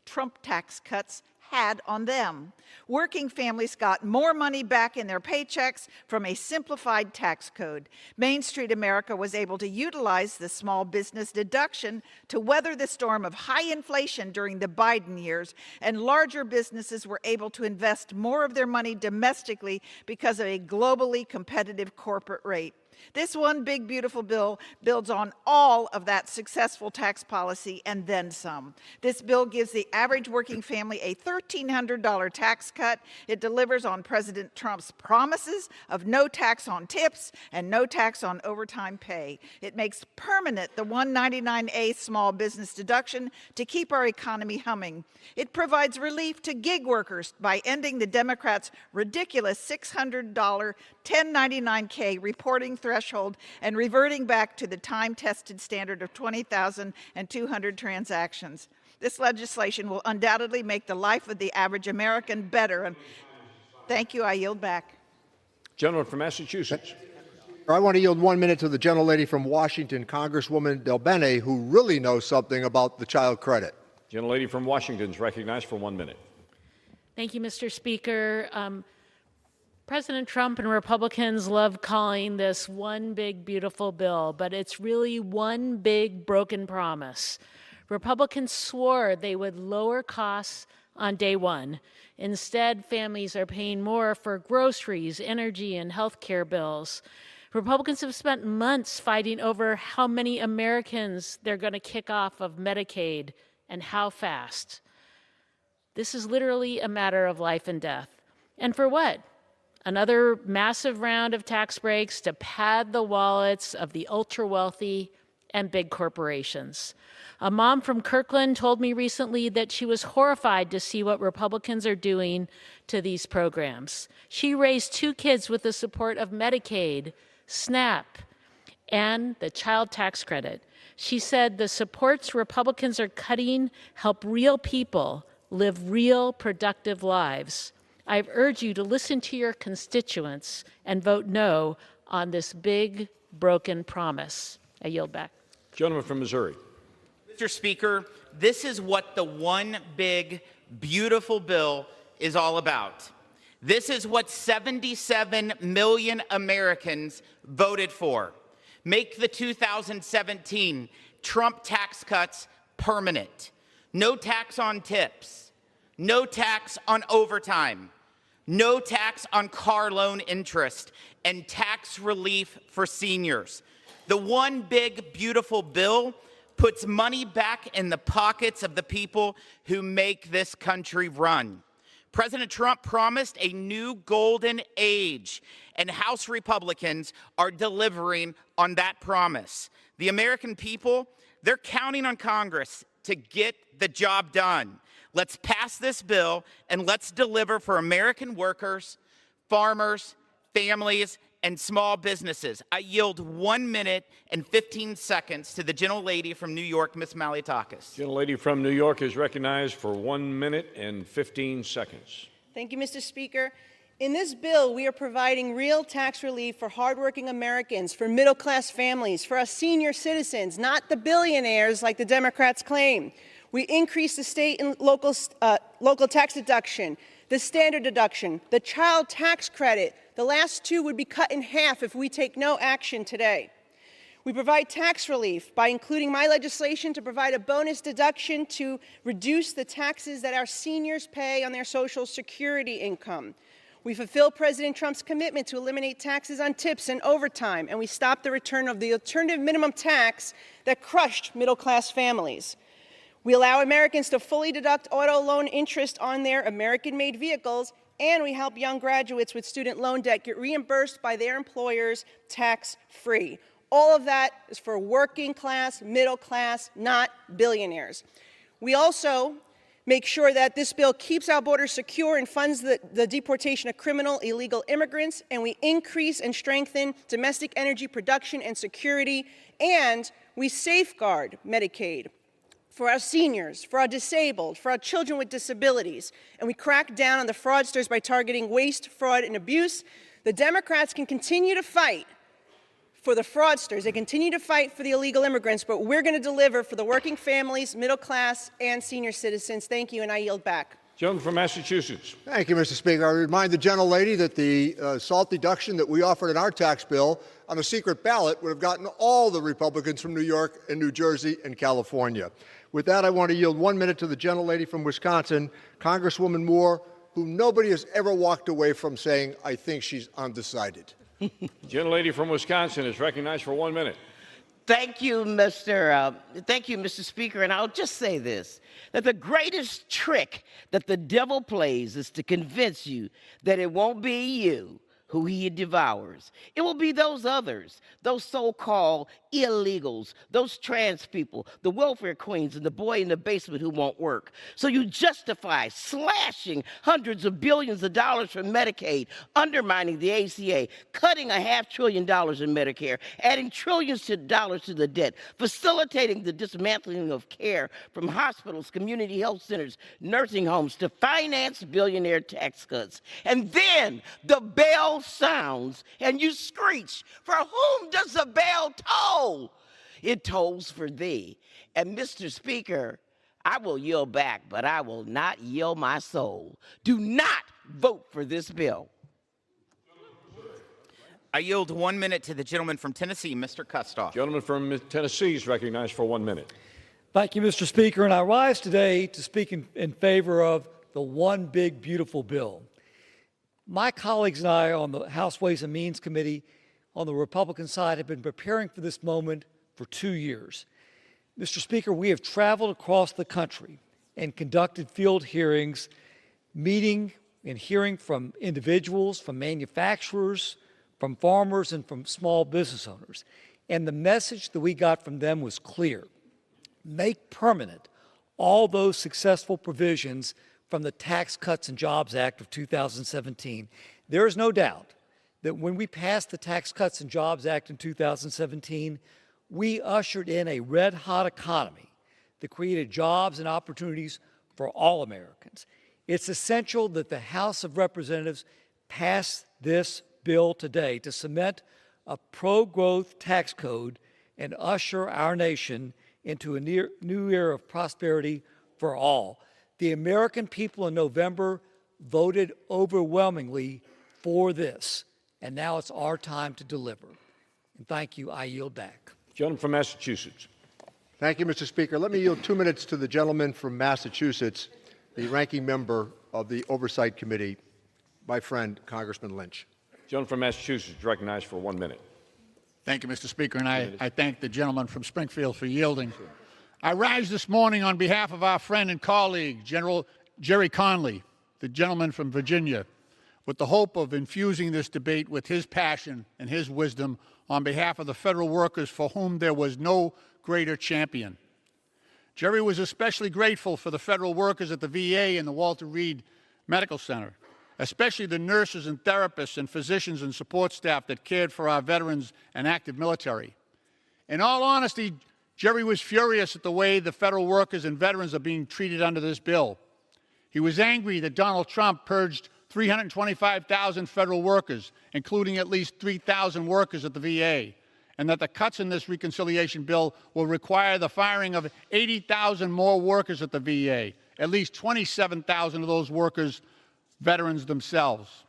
Trump tax cuts had on them. Working families got more money back in their paychecks from a simplified tax code. Main Street America was able to utilize the small business deduction to weather the storm of high inflation during the Biden years, and larger businesses were able to invest more of their money domestically because of a globally competitive corporate rate. This one big, beautiful bill builds on all of that successful tax policy and then some. This bill gives the average working family a $1,300 tax cut. It delivers on President Trump's promises of no tax on tips and no tax on overtime pay. It makes permanent the 199A small business deduction to keep our economy humming. It provides relief to gig workers by ending the Democrats' ridiculous $600 1099K reporting threshold and reverting back to the time-tested standard of 20,200 transactions. This legislation will undoubtedly make the life of the average American better. And thank you. I yield back. Gentleman from Massachusetts. I want to yield 1 minute to the gentlelady from Washington, Congresswoman Del Bene, who really knows something about the child credit. Gentlelady from Washington is recognized for 1 minute. Thank you, Mr. Speaker. President Trump and Republicans love calling this one big, beautiful bill, but it's really one big, broken promise. Republicans swore they would lower costs on day one. Instead, families are paying more for groceries, energy, and health care bills. Republicans have spent months fighting over how many Americans they're going to kick off of Medicaid and how fast. This is literally a matter of life and death. And for what? Another massive round of tax breaks to pad the wallets of the ultra-wealthy and big corporations. A mom from Kirkland told me recently that she was horrified to see what Republicans are doing to these programs. She raised 2 kids with the support of Medicaid, SNAP, and the child tax credit. She said the supports Republicans are cutting help real people live real, productive lives. I urge you to listen to your constituents and vote no on this big, broken promise. I yield back. Gentleman from Missouri. Mr. Speaker, this is what the one big, beautiful bill is all about. This is what 77 million Americans voted for. Make the 2017 Trump tax cuts permanent. No tax on tips, no tax on overtime, no tax on car loan interest, and tax relief for seniors. The one big, beautiful bill puts money back in the pockets of the people who make this country run. President Trump promised a new golden age, and House Republicans are delivering on that promise. The American people, they're counting on Congress to get the job done. Let's pass this bill and let's deliver for American workers, farmers, families, and small businesses. I yield 1 minute and 15 seconds to the gentlelady from New York, Ms. Malliotakis. Gentlelady from New York is recognized for 1 minute and 15 seconds. Thank you, Mr. Speaker. In this bill, we are providing real tax relief for hardworking Americans, for middle-class families, for our senior citizens, not the billionaires like the Democrats claim. We increase the state and local tax deduction, the standard deduction, the child tax credit. The last two would be cut in half if we take no action today. We provide tax relief by including my legislation to provide a bonus deduction to reduce the taxes that our seniors pay on their Social Security income. We fulfill President Trump's commitment to eliminate taxes on tips and overtime, and we stop the return of the alternative minimum tax that crushed middle-class families. We allow Americans to fully deduct auto loan interest on their American-made vehicles, and we help young graduates with student loan debt get reimbursed by their employers tax-free. All of that is for working class, middle class, not billionaires. We also make sure that this bill keeps our borders secure and funds the deportation of criminal illegal immigrants, and we increase and strengthen domestic energy production and security, and we safeguard Medicaid for our seniors, for our disabled, for our children with disabilities, and we crack down on the fraudsters by targeting waste, fraud, and abuse. The Democrats can continue to fight for the fraudsters. They continue to fight for the illegal immigrants, but we're going to deliver for the working families, middle class, and senior citizens. Thank you, and I yield back. Gentleman from Massachusetts. Thank you, Mr. Speaker. I remind the gentlelady that the SALT deduction that we offered in our tax bill on a secret ballot would have gotten all the Republicans from New York and New Jersey and California. With that, I want to yield 1 minute to the gentlelady from Wisconsin, Congresswoman Moore, who nobody has ever walked away from saying, I think she's undecided. Gentlelady from Wisconsin is recognized for 1 minute. Thank you, Mr. Speaker. And I'll just say this, that the greatest trick that the devil plays is to convince you that it won't be you who he devours. It will be those others, those so-called illegals, those trans people, the welfare queens and the boy in the basement who won't work. So you justify slashing hundreds of billions of dollars from Medicaid, undermining the ACA, cutting $500 billion in Medicare, adding trillions of dollars to the debt, facilitating the dismantling of care from hospitals, community health centers, nursing homes to finance billionaire tax cuts. And then the bell sounds and you screech, for whom does the bell toll? It tolls for thee. And Mr. Speaker, I will yield back, but I will not yield my soul. Do not vote for this bill. I yield 1 minute to the gentleman from Tennessee, Mr. Kustoff. Gentleman from Tennessee is recognized for 1 minute. Thank you, Mr. Speaker. And I rise today to speak in favor of the one big, beautiful bill. My colleagues and I on the House Ways and Means Committee on the Republican side have been preparing for this moment for 2 years. Mr. Speaker, we have traveled across the country and conducted field hearings, meeting and hearing from individuals, from manufacturers, from farmers, and from small business owners. And the message that we got from them was clear. Make permanent all those successful provisions from the Tax Cuts and Jobs Act of 2017. There is no doubt that when we passed the Tax Cuts and Jobs Act in 2017, we ushered in a red-hot economy that created jobs and opportunities for all Americans. It's essential that the House of Representatives pass this bill today to cement a pro-growth tax code and usher our nation into a new era of prosperity for all. The American people in November voted overwhelmingly for this. And now it's our time to deliver. And thank you. I yield back. Gentleman from Massachusetts. Thank you, Mr. Speaker. Let me yield 2 minutes to the gentleman from Massachusetts, the ranking member of the Oversight Committee, my friend, Congressman Lynch. Gentleman from Massachusetts, recognized for 1 minute. Thank you, Mr. Speaker, and I thank the gentleman from Springfield for yielding. I rise this morning on behalf of our friend and colleague, General Jerry Connelly, the gentleman from Virginia, with the hope of infusing this debate with his passion and his wisdom on behalf of the federal workers for whom there was no greater champion. Jerry was especially grateful for the federal workers at the VA and the Walter Reed Medical Center, especially the nurses and therapists and physicians and support staff that cared for our veterans and active military. In all honesty, Jerry was furious at the way the federal workers and veterans are being treated under this bill. He was angry that Donald Trump purged 325,000 federal workers, including at least 3,000 workers at the VA, and that the cuts in this reconciliation bill will require the firing of 80,000 more workers at the VA, at least 27,000 of those workers veterans themselves.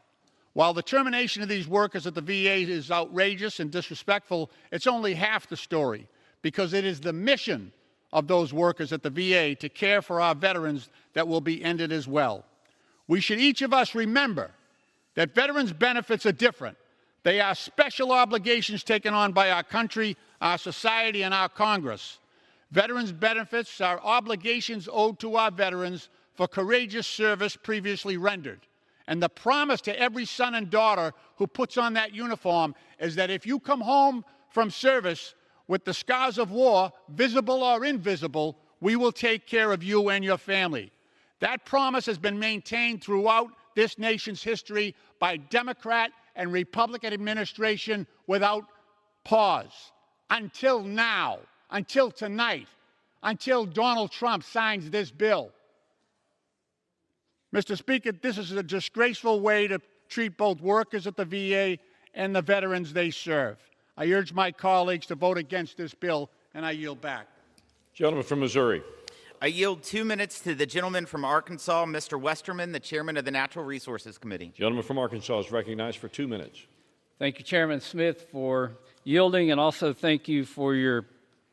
While the termination of these workers at the VA is outrageous and disrespectful, it's only half the story, because it is the mission of those workers at the VA to care for our veterans that will be ended as well. We should each of us remember that veterans' benefits are different. They are special obligations taken on by our country, our society, and our Congress. Veterans' benefits are obligations owed to our veterans for courageous service previously rendered. And the promise to every son and daughter who puts on that uniform is that if you come home from service with the scars of war, visible or invisible, we will take care of you and your family. That promise has been maintained throughout this nation's history by Democrat and Republican administration without pause. Until now, until tonight, until Donald Trump signs this bill. Mr. Speaker, this is a disgraceful way to treat both workers at the VA and the veterans they serve. I urge my colleagues to vote against this bill, and I yield back. Gentleman from Missouri. I yield 2 minutes to the gentleman from Arkansas, Mr. Westerman, the chairman of the Natural Resources Committee. Gentleman from Arkansas is recognized for 2 minutes. Thank you, Chairman Smith, for yielding, and also thank you for your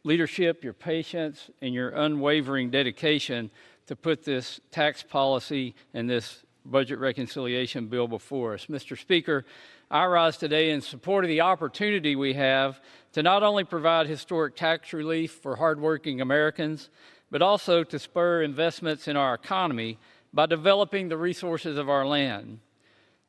leadership, your patience, and your unwavering dedication to put this tax policy and this budget reconciliation bill before us. Mr. Speaker, I rise today in support of the opportunity we have to not only provide historic tax relief for hardworking Americans, but also to spur investments in our economy by developing the resources of our land.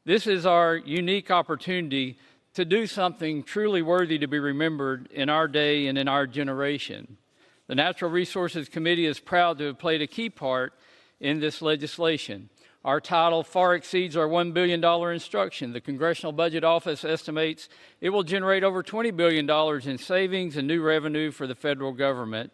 This is our unique opportunity to do something truly worthy to be remembered in our day and in our generation. The Natural Resources Committee is proud to have played a key part in this legislation. Our title far exceeds our $1 billion instruction. The Congressional Budget Office estimates it will generate over $20 billion in savings and new revenue for the federal government,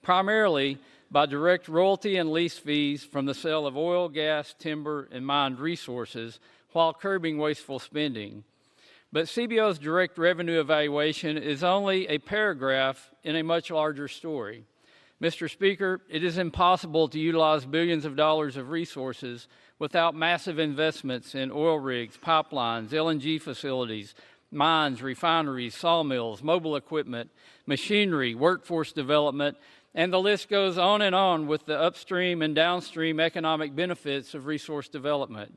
primarily by direct royalty and lease fees from the sale of oil, gas, timber, and mined resources, while curbing wasteful spending. But CBO's direct revenue evaluation is only a paragraph in a much larger story. Mr. Speaker, it is impossible to utilize billions of dollars of resources without massive investments in oil rigs, pipelines, LNG facilities, mines, refineries, sawmills, mobile equipment, machinery, workforce development, and the list goes on with the upstream and downstream economic benefits of resource development.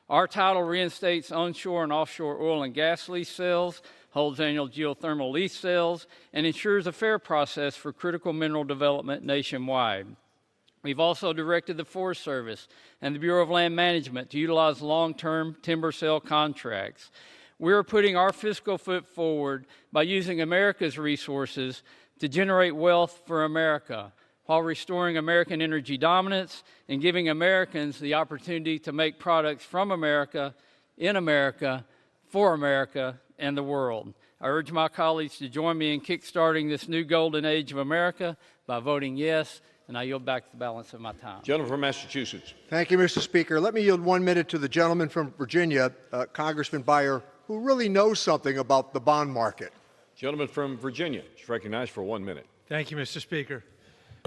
Our title reinstates onshore and offshore oil and gas lease sales, holds annual geothermal lease sales, and ensures a fair process for critical mineral development nationwide. We've also directed the Forest Service and the Bureau of Land Management to utilize long-term timber sale contracts. We're putting our fiscal foot forward by using America's resources to generate wealth for America, while restoring American energy dominance and giving Americans the opportunity to make products from America, in America, for America, and the world. I urge my colleagues to join me in kickstarting this new golden age of America by voting yes, and I yield back the balance of my time. Gentleman from Massachusetts. Thank you, Mr. Speaker. Let me yield 1 minute to the gentleman from Virginia, Congressman Beyer, who really knows something about the bond market. Gentleman from Virginia is recognized for 1 minute. Thank you, Mr. Speaker.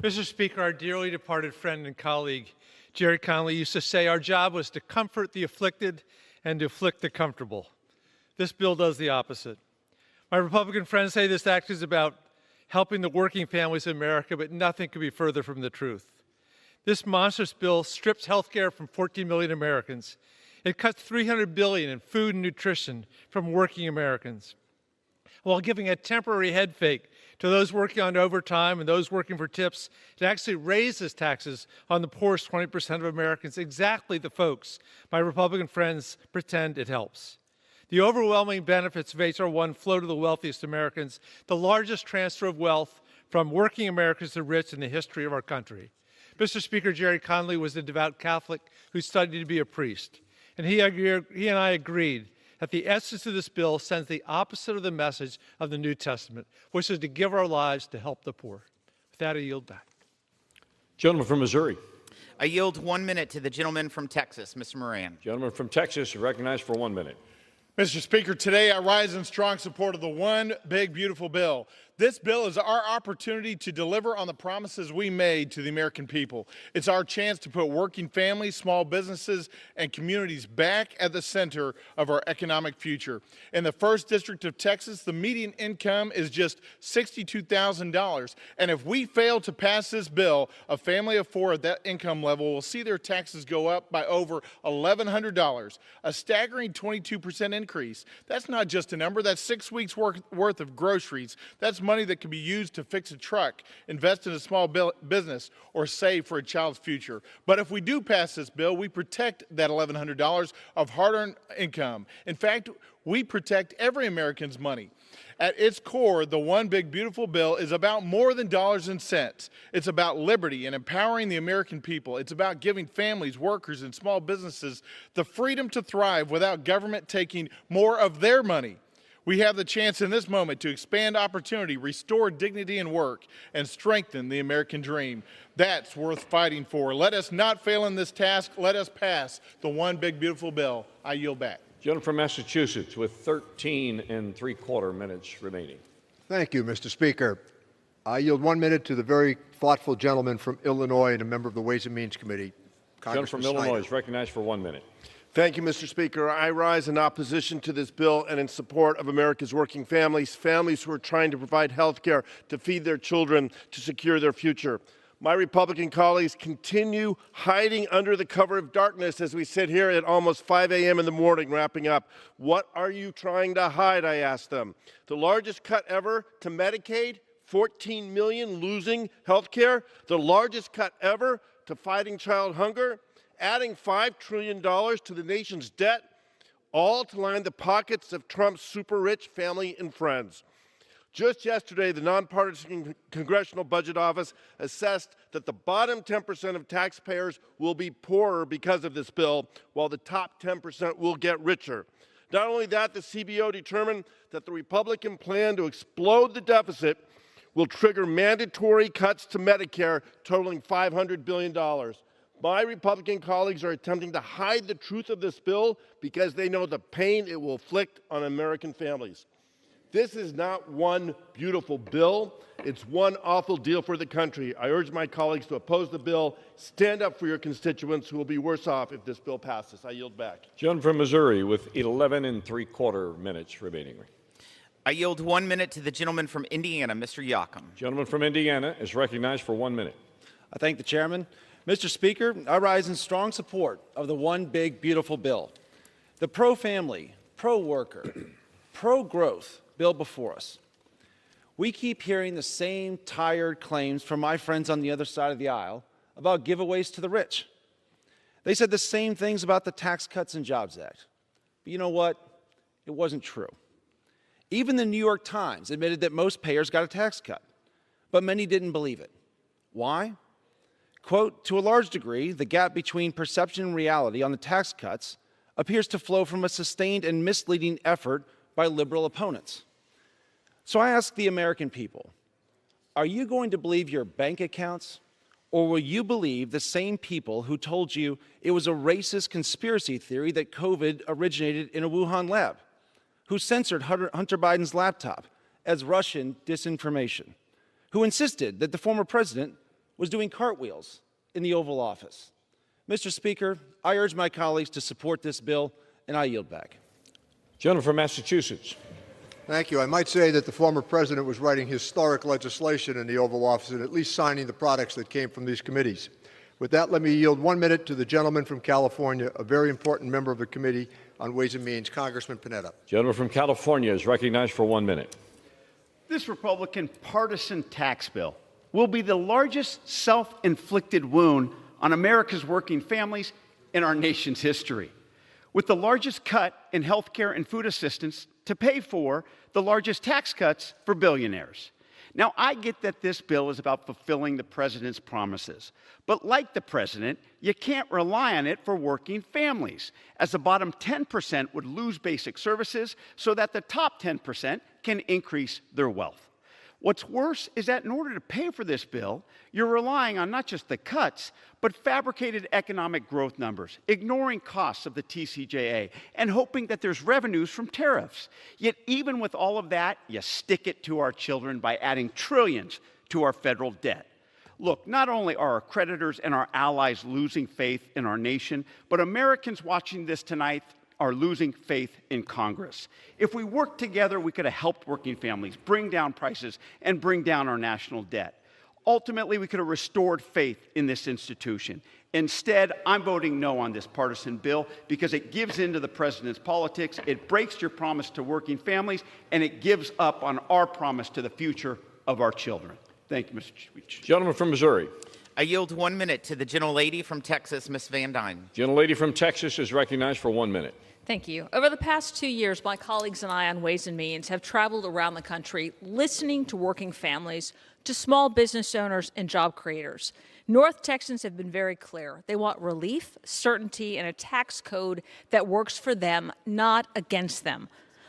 Mr. Speaker, our dearly departed friend and colleague, Jerry Connelly used to say our job was to comfort the afflicted and to afflict the comfortable. This bill does the opposite. My Republican friends say this act is about helping the working families in America, but nothing could be further from the truth. This monstrous bill strips health care from 14 million Americans. It cuts $300 billion in food and nutrition from working Americans, while giving a temporary head fake to those working on overtime and those working for tips. It actually raises taxes on the poorest 20% of Americans, exactly the folks my Republican friends pretend it helps. The overwhelming benefits of H.R. 1 flow to the wealthiest Americans, the largest transfer of wealth from working Americans to rich in the history of our country. Mr. Speaker, Jerry Connelly was a devout Catholic who studied to be a priest, and he and I agreed that the essence of this bill sends the opposite of the message of the New Testament, which is to give our lives to help the poor. With that, I yield back. Gentleman from Missouri. I yield 1 minute to the gentleman from Texas, Mr. Moran. Gentleman from Texas, you're recognized for 1 minute. Mr. Speaker, today I rise in strong support of the One Big Beautiful Bill. This bill is our opportunity to deliver on the promises we made to the American people. It's our chance to put working families, small businesses, and communities back at the center of our economic future. In the 1st District of Texas, the median income is just $62,000. And if we fail to pass this bill, a family of 4 at that income level will see their taxes go up by over $1,100, a staggering 22% increase. That's not just a number, that's 6 weeks worth of groceries. That's money that can be used to fix a truck, invest in a small business, or save for a child's future. But if we do pass this bill, we protect that $1,100 of hard-earned income. In fact, we protect every American's money. At its core, the One Big Beautiful Bill is about more than dollars and cents. It's about liberty and empowering the American people. It's about giving families, workers, and small businesses the freedom to thrive without government taking more of their money. We have the chance in this moment to expand opportunity, restore dignity in work, and strengthen the American dream. That's worth fighting for. Let us not fail in this task. Let us pass the One Big Beautiful Bill. I yield back. Gentleman from Massachusetts with 13 3/4 minutes remaining. Thank you, Mr. Speaker. I yield 1 minute to the very thoughtful gentleman from Illinois and a member of the Ways and Means Committee, Gentleman from Illinois is recognized for 1 minute. Thank you, Mr. Speaker. I rise in opposition to this bill and in support of America's working families, families who are trying to provide health care to feed their children, to secure their future. My Republican colleagues continue hiding under the cover of darkness as we sit here at almost 5 a.m. in the morning wrapping up. What are you trying to hide, I ask them. The largest cut ever to Medicaid, 14 million losing health care. The largest cut ever to fighting child hunger. Adding $5 trillion to the nation's debt, all to line the pockets of Trump's super-rich family and friends. Just yesterday, the nonpartisan Congressional Budget Office assessed that the bottom 10% of taxpayers will be poorer because of this bill, while the top 10% will get richer. Not only that, the CBO determined that the Republican plan to explode the deficit will trigger mandatory cuts to Medicare totaling $500 billion. My Republican colleagues are attempting to hide the truth of this bill because they know the pain it will inflict on American families. This is not one beautiful bill. It's one awful deal for the country. I urge my colleagues to oppose the bill. Stand up for your constituents who will be worse off if this bill passes. I yield back. Gentleman from Missouri with 11 3/4 minutes remaining. I yield 1 minute to the gentleman from Indiana, Mr. Yocum. Gentleman from Indiana is recognized for 1 minute. I thank the chairman. Mr. Speaker, I rise in strong support of the One Big Beautiful Bill. The pro-family, pro-worker, pro-growth bill before us. We keep hearing the same tired claims from my friends on the other side of the aisle about giveaways to the rich. They said the same things about the Tax Cuts and Jobs Act. But you know what? It wasn't true. Even the New York Times admitted that most payers got a tax cut, but many didn't believe it. Why? Quote, to a large degree, the gap between perception and reality on the tax cuts appears to flow from a sustained and misleading effort by liberal opponents. So I ask the American people, are you going to believe your bank accounts, or will you believe the same people who told you it was a racist conspiracy theory that COVID originated in a Wuhan lab, who censored Hunter Biden's laptop as Russian disinformation, who insisted that the former president was doing cartwheels in the Oval Office, Mr. Speaker, I urge my colleagues to support this bill, and I yield back. Gentleman from Massachusetts. Thank you. I might say that the former president was writing historic legislation in the Oval Office and at least signing the products that came from these committees. With that, let me yield 1 minute to the gentleman from California, a very important member of the Committee on Ways and Means, Congressman Panetta. Gentleman from California is recognized for 1 minute. This Republican partisan tax bill will be the largest self-inflicted wound on America's working families in our nation's history, with the largest cut in health care and food assistance to pay for the largest tax cuts for billionaires. Now, I get that this bill is about fulfilling the president's promises, but like the president, you can't rely on it for working families, as the bottom 10% would lose basic services so that the top 10% can increase their wealth. What's worse is that in order to pay for this bill, you're relying on not just the cuts, but fabricated economic growth numbers, ignoring costs of the TCJA, and hoping that there's revenues from tariffs. Yet even with all of that, you stick it to our children by adding trillions to our federal debt. Look, not only are our creditors and our allies losing faith in our nation, but Americans watching this tonight are losing faith in Congress. If we worked together, we could have helped working families bring down prices and bring down our national debt. Ultimately, we could have restored faith in this institution. Instead, I'm voting no on this partisan bill because it gives in to the president's politics, it breaks your promise to working families, and it gives up on our promise to the future of our children. Thank you, Mr. Speaker. Gentleman from Missouri. I yield 1 minute to the gentlelady from Texas, Ms. Van Dyne. Gentlelady from Texas is recognized for 1 minute. Thank you. Over the past 2 years, my colleagues and I on Ways and Means have traveled around the country listening to working families, to small business owners and job creators. North Texans have been very clear. They want relief, certainty, and a tax code that works for them, not against them.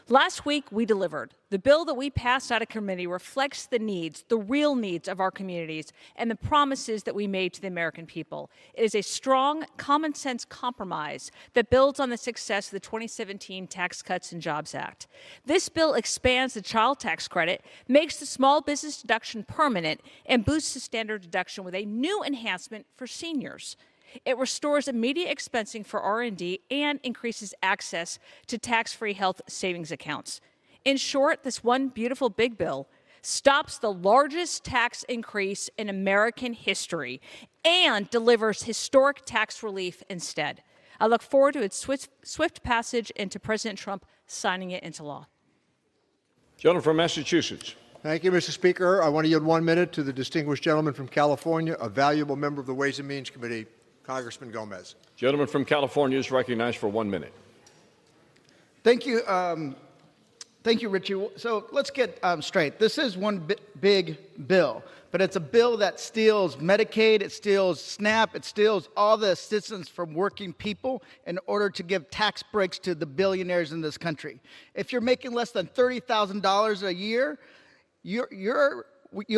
Last week, we delivered. The bill that we passed out of committee reflects the needs, the real needs of our communities, and the promises that we made to the American people. It is a strong, common-sense compromise that builds on the success of the 2017 Tax Cuts and Jobs Act. This bill expands the child tax credit, makes the small business deduction permanent, and boosts the standard deduction with a new enhancement for seniors. It restores immediate expensing for R&D and increases access to tax-free health savings accounts. In short, this one beautiful big bill stops the largest tax increase in American history and delivers historic tax relief instead. I look forward to its swift passage and to President Trump signing it into law. Gentleman from Massachusetts. Thank you, Mr. Speaker. I want to yield 1 minute to the distinguished gentleman from California, a valuable member of the Ways and Means Committee, Congressman Gomez. Gentleman from California is recognized for 1 minute. Thank you. Thank you, Richie. So let's get straight. This is one big bill, but it's a bill that steals Medicaid, it steals SNAP, it steals all the assistance from working people in order to give tax breaks to the billionaires in this country. If you're making less than $30,000 a year, you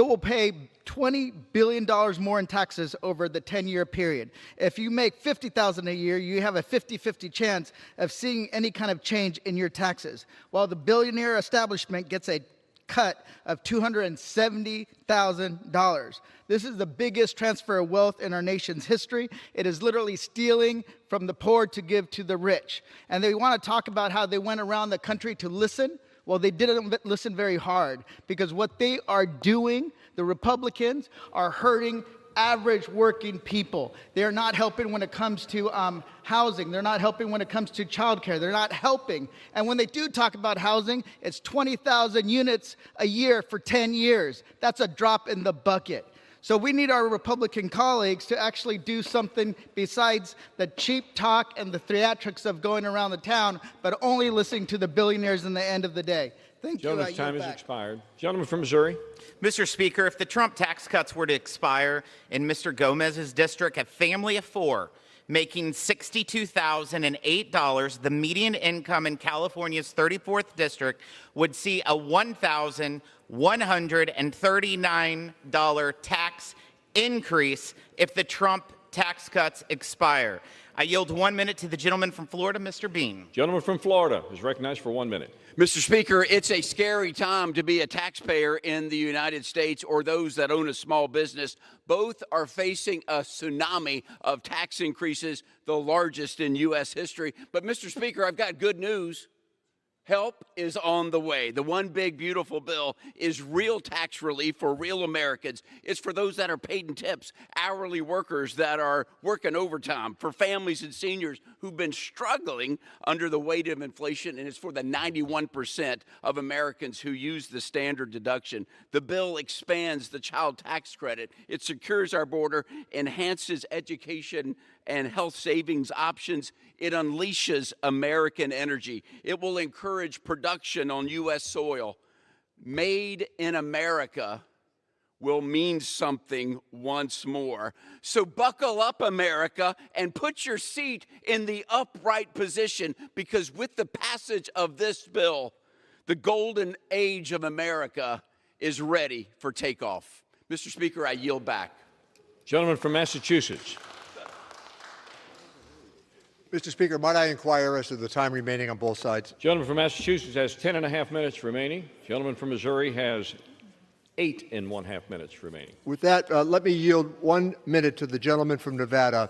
will pay $20 billion more in taxes over the 10-year period. If you make $50,000 a year, you have a 50-50 chance of seeing any kind of change in your taxes, while the billionaire establishment gets a cut of $270,000. This is the biggest transfer of wealth in our nation's history. It is literally stealing from the poor to give to the rich. And they want to talk about how they went around the country to listen. Well, they didn't listen very hard, because what they are doing, the Republicans, are hurting average working people. They're not helping when it comes to housing. They're not helping when it comes to childcare. They're not helping. And when they do talk about housing, it's 20,000 units a year for 10 years. That's a drop in the bucket. So we need our Republican colleagues to actually do something besides the cheap talk and the theatrics of going around the town, but only listening to the billionaires in the end of the day. Thank you. Gentleman's time has expired. Gentleman from Missouri. Mr. Speaker, if the Trump tax cuts were to expire in Mr. Gomez's district, a family of four making $62,008, the median income in California's 34th district, would see a $1,139 tax increase if the Trump tax cuts expire. I yield 1 minute to the gentleman from Florida, Mr. Bean. Gentleman from Florida is recognized for 1 minute. Mr. Speaker, it's a scary time to be a taxpayer in the United States or those that own a small business. Both are facing a tsunami of tax increases, the largest in U.S. history. But, Mr. Speaker, I've got good news. Help is on the way. The one big, beautiful bill is real tax relief for real Americans. It's for those that are paid in tips, hourly workers that are working overtime, for families and seniors who've been struggling under the weight of inflation, and it's for the 91% of Americans who use the standard deduction. The bill expands the child tax credit. It secures our border, enhances education and health savings options. It unleashes American energy. It will encourage production on U.S. soil. Made in America will mean something once more. So buckle up, America, and put your seat in the upright position, because with the passage of this bill, the golden age of America is ready for takeoff. Mr. Speaker, I yield back. Gentleman from Massachusetts. Mr. Speaker, might I inquire as to the time remaining on both sides? Gentleman from Massachusetts has 10.5 minutes remaining. Gentleman from Missouri has 8.5 minutes remaining. With that, let me yield 1 minute to the gentleman from Nevada,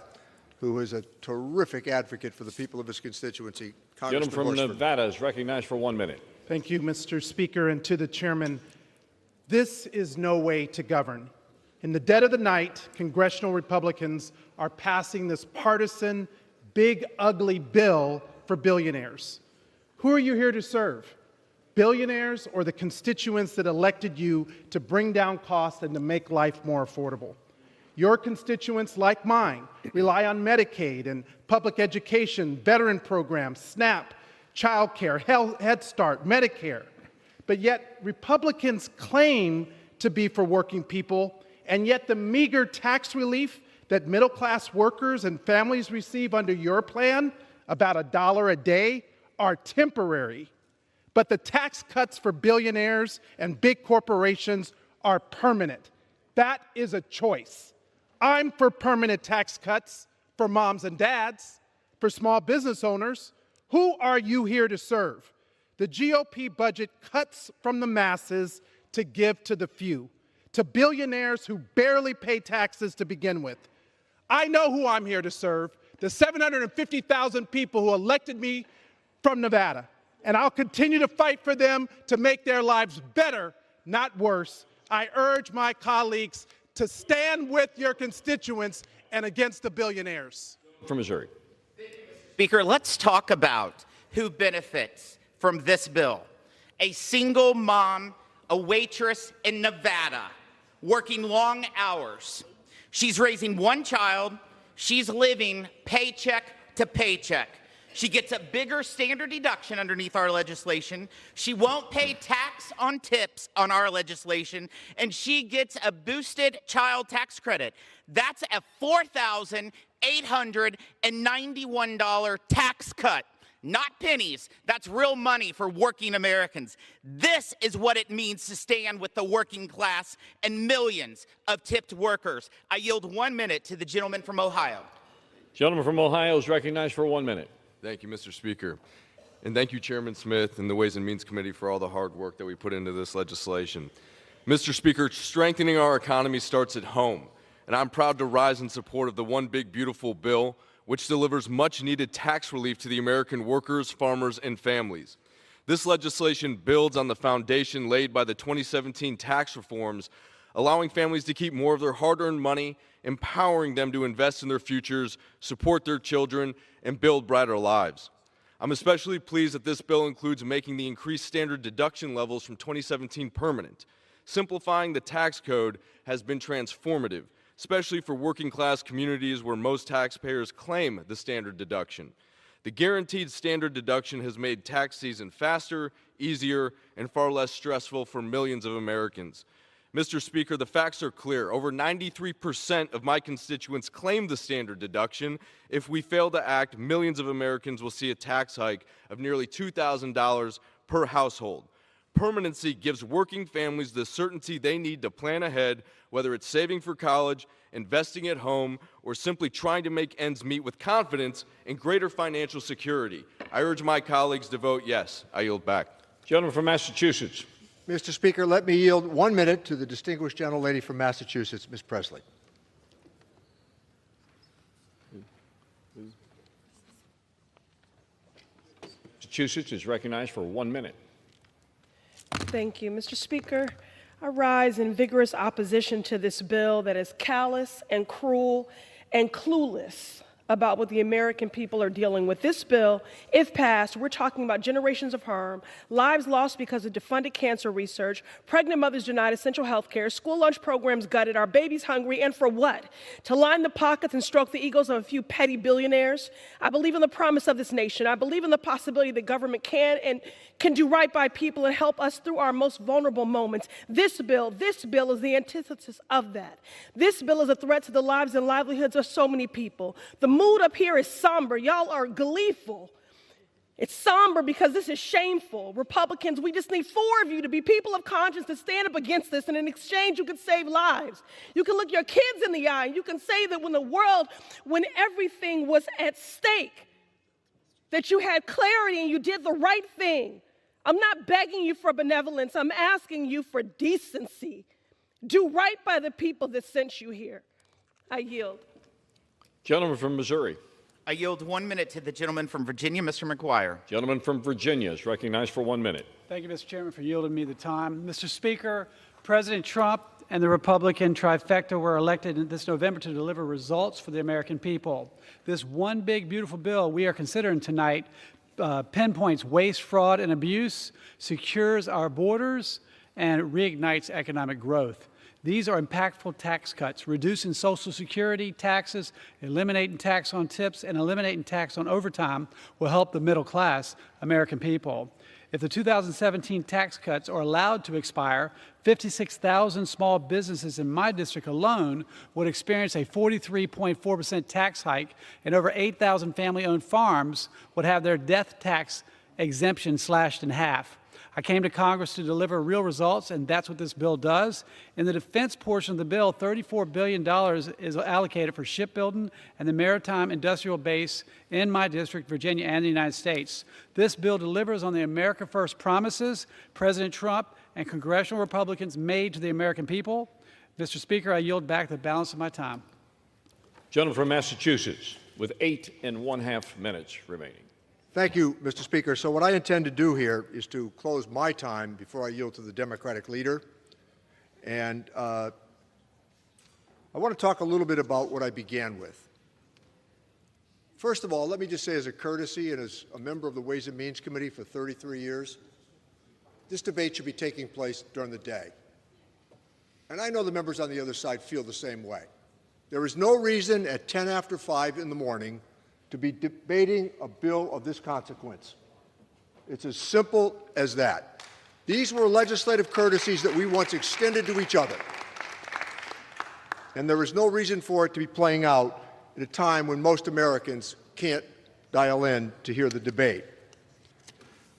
who is a terrific advocate for the people of his constituency. Gentleman from Nevada is recognized for 1 minute. Thank you, Mr. Speaker, and to the chairman. This is no way to govern. In the dead of the night, congressional Republicans are passing this partisan, big, ugly bill for billionaires. Who are you here to serve? Billionaires or the constituents that elected you to bring down costs and to make life more affordable? Your constituents, like mine, rely on Medicaid and public education, veteran programs, SNAP, child care, Head Start, Medicare. But yet Republicans claim to be for working people, and yet the meager tax relief that middle-class workers and families receive under your plan, about $1 a day, are temporary. But the tax cuts for billionaires and big corporations are permanent. That is a choice. I'm for permanent tax cuts for moms and dads, for small business owners. Who are you here to serve? The GOP budget cuts from the masses to give to the few, to billionaires who barely pay taxes to begin with. I know who I'm here to serve, the 750,000 people who elected me from Nevada, and I'll continue to fight for them to make their lives better, not worse. I urge my colleagues to stand with your constituents and against the billionaires. From Missouri. Speaker, let's talk about who benefits from this bill. A single mom, a waitress in Nevada, working long hours. She's raising one child. She's living paycheck to paycheck. She gets a bigger standard deduction underneath our legislation. She won't pay tax on tips on our legislation, and she gets a boosted child tax credit. That's a $4,891 tax cut. Not pennies. That's real money for working Americans. This is what it means to stand with the working class and millions of tipped workers. I yield 1 minute to the gentleman from Ohio. Gentleman from Ohio is recognized for 1 minute. Thank you, Mr. Speaker. And thank you, Chairman Smith and the Ways and Means Committee for all the hard work that we put into this legislation. Mr. Speaker, strengthening our economy starts at home, and I'm proud to rise in support of the One Big Beautiful Bill, which delivers much-needed tax relief to the American workers, farmers, and families. This legislation builds on the foundation laid by the 2017 tax reforms, allowing families to keep more of their hard-earned money, empowering them to invest in their futures, support their children, and build brighter lives. I'm especially pleased that this bill includes making the increased standard deduction levels from 2017 permanent. Simplifying the tax code has been transformative, especially for working-class communities where most taxpayers claim the standard deduction. The guaranteed standard deduction has made tax season faster, easier, and far less stressful for millions of Americans. Mr. Speaker, the facts are clear. Over 93% of my constituents claim the standard deduction. If we fail to act, millions of Americans will see a tax hike of nearly $2,000 per household. permanency gives working families the certainty they need to plan ahead, whether it's saving for college, investing at home, or simply trying to make ends meet with confidence and greater financial security. I urge my colleagues to vote yes. I yield back. Gentleman from Massachusetts. Mr. Speaker, let me yield 1 minute to the distinguished gentlelady from Massachusetts, Ms. Presley. Massachusetts is recognized for 1 minute. Thank you, Mr. Speaker. I rise in vigorous opposition to this bill that is callous and cruel and clueless about what the American people are dealing with. This bill, if passed, we're talking about generations of harm, lives lost because of defunded cancer research, pregnant mothers denied essential health care, school lunch programs gutted, our babies hungry, and for what? To line the pockets and stroke the egos of a few petty billionaires? I believe in the promise of this nation. I believe in the possibility that government can do right by people and help us through our most vulnerable moments. This bill is the antithesis of that. This bill is a threat to the lives and livelihoods of so many people. The mood up here is somber. Y'all are gleeful. It's somber because this is shameful. Republicans, we just need 4 of you to be people of conscience to stand up against this, and in exchange, you can save lives. You can look your kids in the eye, and you can say that when everything was at stake, that you had clarity and you did the right thing. I'm not begging you for benevolence. I'm asking you for decency. Do right by the people that sent you here. I yield. Gentleman from Missouri. I yield 1 minute to the gentleman from Virginia, Mr. McGuire. Gentleman from Virginia is recognized for 1 minute. Thank you, Mr. Chairman, for yielding me the time. Mr. Speaker, President Trump and the Republican trifecta were elected this November to deliver results for the American people. This one big, beautiful bill we are considering tonight pinpoints waste, fraud, and abuse, secures our borders, and reignites economic growth. These are impactful tax cuts, reducing Social Security taxes, eliminating tax on tips, and eliminating tax on overtime will help the middle class American people. If the 2017 tax cuts are allowed to expire, 56,000 small businesses in my district alone would experience a 43.4% tax hike, and over 8,000 family-owned farms would have their death tax exemption slashed in half. I came to Congress to deliver real results, and that's what this bill does. In the defense portion of the bill, $34 billion is allocated for shipbuilding and the maritime industrial base in my district, Virginia, and the United States. This bill delivers on the America First promises President Trump and congressional Republicans made to the American people. Mr. Speaker, I yield back the balance of my time. Gentleman from Massachusetts with 8.5 minutes remaining. Thank you, Mr. Speaker. So what I intend to do here is to close my time before I yield to the Democratic leader. And I want to talk a little bit about what I began with. First of all, let me just say as a courtesy and as a member of the Ways and Means Committee for 33 years, this debate should be taking place during the day. And I know the members on the other side feel the same way. There is no reason at 10 after 5 in the morning to be debating a bill of this consequence. It's as simple as that. These were legislative courtesies that we once extended to each other. And there is no reason for it to be playing out at a time when most Americans can't dial in to hear the debate.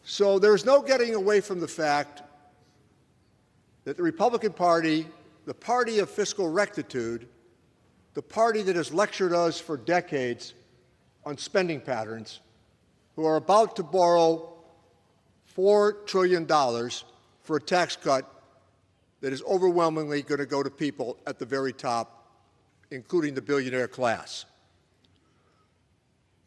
So there's no getting away from the fact that the Republican Party, the party of fiscal rectitude, the party that has lectured us for decades on spending patterns, who are about to borrow $4 trillion for a tax cut that is overwhelmingly going to go to people at the very top, including the billionaire class.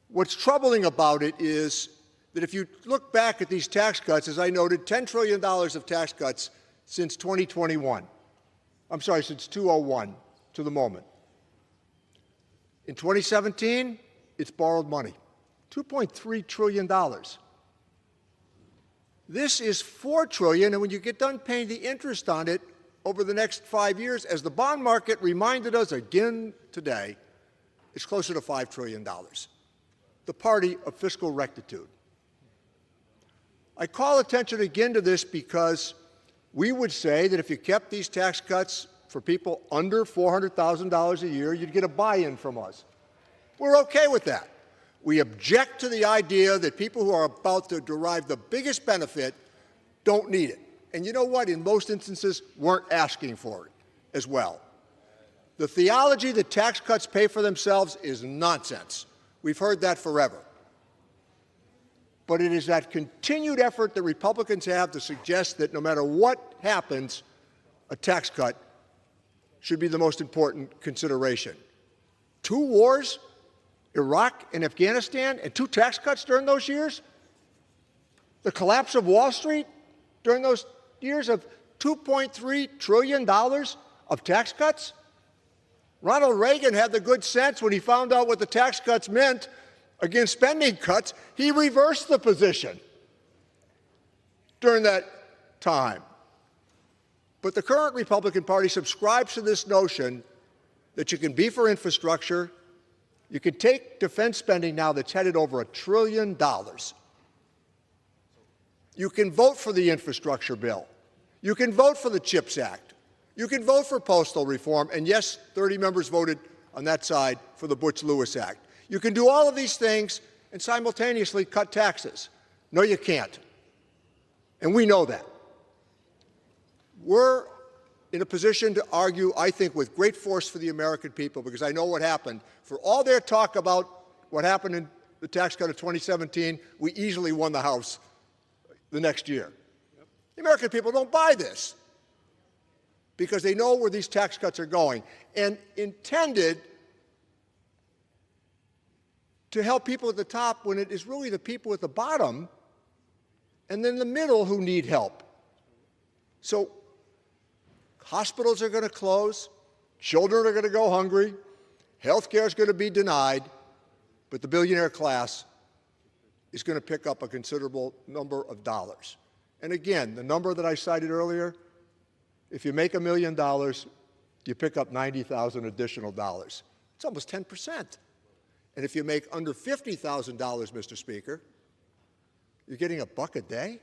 What's troubling about it is that if you look back at these tax cuts, as I noted, $10 trillion of tax cuts since 2021. I'm sorry, since 2001 to the moment. In 2017, it's borrowed money, $2.3 trillion. This is $4 trillion, and when you get done paying the interest on it over the next 5 years, as the bond market reminded us again today, it's closer to $5 trillion. The party of fiscal rectitude. I call attention again to this because we would say that if you kept these tax cuts for people under $400,000 a year, you'd get a buy-in from us. We're okay with that. We object to the idea that people who are about to derive the biggest benefit don't need it. and you know what? In most instances, weren't asking for it as well. The theology that tax cuts pay for themselves is nonsense. We've heard that forever. But it is that continued effort that Republicans have to suggest that no matter what happens, a tax cut should be the most important consideration. 2 wars, Iraq and Afghanistan, and 2 tax cuts during those years? The collapse of Wall Street during those years of $2.3 trillion of tax cuts? Ronald Reagan had the good sense when he found out what the tax cuts meant against spending cuts, he reversed the position during that time. But the current Republican Party subscribes to this notion that you can be for infrastructure, you can take defense spending now that's headed over $1 trillion. You can vote for the infrastructure bill. You can vote for the CHIPS Act. You can vote for postal reform. And yes, 30 members voted on that side for the Butch-Lewis Act. You can do all of these things and simultaneously cut taxes. No, you can't. And we know that. We're in a position to argue, I think, with great force for the American people, because I know what happened. For all their talk about what happened in the tax cut of 2017, we easily won the House the next year. The American people don't buy this because they know where these tax cuts are going and intended to help people at the top when it is really the people at the bottom and then the middle who need help. So hospitals are going to close, children are going to go hungry, health care is going to be denied, but the billionaire class is going to pick up a considerable number of dollars. And again, the number that I cited earlier, if you make $1 million, you pick up $90,000 additional dollars. It's almost 10%. And if you make under $50,000, Mr. Speaker, you're getting $1 a day?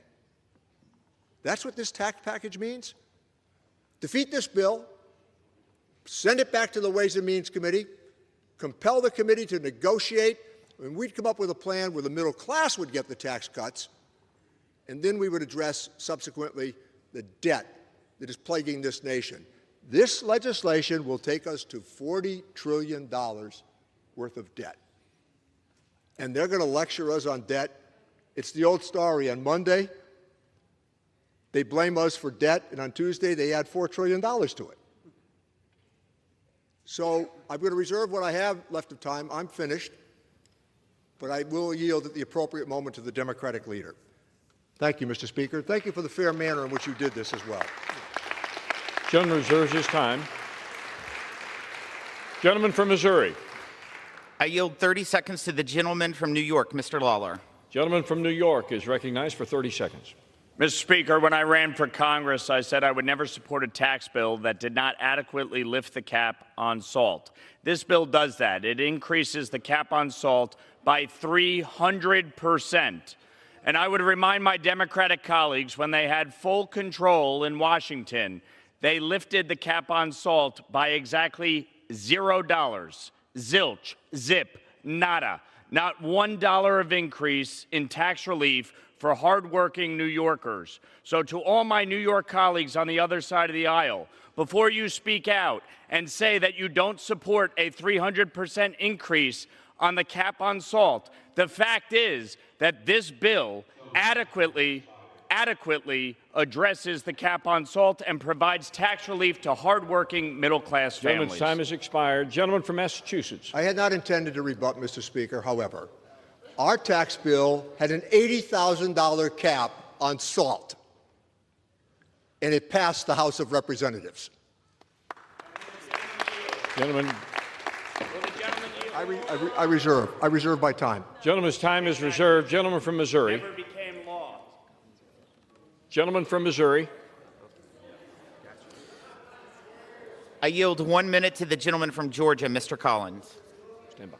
That's what this tax package means? Defeat this bill, send it back to the Ways and Means Committee, compel the committee to negotiate, and we'd come up with a plan where the middle class would get the tax cuts, and then we would address subsequently the debt that is plaguing this nation. This legislation will take us to $40 trillion worth of debt. And they're going to lecture us on debt. It's the old story. On Monday, they blame us for debt, and on Tuesday, they add $4 trillion to it. So I'm going to reserve what I have left of time. I'm finished. But I will yield at the appropriate moment to the Democratic leader. Thank you, Mr. Speaker. Thank you for the fair manner in which you did this as well. Gentleman reserves his time. Gentleman from Missouri. I yield 30 seconds to the gentleman from New York, Mr. Lawler. Gentleman from New York is recognized for 30 seconds. Mr. Speaker, when I ran for Congress, I said I would never support a tax bill that did not adequately lift the cap on salt. This bill does that. It increases the cap on salt by 300%. And I would remind my Democratic colleagues, when they had full control in Washington, they lifted the cap on salt by exactly $0. Zilch, zip, nada. Not $1 of increase in tax relief for hardworking New Yorkers. So to all my New York colleagues on the other side of the aisle, before you speak out and say that you don't support a 300% increase on the cap on salt, the fact is that this bill adequately addresses the cap on salt and provides tax relief to hardworking middle-class families. Gentleman's time has expired. Gentleman from Massachusetts. I had not intended to rebut, Mr. Speaker. However, our tax bill had an $80,000 cap on salt, and it passed the House of Representatives. Gentleman. I reserve my time. Gentleman's time is reserved. Gentleman from Missouri. Never became law. Gentleman from Missouri. I yield 1 minute to the gentleman from Georgia, Mr. Collins. Stand by.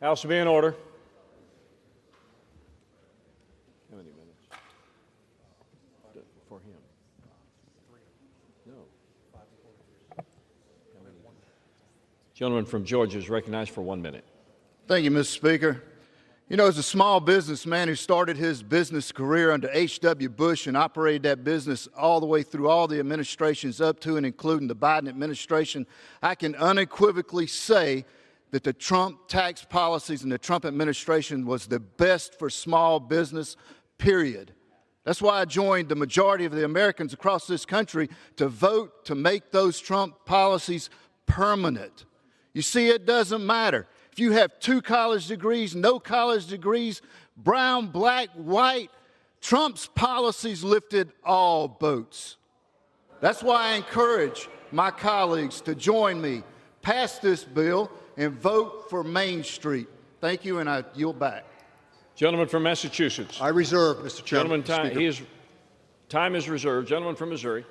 House will be in order. How many minutes? For him. No. Gentleman from Georgia is recognized for 1 minute. Thank you, Mr. Speaker. You know, as a small businessman who started his business career under H.W. Bush and operated that business all the way through all the administrations up to and including the Biden administration, I can unequivocally say that the Trump tax policies and the Trump administration was the best for small business, period. That's why I joined the majority of the Americans across this country to vote to make those Trump policies permanent. You see, it doesn't matter. If you have 2 college degrees, no college degrees, brown, black, white, Trump's policies lifted all boats. That's why I encourage my colleagues to join me, pass this bill, and vote for Main Street. Thank you, and I yield back. Gentleman from Massachusetts. I reserve, Mr. Chairman. Gentleman, time is reserved. Gentleman from Missouri.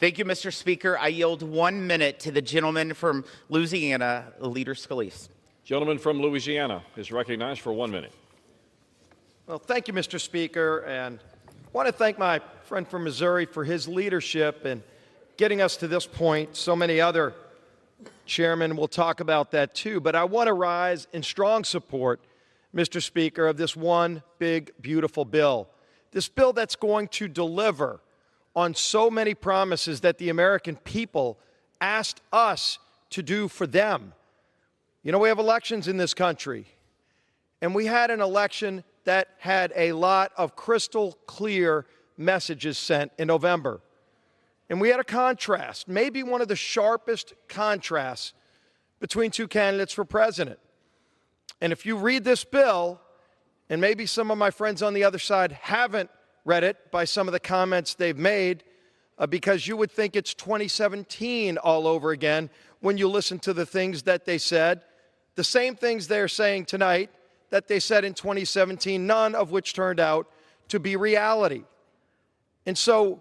Thank you, Mr. Speaker. I yield 1 minute to the gentleman from Louisiana, Leader Scalise. Gentleman from Louisiana is recognized for 1 minute. Well, thank you, Mr. Speaker, and I want to thank my friend from Missouri for his leadership in getting us to this point. So many other chairmen will talk about that too, but I want to rise in strong support, Mr. Speaker, of this one big, beautiful bill. This bill that's going to deliver on so many promises that the American people asked us to do for them. You know, we have elections in this country, and we had an election that had a lot of crystal clear messages sent in November. And we had a contrast, maybe one of the sharpest contrasts between 2 candidates for president. And if you read this bill, and maybe some of my friends on the other side haven't read it by some of the comments they've made, because you would think it's 2017 all over again when you listen to the things that they said, the same things they're saying tonight that they said in 2017, none of which turned out to be reality. And so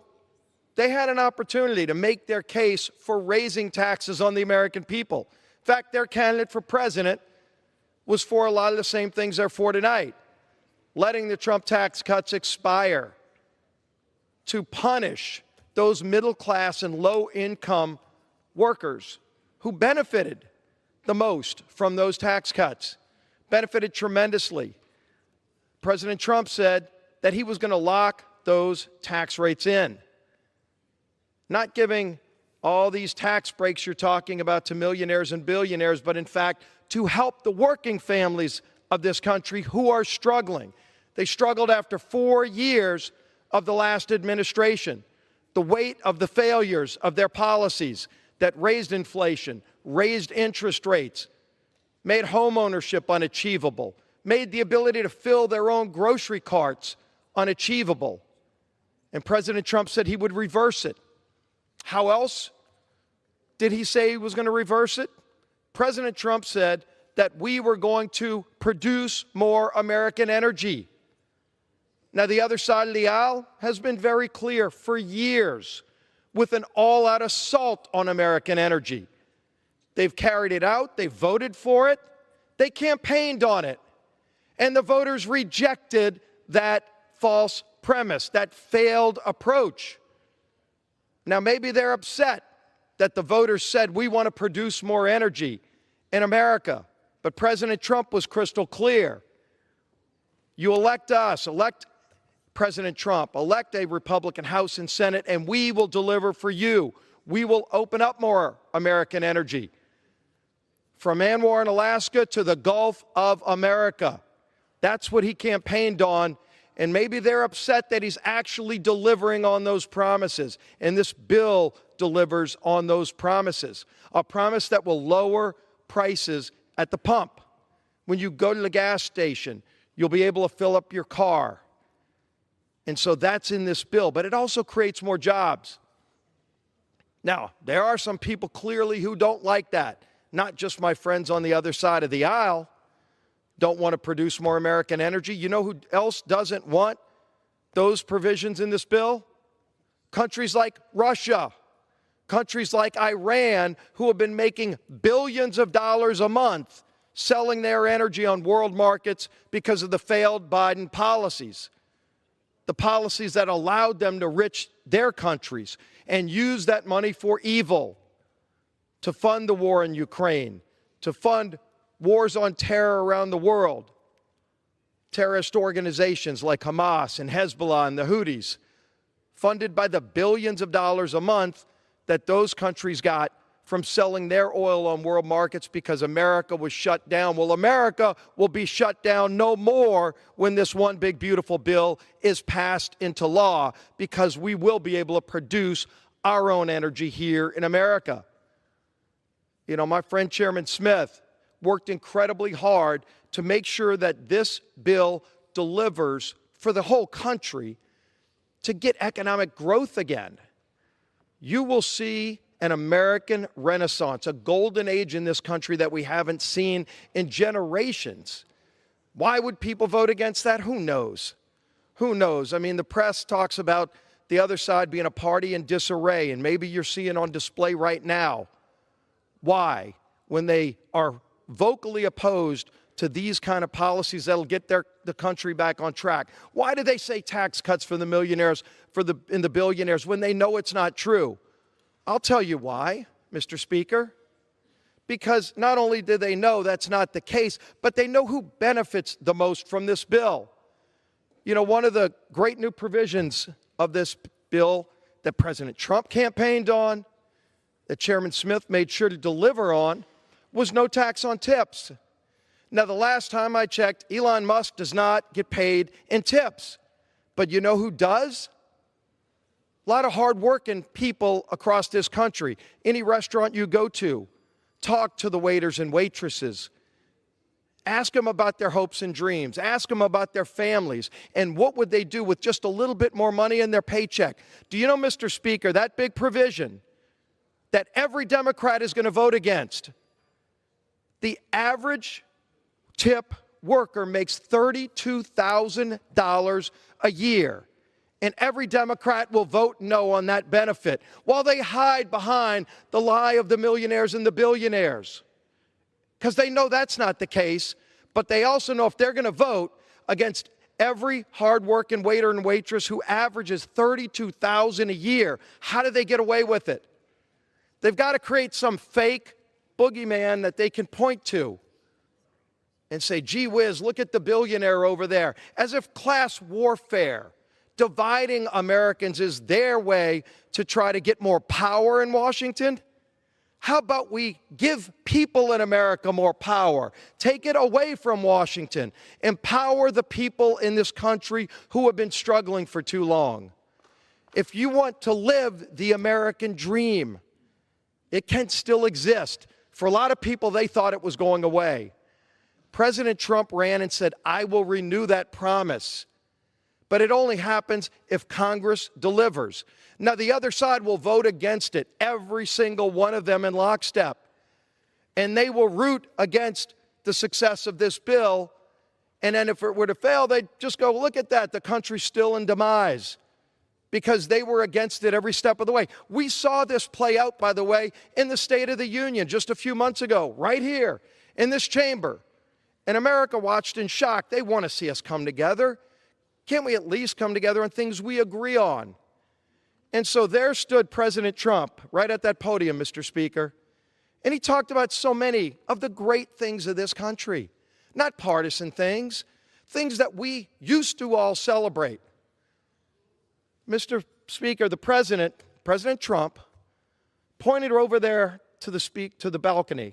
they had an opportunity to make their case for raising taxes on the American people. In fact, their candidate for president was for a lot of the same things they're for tonight. Letting the Trump tax cuts expire to punish those middle-class and low-income workers who benefited the most from those tax cuts, benefited tremendously. President Trump said that he was going to lock those tax rates in, not giving all these tax breaks you're talking about to millionaires and billionaires, but in fact to help the working families of this country who are struggling. They struggled after 4 years of the last administration. The weight of the failures of their policies that raised inflation, raised interest rates, made home ownership unachievable, made the ability to fill their own grocery carts unachievable. And President Trump said he would reverse it. How else did he say he was going to reverse it? President Trump said that we were going to produce more American energy. Now, the other side of the aisle has been very clear for years with an all-out assault on American energy. They've carried it out. They voted for it. They campaigned on it. And the voters rejected that false premise, that failed approach. Now, maybe they're upset that the voters said we want to produce more energy in America. But President Trump was crystal clear. You elect us, elect President Trump, elect a Republican House and Senate, and we will deliver for you. We will open up more American energy. From Anwar in Alaska to the Gulf of America. That's what he campaigned on. And maybe they're upset that he's actually delivering on those promises. And this bill delivers on those promises. A promise that will lower prices at the pump. When you go to the gas station, you'll be able to fill up your car. And so that's in this bill. But it also creates more jobs. Now, there are some people clearly who don't like that. Not just my friends on the other side of the aisle don't want to produce more American energy. You know who else doesn't want those provisions in this bill? Countries like Russia, countries like Iran, who have been making billions of dollars a month selling their energy on world markets because of the failed Biden policies. The policies that allowed them to enrich their countries and use that money for evil, to fund the war in Ukraine, to fund wars on terror around the world. terrorist organizations like Hamas and Hezbollah and the Houthis, funded by the billions of dollars a month that those countries got from selling their oil on world markets because America was shut down. Well, America will be shut down no more when this one big beautiful bill is passed into law, because we will be able to produce our own energy here in America. You know, my friend Chairman Smith worked incredibly hard to make sure that this bill delivers for the whole country to get economic growth again. You will see an American renaissance, a golden age in this country that we haven't seen in generations. Why would people vote against that? Who knows? Who knows? I mean, the press talks about the other side being a party in disarray, and maybe you're seeing on display right now why, when they are vocally opposed to these kind of policies that'll get the country back on track. Why do they say tax cuts for the millionaires and the billionaires when they know it's not true? I'll tell you why, Mr. Speaker. Because not only do they know that's not the case, but they know who benefits the most from this bill. You know, one of the great new provisions of this bill that President Trump campaigned on, that Chairman Smith made sure to deliver on, was no tax on tips. Now, the last time I checked, Elon Musk does not get paid in tips. But you know who does? A lot of hardworking people across this country. Any restaurant you go to, talk to the waiters and waitresses. Ask them about their hopes and dreams. Ask them about their families. And what would they do with just a little bit more money in their paycheck? Do you know, Mr. Speaker, that big provision that every Democrat is going to vote against, the average tip worker makes $32,000 a year. And every Democrat will vote no on that benefit while they hide behind the lie of the millionaires and the billionaires. Because they know that's not the case, but they also know if they're going to vote against every hardworking waiter and waitress who averages $32,000 a year, how do they get away with it? They've got to create some fake boogeyman that they can point to and say, gee whiz, look at the billionaire over there, as if class warfare, dividing Americans, is their way to try to get more power in Washington. How about we give people in America more power? Take it away from Washington. Empower the people in this country who have been struggling for too long. If you want to live the American dream, it can still exist. For a lot of people, they thought it was going away. President Trump ran and said, I will renew that promise. But it only happens if Congress delivers. Now, the other side will vote against it, every single one of them in lockstep. And they will root against the success of this bill. And then if it were to fail, they'd just go, look at that, the country's still in demise. Because they were against it every step of the way. We saw this play out, by the way, in the State of the Union just a few months ago, right here in this chamber. And America watched in shock. They want to see us come together. Can't we at least come together on things we agree on? And so there stood President Trump right at that podium, Mr. Speaker. And he talked about so many of the great things of this country. Not partisan things, things that we used to all celebrate. Mr. Speaker, the President Trump, pointed over there to the balcony,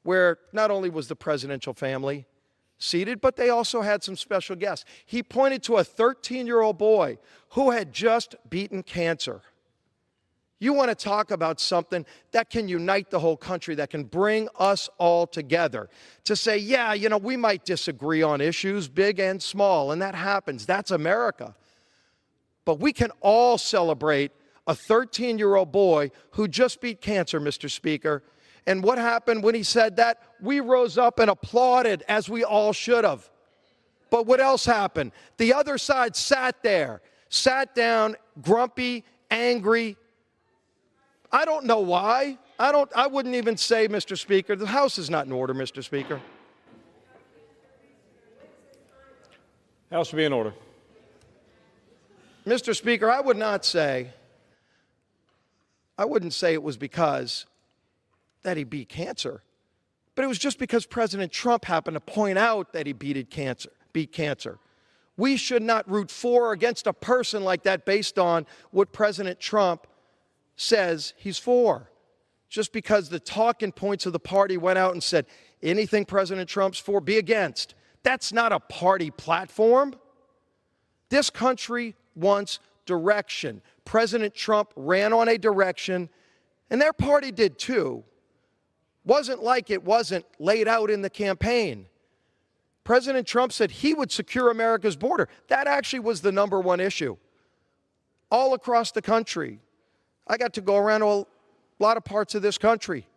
where not only was the presidential family seated, but they also had some special guests. He pointed to a 13-year-old boy who had just beaten cancer. You want to talk about something that can unite the whole country, that can bring us all together. To say, yeah, you know, we might disagree on issues, big and small, and that happens. That's America. But we can all celebrate a 13-year-old boy who just beat cancer, Mr. Speaker. And what happened when he said that? We rose up and applauded, as we all should have. But what else happened? The other side sat there, sat down, grumpy, angry. I don't know why. I wouldn't even say, Mr. Speaker, the House is not in order, Mr. Speaker. House will be in order. Mr. Speaker, I wouldn't say it was because that he beat cancer, but it was just because President Trump happened to point out that he beat cancer. beat cancer. We should not root for or against a person like that based on what President Trump says he's for. Just because the talking points of the party went out and said, anything President Trump's for, be against. That's not a party platform. This country wants direction. President Trump ran on a direction, and their party did too. Wasn't like it wasn't laid out in the campaign. President Trump said he would secure America's border. That actually was the #1 issue. All across the country. I got to go around to a lot of parts of this country.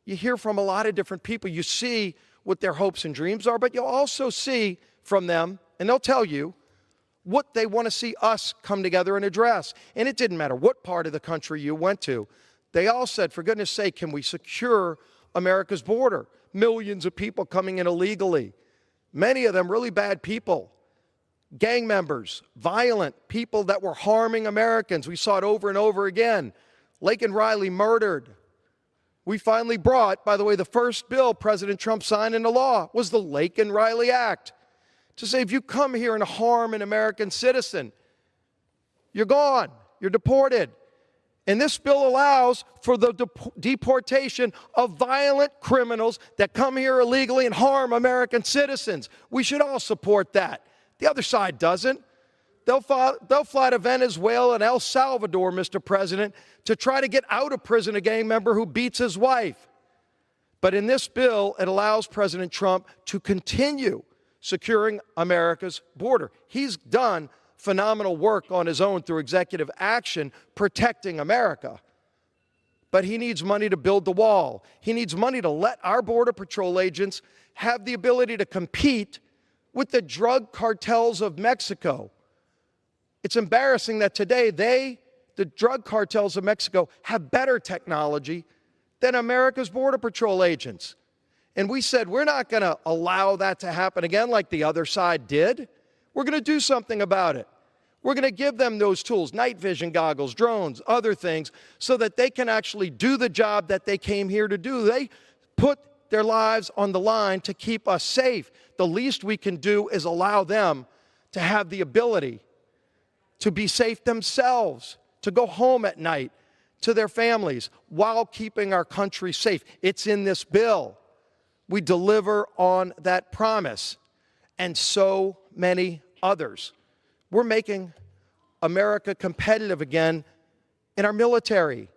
You hear from a lot of different people. You see what their hopes and dreams are, but you'll also see from them, and they'll tell you, what they want to see us come together and address. And it didn't matter what part of the country you went to. They all said, for goodness sake, can we secure America's border? Millions of people coming in illegally. Many of them really bad people. Gang members, violent people that were harming Americans. We saw it over and over again. Laken Riley murdered. We finally brought, by the way, the first bill President Trump signed into law was the Laken Riley Act. To say if you come here and harm an American citizen, you're gone, you're deported. And this bill allows for the deportation of violent criminals that come here illegally and harm American citizens. We should all support that. The other side doesn't. They'll fly to Venezuela and El Salvador, Mr. President, to try to get out of prison a gang member who beats his wife. But in this bill, it allows President Trump to continue securing America's border. He's done phenomenal work on his own through executive action protecting America. But he needs money to build the wall. He needs money to let our Border Patrol agents have the ability to compete with the drug cartels of Mexico. It's embarrassing that today the drug cartels of Mexico, have better technology than America's Border Patrol agents. And we said, we're not going to allow that to happen again like the other side did. We're going to do something about it. We're going to give them those tools, night vision goggles, drones, other things, so that they can actually do the job that they came here to do. They put their lives on the line to keep us safe. The least we can do is allow them to have the ability to be safe themselves, to go home at night to their families while keeping our country safe. It's in this bill. We deliver on that promise, and so many others. We're making America competitive again in our military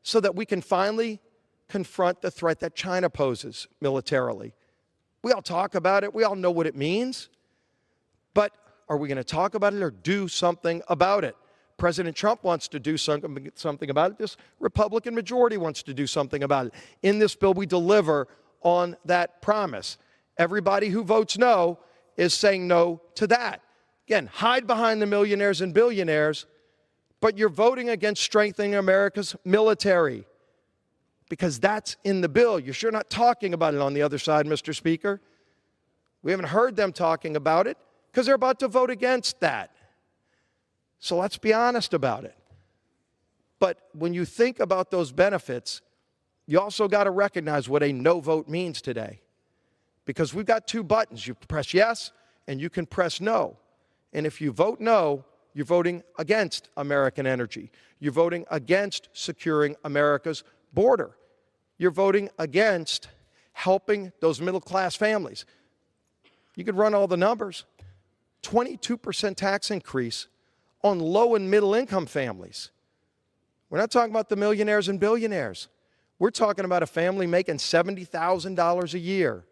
so that we can finally confront the threat that China poses militarily. We all talk about it. We all know what it means. But are we going to talk about it or do something about it? President Trump wants to do something about it. This Republican majority wants to do something about it. In this bill, we deliver on that promise. Everybody who votes no is saying no to that. Again, hide behind the millionaires and billionaires, but you're voting against strengthening America's military because that's in the bill. You're sure not talking about it on the other side, Mr. Speaker. We haven't heard them talking about it because they're about to vote against that. So let's be honest about it. But when you think about those benefits, you also got to recognize what a no vote means today. Because we've got two buttons. You press yes and you can press no. And if you vote no, you're voting against American energy. You're voting against securing America's border. You're voting against helping those middle-class families. You could run all the numbers. 22% tax increase on low and middle-income families. We're not talking about the millionaires and billionaires. We're talking about a family making $70,000 a year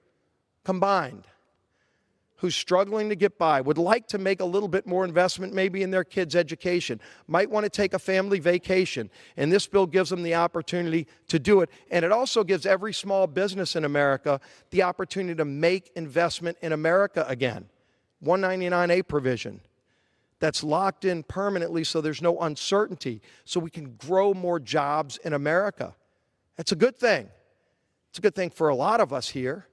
combined, who's struggling to get by, would like to make a little bit more investment maybe in their kids' education, might want to take a family vacation, and this bill gives them the opportunity to do it. And it also gives every small business in America the opportunity to make investment in America again. 199A provision that's locked in permanently so there's no uncertainty, so we can grow more jobs in America. That's a good thing. It's a good thing for a lot of us here.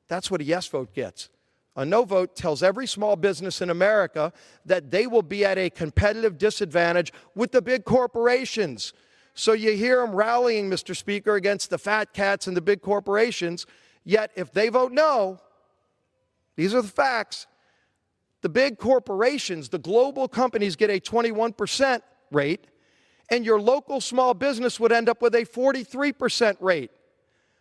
That's what a yes vote gets. A no vote tells every small business in America that they will be at a competitive disadvantage with the big corporations. So you hear them rallying, Mr. Speaker, against the fat cats and the big corporations, yet if they vote no, These are the facts. The big corporations, the global companies get a 21% rate, and your local small business would end up with a 43% rate.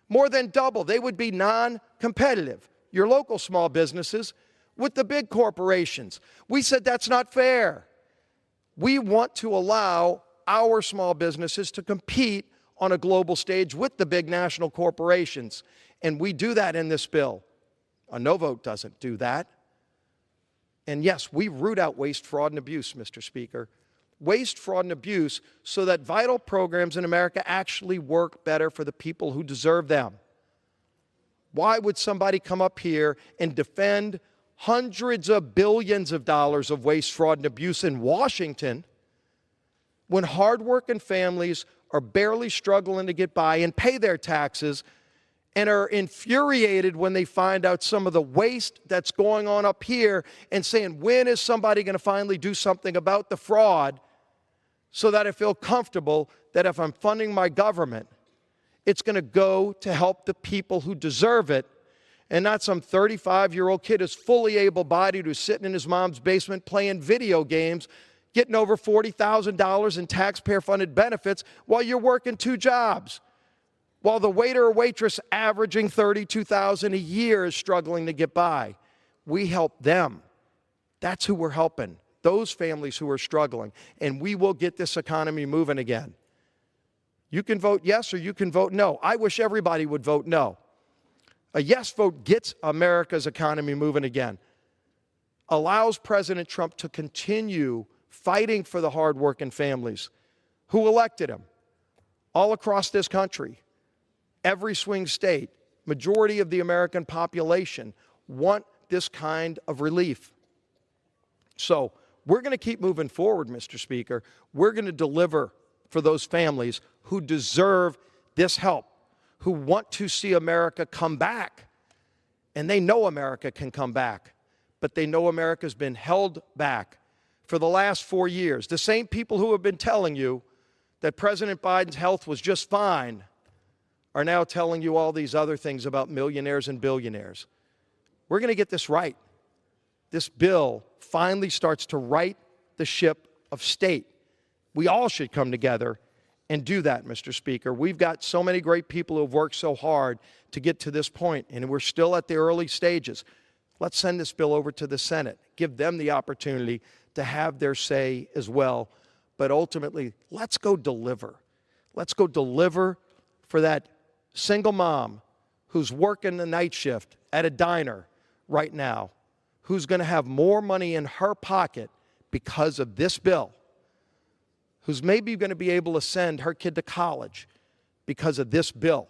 More than double. They would be non-competitive, your local small businesses, with the big corporations. We said that's not fair. We want to allow our small businesses to compete on a global stage with the big national corporations. And we do that in this bill. A no vote doesn't do that. And yes, we root out waste, fraud, and abuse, Mr. Speaker. Waste, fraud, and abuse so that vital programs in America actually work better for the people who deserve them. Why would somebody come up here and defend hundreds of billions of dollars of waste, fraud, and abuse in Washington when hardworking families are barely struggling to get by and pay their taxes and are infuriated when they find out some of the waste that's going on up here and saying, when is somebody going to finally do something about the fraud so that I feel comfortable that if I'm funding my government, it's going to go to help the people who deserve it and not some 35-year-old kid who's fully able-bodied who's sitting in his mom's basement playing video games, getting over $40,000 in taxpayer-funded benefits while you're working 2 jobs. While the waiter or waitress averaging $32,000 a year is struggling to get by. We help them. That's who we're helping, those families who are struggling. And we will get this economy moving again. You can vote yes or you can vote no. I wish everybody would vote no. A yes vote gets America's economy moving again. Allows President Trump to continue fighting for the hardworking families who elected him all across this country. Every swing state, majority of the American population want this kind of relief. So we're going to keep moving forward, Mr. Speaker. We're going to deliver for those families who deserve this help, who want to see America come back. And they know America can come back, but they know America's been held back for the last 4 years. The same people who have been telling you that President Biden's health was just fine are now telling you all these other things about millionaires and billionaires. We're going to get this right. This bill finally starts to right the ship of state. We all should come together and do that, Mr. Speaker. We've got so many great people who have worked so hard to get to this point, and we're still at the early stages. Let's send this bill over to the Senate, give them the opportunity to have their say as well. But ultimately, let's go deliver. Let's go deliver for that single mom who's working the night shift at a diner right now, who's going to have more money in her pocket because of this bill, who's maybe going to be able to send her kid to college because of this bill.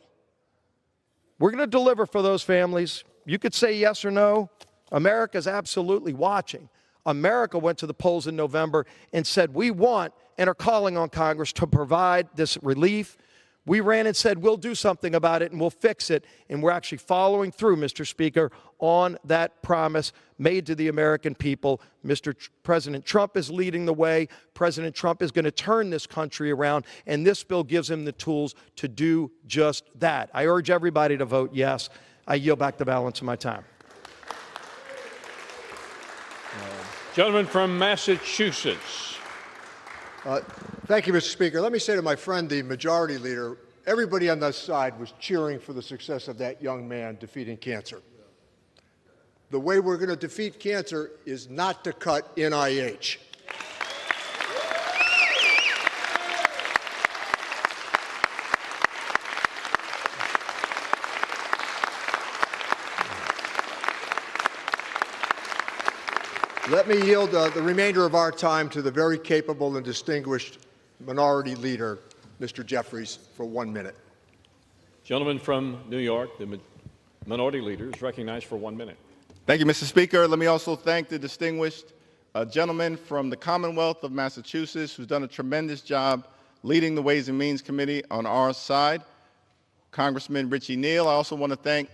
We're going to deliver for those families. You could say yes or no. America's absolutely watching. America went to the polls in November and said, we want and are calling on Congress to provide this relief. We ran and said, we'll do something about it and we'll fix it. And we're actually following through, Mr. Speaker, on that promise made to the American people. President Trump is leading the way. President Trump is going to turn this country around, and this bill gives him the tools to do just that. I urge everybody to vote yes. I yield back the balance of my time. Gentleman from Massachusetts. Thank you, Mr. Speaker. Let me say to my friend, the majority leader, everybody on this side was cheering for the success of that young man defeating cancer. The way we're going to defeat cancer is not to cut NIH. Let me yield the remainder of our time to the very capable and distinguished minority leader, Mr. Jeffries, for 1 minute. Gentleman from New York, the minority leader, is recognized for 1 minute. Thank you, Mr. Speaker. Let me also thank the distinguished gentleman from the Commonwealth of Massachusetts who's done a tremendous job leading the Ways and Means Committee on our side, Congressman Richie Neal. I also want to thank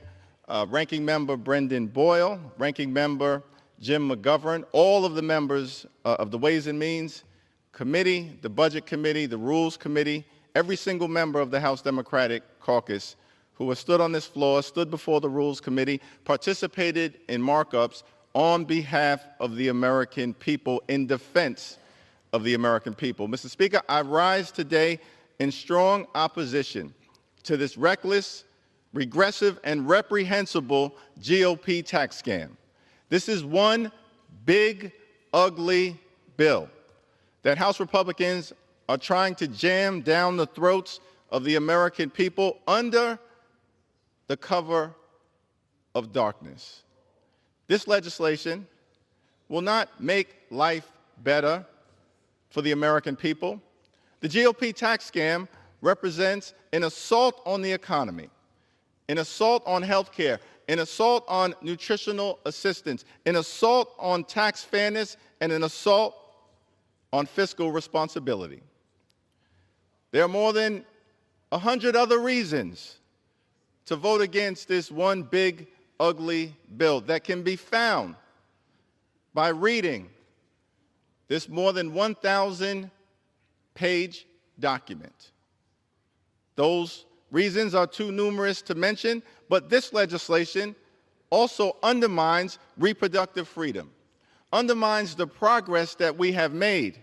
Ranking Member Brendan Boyle, Ranking Member Jim McGovern, all of the members of the Ways and Means Committee, the Budget Committee, the Rules Committee, every single member of the House Democratic Caucus who have stood on this floor, stood before the Rules Committee, participated in markups on behalf of the American people, in defense of the American people. Mr. Speaker, I rise today in strong opposition to this reckless, regressive, and reprehensible GOP tax scam. This is one big, ugly bill that House Republicans are trying to jam down the throats of the American people under the cover of darkness. This legislation will not make life better for the American people. The GOP tax scam represents an assault on the economy, an assault on health care, an assault on nutritional assistance, an assault on tax fairness, and an assault on fiscal responsibility. There are more than 100 other reasons to vote against this one big, ugly bill that can be found by reading this more than 1,000-page document. Those reasons are too numerous to mention, but this legislation also undermines reproductive freedom, undermines the progress that we have made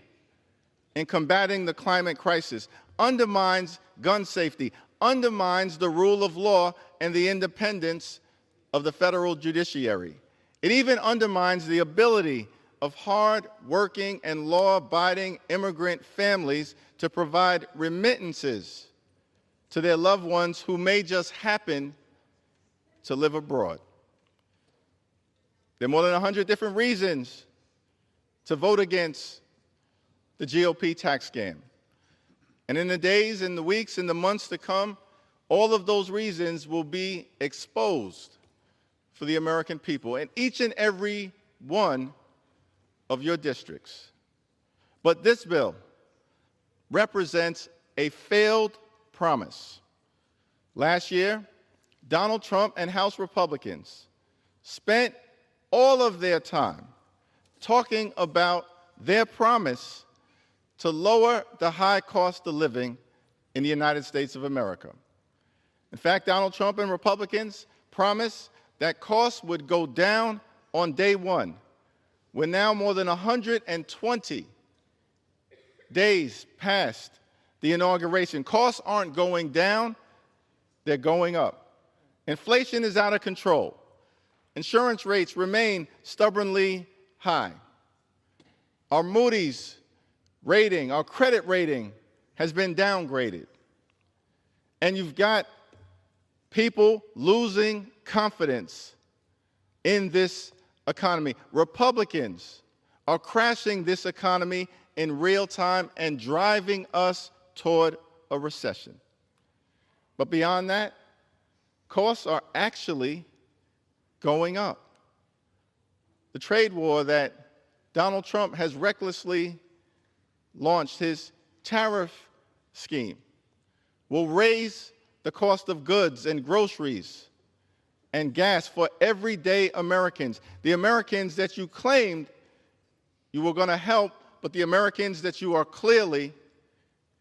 in combating the climate crisis, undermines gun safety, undermines the rule of law and the independence of the federal judiciary. It even undermines the ability of hard-working and law-abiding immigrant families to provide remittances to their loved ones who may just happen to live abroad. There are more than 100 different reasons to vote against the GOP tax scam. And in the days and the weeks and the months to come, all of those reasons will be exposed for the American people in each and every one of your districts. But this bill represents a failed promise. Last year, Donald Trump and House Republicans spent all of their time talking about their promise to lower the high cost of living in the United States of America. In fact, Donald Trump and Republicans promised that costs would go down on day one. We're now more than 120 days past the inauguration. Costs aren't going down, they're going up. Inflation is out of control. Insurance rates remain stubbornly high. Our Moody's rating, our credit rating, has been downgraded. And you've got people losing confidence in this economy. Republicans are crashing this economy in real time and driving us toward a recession. But beyond that, costs are actually going up. The trade war that Donald Trump has recklessly launched, his tariff scheme, will raise the cost of goods and groceries and gas for everyday Americans, the Americans that you claimed you were going to help, but the Americans that you are clearly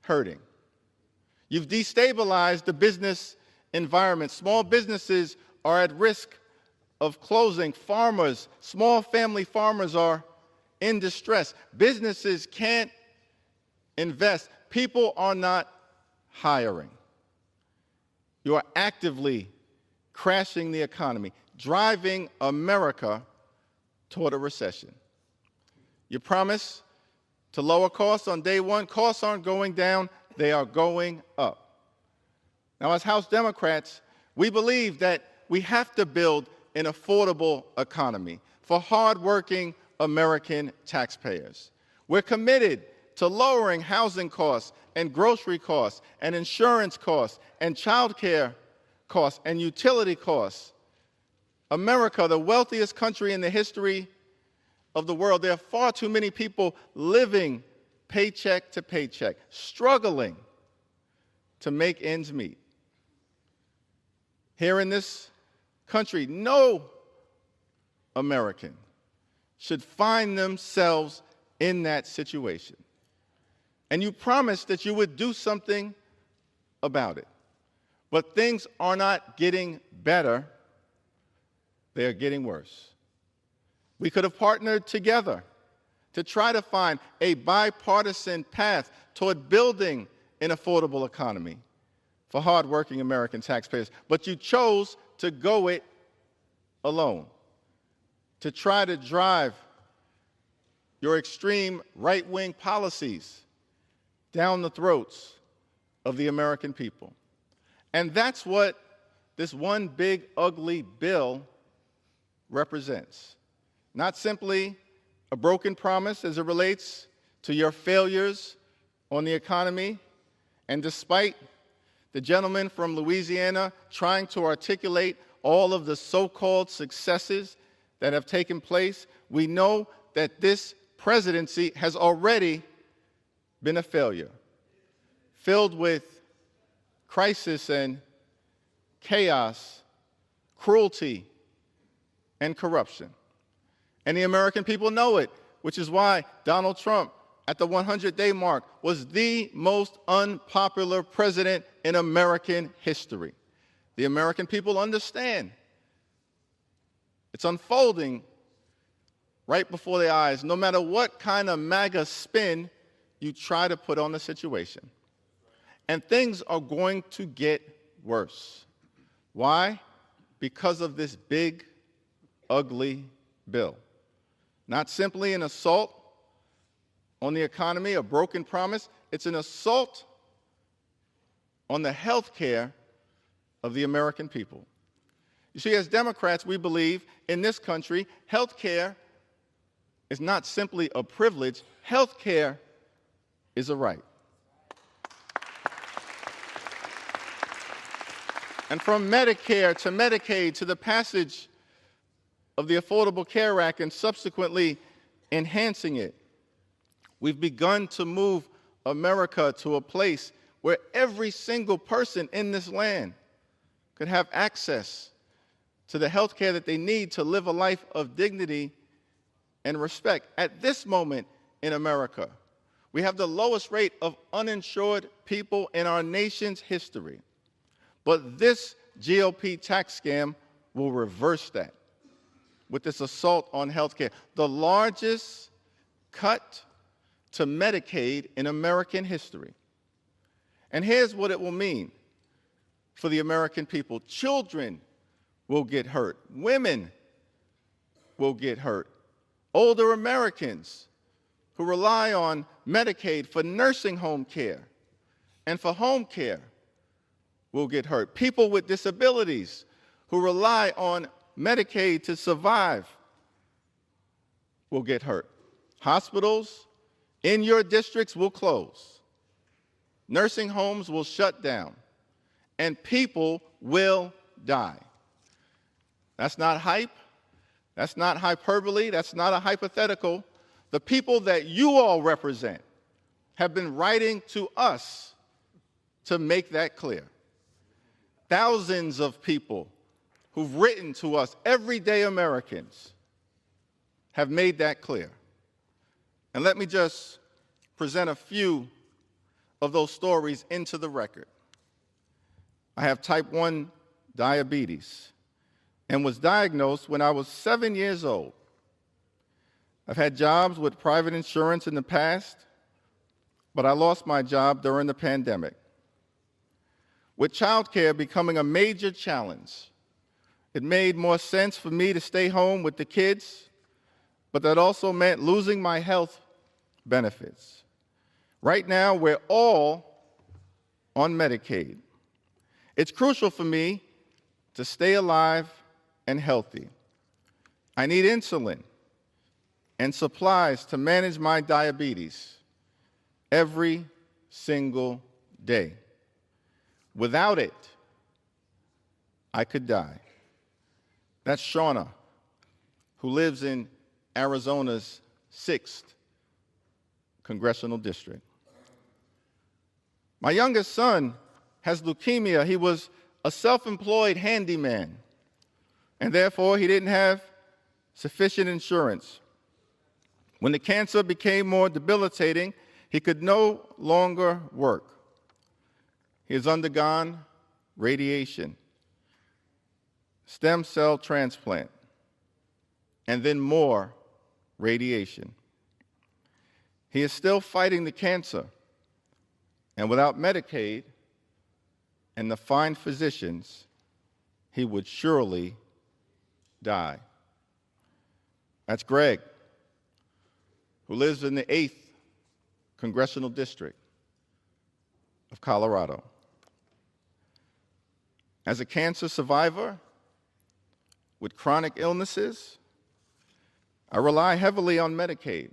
hurting. You've destabilized the business environment. Small businesses are at risk of closing. Farmers, small family farmers, are in distress. Businesses can't invest. People are not hiring. You are actively crashing the economy, driving America toward a recession. You promise to lower costs on day one. Costs aren't going down, they are going up. Now, as House Democrats, we believe that we have to build an affordable economy for hardworking American taxpayers. We're committed to lowering housing costs and grocery costs and insurance costs and child care costs and utility costs. America, the wealthiest country in the history of the world, there are far too many people living paycheck to paycheck, struggling to make ends meet. Here in this country, no American should find themselves in that situation. And you promised that you would do something about it. But things are not getting better, they are getting worse. We could have partnered together to try to find a bipartisan path toward building an affordable economy for hardworking American taxpayers. But you chose to go it alone, to try to drive your extreme right-wing policies down the throats of the American people. And that's what this one big, ugly bill represents. Not simply a broken promise as it relates to your failures on the economy, and despite the gentleman from Louisiana trying to articulate all of the so-called successes that have taken place, we know that this presidency has already been a failure, filled with crisis and chaos, cruelty, and corruption. And the American people know it, which is why Donald Trump, at the 100-day mark, was the most unpopular president in American history. The American people understand. It's unfolding right before their eyes, no matter what kind of MAGA spin you try to put on the situation. And things are going to get worse. Why? Because of this big, ugly bill. Not simply an assault on the economy, a broken promise, it's an assault on the health care of the American people. You see, as Democrats, we believe in this country, health care is not simply a privilege, health care is a right. And from Medicare to Medicaid to the passage of the Affordable Care Act and subsequently enhancing it, we've begun to move America to a place where every single person in this land could have access to the health care that they need to live a life of dignity and respect. At this moment in America, we have the lowest rate of uninsured people in our nation's history. But this GOP tax scam will reverse that with this assault on health care, the largest cut to Medicaid in American history. And here's what it will mean for the American people. Children will get hurt. Women will get hurt. Older Americans who rely on Medicaid for nursing home care and for home care will get hurt. People with disabilities who rely on Medicaid to survive will get hurt. Hospitals in your districts will close. Nursing homes will shut down. And people will die. That's not hype. That's not hyperbole. That's not a hypothetical. The people that you all represent have been writing to us to make that clear. Thousands of people who've written to us, everyday Americans, have made that clear. And let me just present a few of those stories into the record. I have type 1 diabetes and was diagnosed when I was 7 years old. I've had jobs with private insurance in the past, but I lost my job during the pandemic. With childcare becoming a major challenge, it made more sense for me to stay home with the kids, but that also meant losing my health benefits. Right now, we're all on Medicaid. It's crucial for me to stay alive and healthy. I need insulin and supplies to manage my diabetes every single day. Without it, I could die. That's Shauna, who lives in Arizona's 6th congressional district. My youngest son has leukemia. He was a self-employed handyman, and therefore he didn't have sufficient insurance. When the cancer became more debilitating, he could no longer work. He has undergone radiation, stem cell transplant, and then more radiation. He is still fighting the cancer, and without Medicaid and the fine physicians, he would surely die. That's Greg, who lives in the 8th Congressional District of Colorado. As a cancer survivor with chronic illnesses, I rely heavily on Medicaid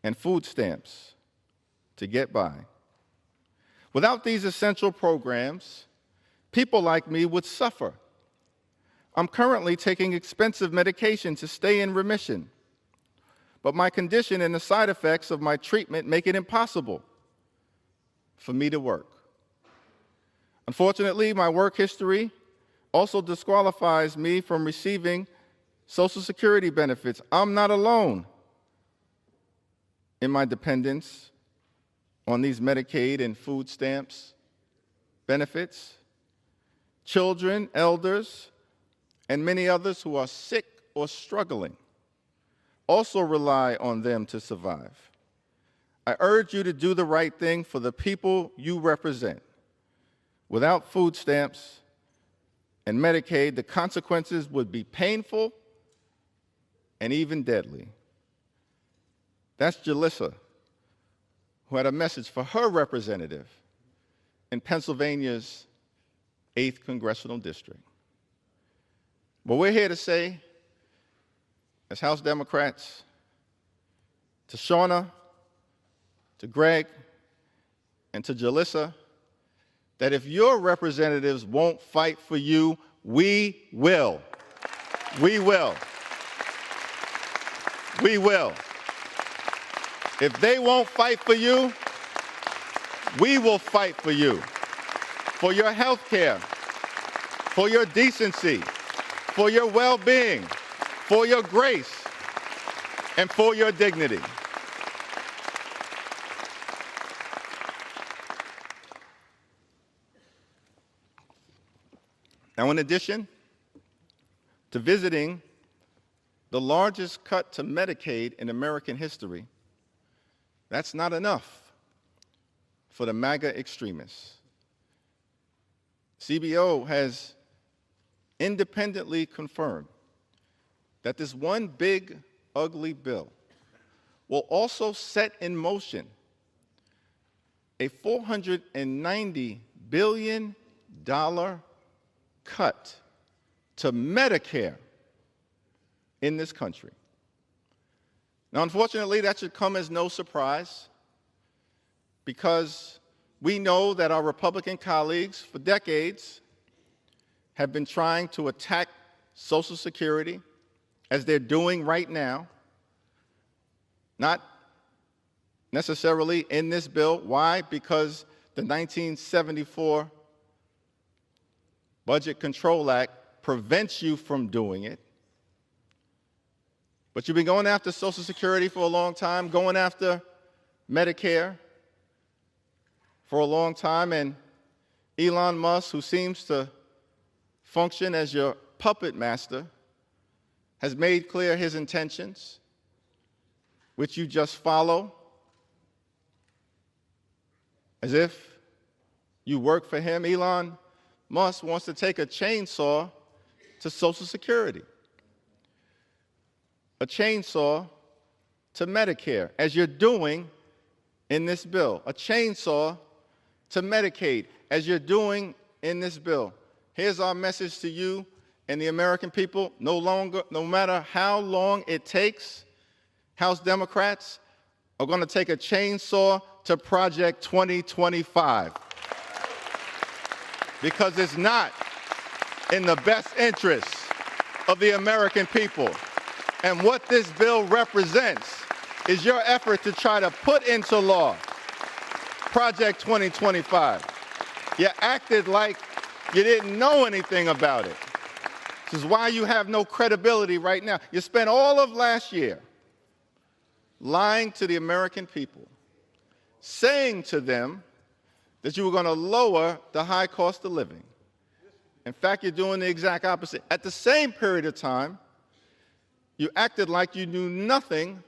and food stamps to get by. Without these essential programs, people like me would suffer. I'm currently taking expensive medication to stay in remission, but my condition and the side effects of my treatment make it impossible for me to work. Unfortunately, my work history also disqualifies me from receiving Social Security benefits. I'm not alone in my dependence on these Medicaid and food stamps benefits. Children, elders, and many others who are sick or struggling also rely on them to survive. I urge you to do the right thing for the people you represent. Without food stamps and Medicaid, the consequences would be painful and even deadly. That's Jalissa, who had a message for her representative in Pennsylvania's 8th Congressional District. But we're here to say, as House Democrats, to Shauna, to Greg, and to Jalissa, that if your representatives won't fight for you, we will. We will. We will. If they won't fight for you, we will fight for you. For your health care, for your decency, for your well-being, for your grace, and for your dignity. Now, in addition to visiting the largest cut to Medicaid in American history, that's not enough for the MAGA extremists. CBO has independently confirmed that this one big, ugly bill will also set in motion a $490 billion cut to Medicare in this country. Now, unfortunately, that should come as no surprise, because we know that our Republican colleagues for decades have been trying to attack Social Security, as they're doing right now, not necessarily in this bill. Why? Because the 1974 Budget Control Act prevents you from doing it. But you've been going after Social Security for a long time, going after Medicare for a long time, and Elon Musk, who seems to function as your puppet master, has made clear his intentions, which you just follow as if you work for him. Elon Musk wants to take a chainsaw to Social Security, a chainsaw to Medicare, as you're doing in this bill, a chainsaw to Medicaid, as you're doing in this bill. Here's our message to you and the American people: no matter how long it takes, House Democrats are going to take a chainsaw to Project 2025, because it's not in the best interests of the American people. And what this bill represents is your effort to try to put into law Project 2025. You acted like you didn't know anything about it. This is why you have no credibility right now. You spent all of last year lying to the American people, saying to them that you were going to lower the high cost of living. In fact, you're doing the exact opposite. At the same period of time, you acted like you knew nothing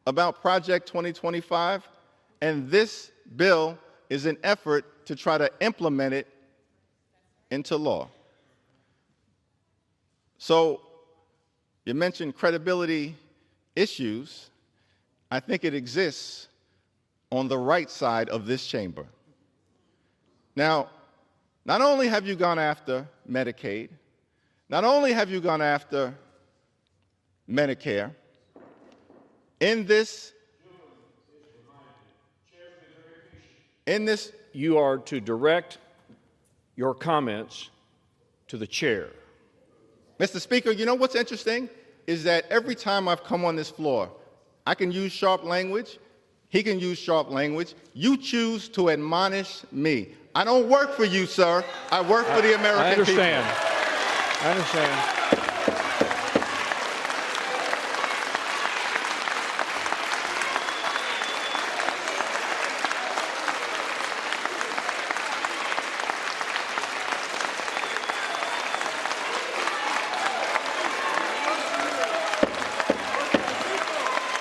about Project 2025, and this bill is an effort to try to implement it into law. So you mentioned credibility issues. I think it exists on the right side of this chamber. Now, not only have you gone after Medicaid, not only have you gone after Medicare, in this, you are to direct your comments to the chair. Mr. Speaker, you know what's interesting is that every time I've come on this floor, I can use sharp language, he can use sharp language. You choose to admonish me. I don't work for you, sir. I work for the American people. I understand.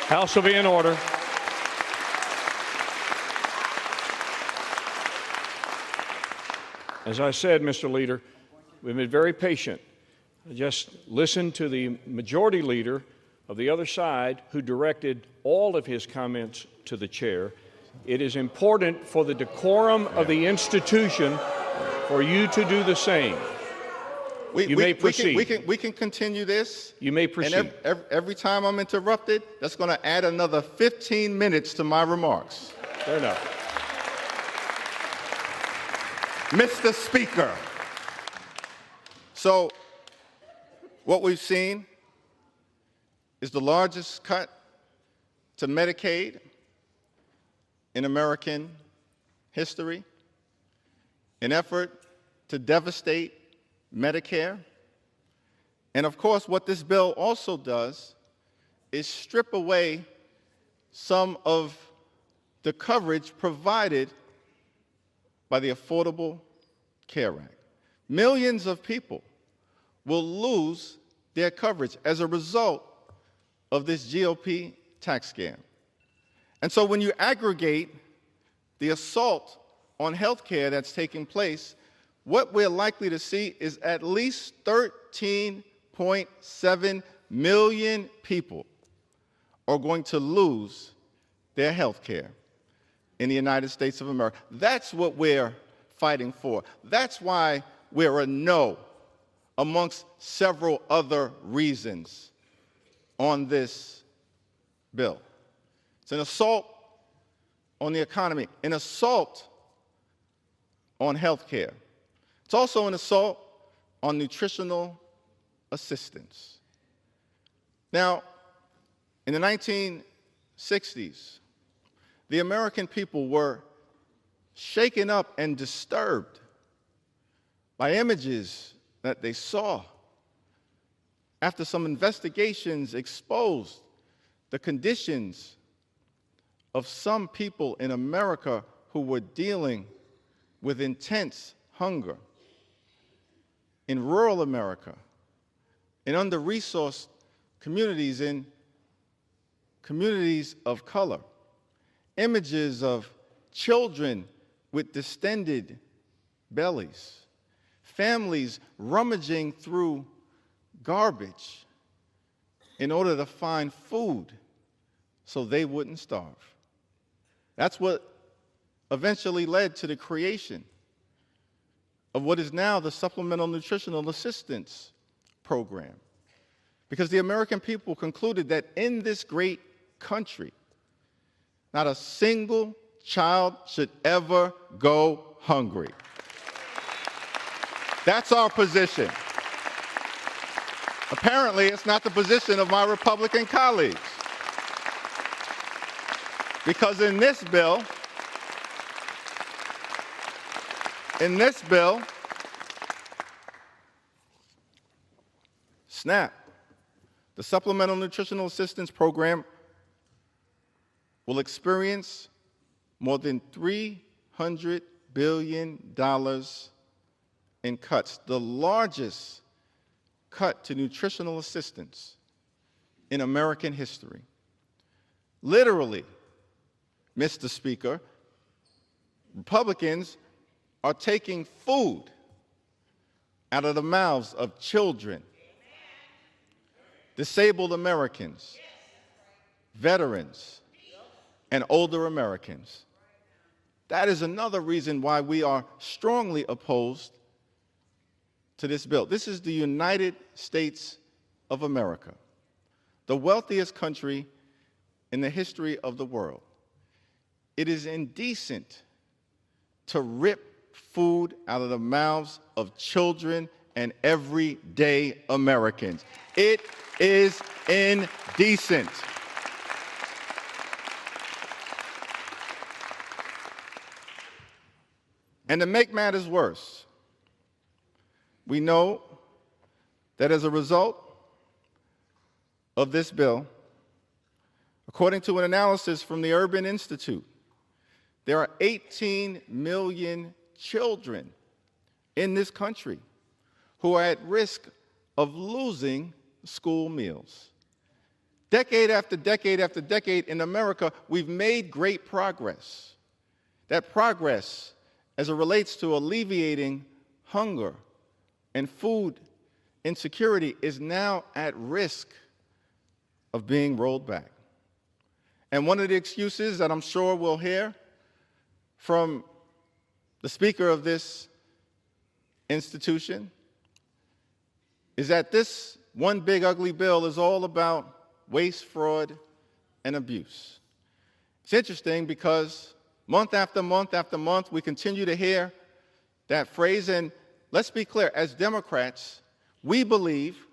House will be in order. As I said, Mr. Leader, we've been very patient. Just listen to the majority leader of the other side who directed all of his comments to the chair. It is important for the decorum of the institution for you to do the same. You may proceed. We can continue this. You may proceed. And every time I'm interrupted, that's going to add another 15 minutes to my remarks. Fair enough. Mr. Speaker, so what we've seen is the largest cut to Medicaid in American history, an effort to devastate Medicare. And of course, what this bill also does is strip away some of the coverage provided by the Affordable Care Act. Millions of people will lose their coverage as a result of this GOP tax scam. And so when you aggregate the assault on health care that's taking place, what we're likely to see is at least 13.7 million people are going to lose their health care in the United States of America. That's what we're fighting for. That's why we're a no, amongst several other reasons, on this bill. It's an assault on the economy, an assault on health care. It's also an assault on nutritional assistance. Now, in the 1960s, the American people were shaken up and disturbed by images that they saw after some investigations exposed the conditions of some people in America who were dealing with intense hunger in rural America, in under-resourced communities, in communities of color. Images of children with distended bellies, families rummaging through garbage in order to find food so they wouldn't starve. That's what eventually led to the creation of what is now the Supplemental Nutritional Assistance Program. Because the American people concluded that in this great country, not a single child should ever go hungry. That's our position. Apparently, it's not the position of my Republican colleagues. Because in this bill, SNAP, the Supplemental Nutritional Assistance Program, will experience more than $300 billion in cuts, the largest cut to nutritional assistance in American history. Literally, Mr. Speaker, Republicans are taking food out of the mouths of children, disabled Americans, veterans, and older Americans. That is another reason why we are strongly opposed to this bill. This is the United States of America, the wealthiest country in the history of the world. It is indecent to rip food out of the mouths of children and everyday Americans. It is indecent. And to make matters worse, we know that as a result of this bill, according to an analysis from the Urban Institute, there are 18 million children in this country who are at risk of losing school meals. Decade after decade after decade in America, we've made great progress. That progress, as it relates to alleviating hunger and food insecurity, is now at risk of being rolled back. And one of the excuses that I'm sure we'll hear from the Speaker of this institution is that this one big ugly bill is all about waste, fraud, and abuse. It's interesting because month after month after month, we continue to hear that phrase. And let's be clear, as Democrats, we believe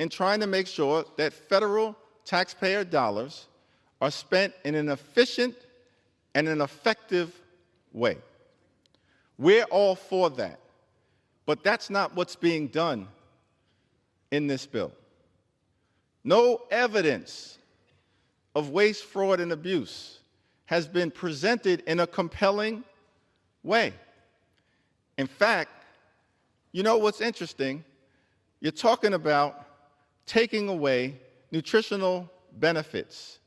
in trying to make sure that federal taxpayer dollars are spent in an efficient and an effective way. We're all for that. But that's not what's being done in this bill. No evidence of waste, fraud, and abuse has been presented in a compelling way. In fact, you know what's interesting? You're talking about taking away nutritional benefits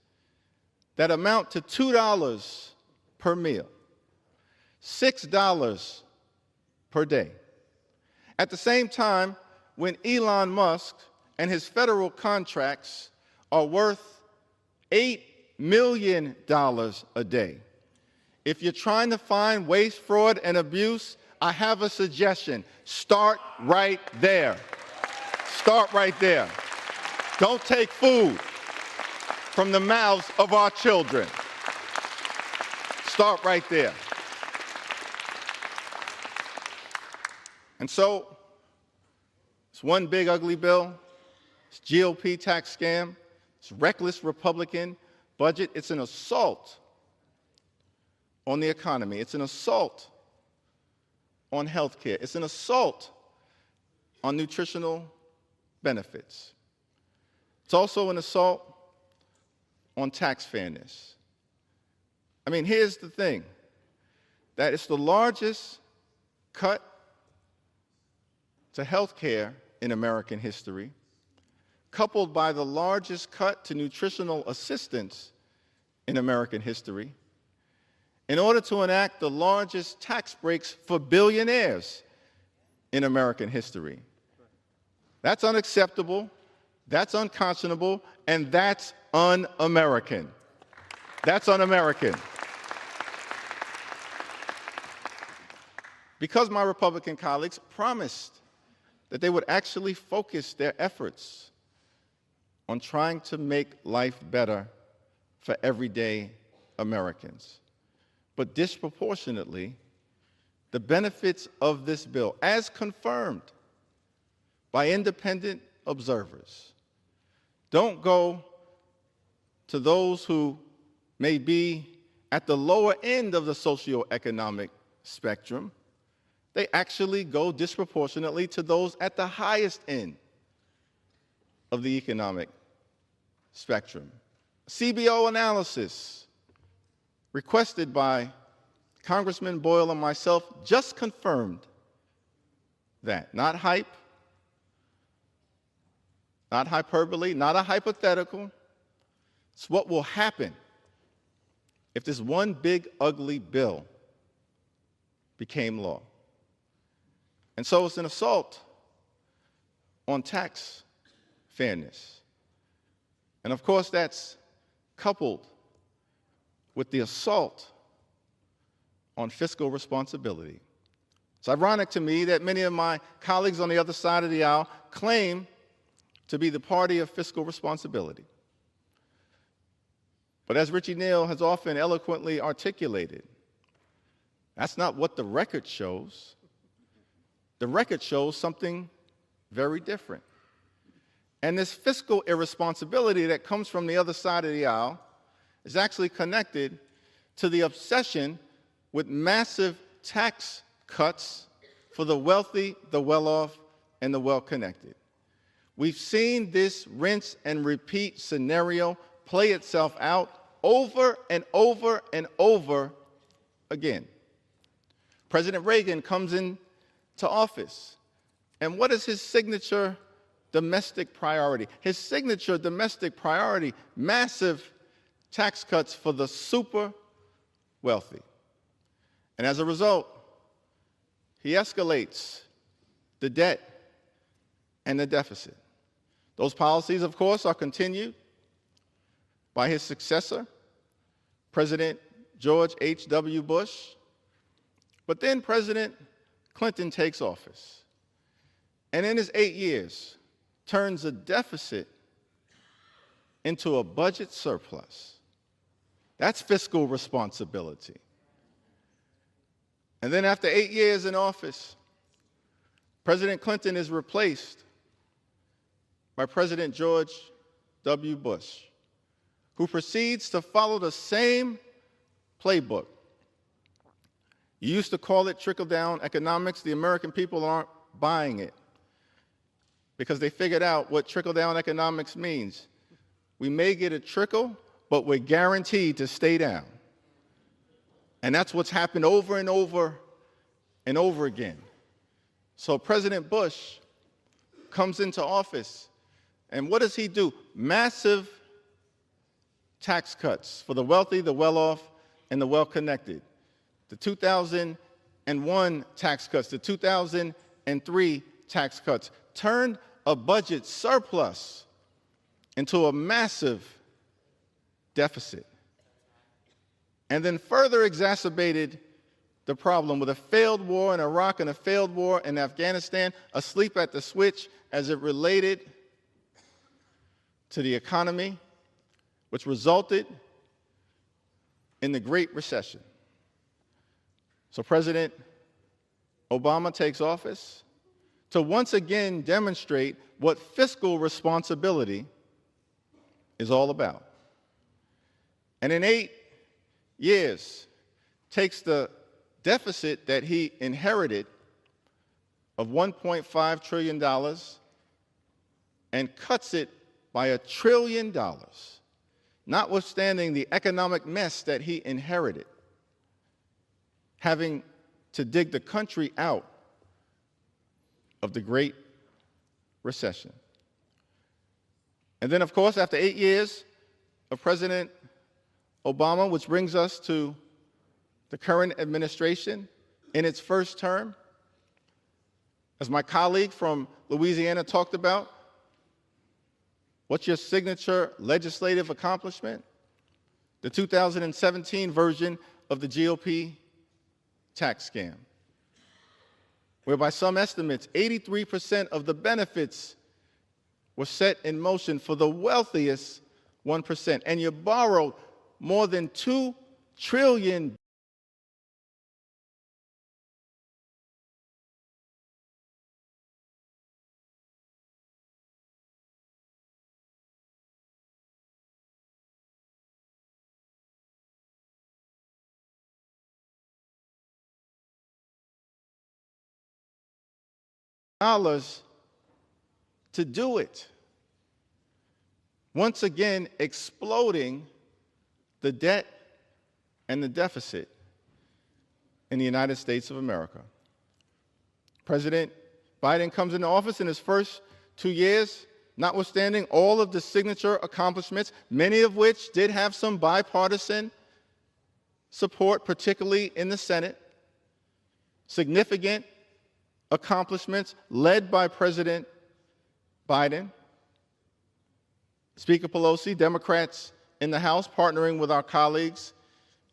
that amount to $2 per meal, $6 per day. At the same time, when Elon Musk and his federal contracts are worth $8 million a day. If you're trying to find waste, fraud, and abuse, I have a suggestion. Start right there. Start right there. Don't take food from the mouths of our children. Start right there. And so, it's one big ugly bill. It's GOP tax scam. It's reckless Republican budget. It's an assault on the economy. It's an assault on health care. It's an assault on nutritional benefits. It's also an assault on tax fairness. I mean, here's the thing, that it's the largest cut to health care in American history, coupled by the largest cut to nutritional assistance in American history, in order to enact the largest tax breaks for billionaires in American history. That's unacceptable, that's unconscionable, and that's un-American. That's un-American. Because my Republican colleagues promised that they would actually focus their efforts on trying to make life better for everyday Americans. But disproportionately, the benefits of this bill, as confirmed by independent observers, don't go to those who may be at the lower end of the socioeconomic spectrum. They actually go disproportionately to those at the highest end of the economic spectrum. CBO analysis requested by Congressman Boyle and myself just confirmed that. Not hype, not hyperbole, not a hypothetical. It's what will happen if this one big, ugly bill became law. And so it's an assault on tax fairness. And of course, that's coupled with the assault on fiscal responsibility. It's ironic to me that many of my colleagues on the other side of the aisle claim to be the party of fiscal responsibility. But as Richie Neal has often eloquently articulated, that's not what the record shows. The record shows something very different. And this fiscal irresponsibility that comes from the other side of the aisle is actually connected to the obsession with massive tax cuts for the wealthy, the well-off, and the well-connected. We've seen this rinse and repeat scenario play itself out over and over and over again. President Reagan comes into office, and what is his signature domestic priority? His signature domestic priority, massive tax cuts for the super wealthy. And as a result, he escalates the debt and the deficit. Those policies, of course, are continued by his successor, President George H.W. Bush. But then President Clinton takes office, and in his 8 years, turns a deficit into a budget surplus. That's fiscal responsibility. And then after 8 years in office, President Clinton is replaced by President George W. Bush, who proceeds to follow the same playbook. You used to call it trickle-down economics. The American people aren't buying it because they figured out what trickle-down economics means. We may get a trickle, but we're guaranteed to stay down. And that's what's happened over and over and over again. So President Bush comes into office, and what does he do? Massive tax cuts for the wealthy, the well-off, and the well-connected. The 2001 tax cuts, the 2003 tax cuts turned a budget surplus into a massive deficit, and then further exacerbated the problem with a failed war in Iraq and a failed war in Afghanistan, asleep at the switch as it related to the economy, which resulted in the Great Recession. So President Obama takes office to once again demonstrate what fiscal responsibility is all about. And in 8 years, takes the deficit that he inherited of $1.5 trillion and cuts it by $1 trillion, notwithstanding the economic mess that he inherited, having to dig the country out of the Great Recession. And then, of course, after 8 years of President Obama, which brings us to the current administration in its first term, as my colleague from Louisiana talked about, what's your signature legislative accomplishment? The 2017 version of the GOP tax scam, where by some estimates, 83% of the benefits were set in motion for the wealthiest 1%, and you borrowed more than $2 trillion to do it. Once again, exploding the debt and the deficit. in the United States of America. President Biden comes into office in his first 2 years, notwithstanding all of the signature accomplishments, many of which did have some bipartisan support, particularly in the Senate, significant accomplishments led by President Biden, Speaker Pelosi, Democrats in the House partnering with our colleagues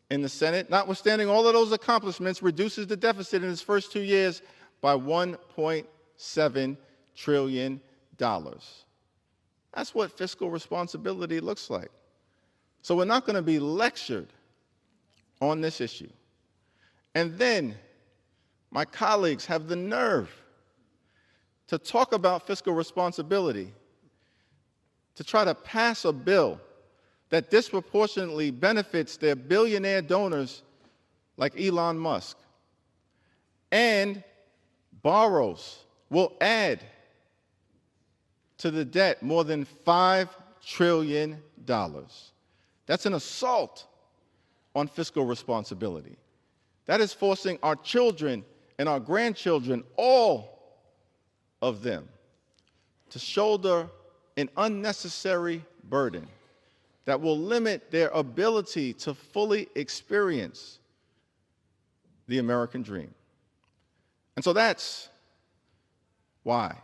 in the Senate, notwithstanding all of those accomplishments, reduces the deficit in his first 2 years by $1.7 trillion. That's what fiscal responsibility looks like. So we're not going to be lectured on this issue. And then my colleagues have the nerve to talk about fiscal responsibility, to try to pass a bill that disproportionately benefits their billionaire donors like Elon Musk and will add to the debt more than $5 trillion. That's an assault on fiscal responsibility. That is forcing our children and our grandchildren, all of them, to shoulder an unnecessary burden that will limit their ability to fully experience the American dream. And so that's why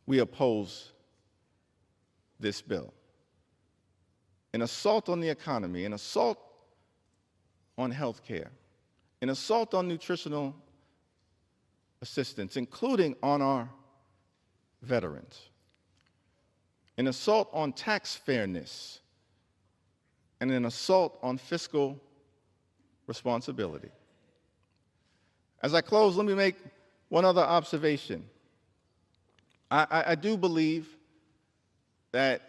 we oppose this bill. An assault on the economy, an assault on health care, an assault on nutritional assistance, including on our veterans, an assault on tax fairness, and an assault on fiscal responsibility. As I close, let me make one other observation. I do believe that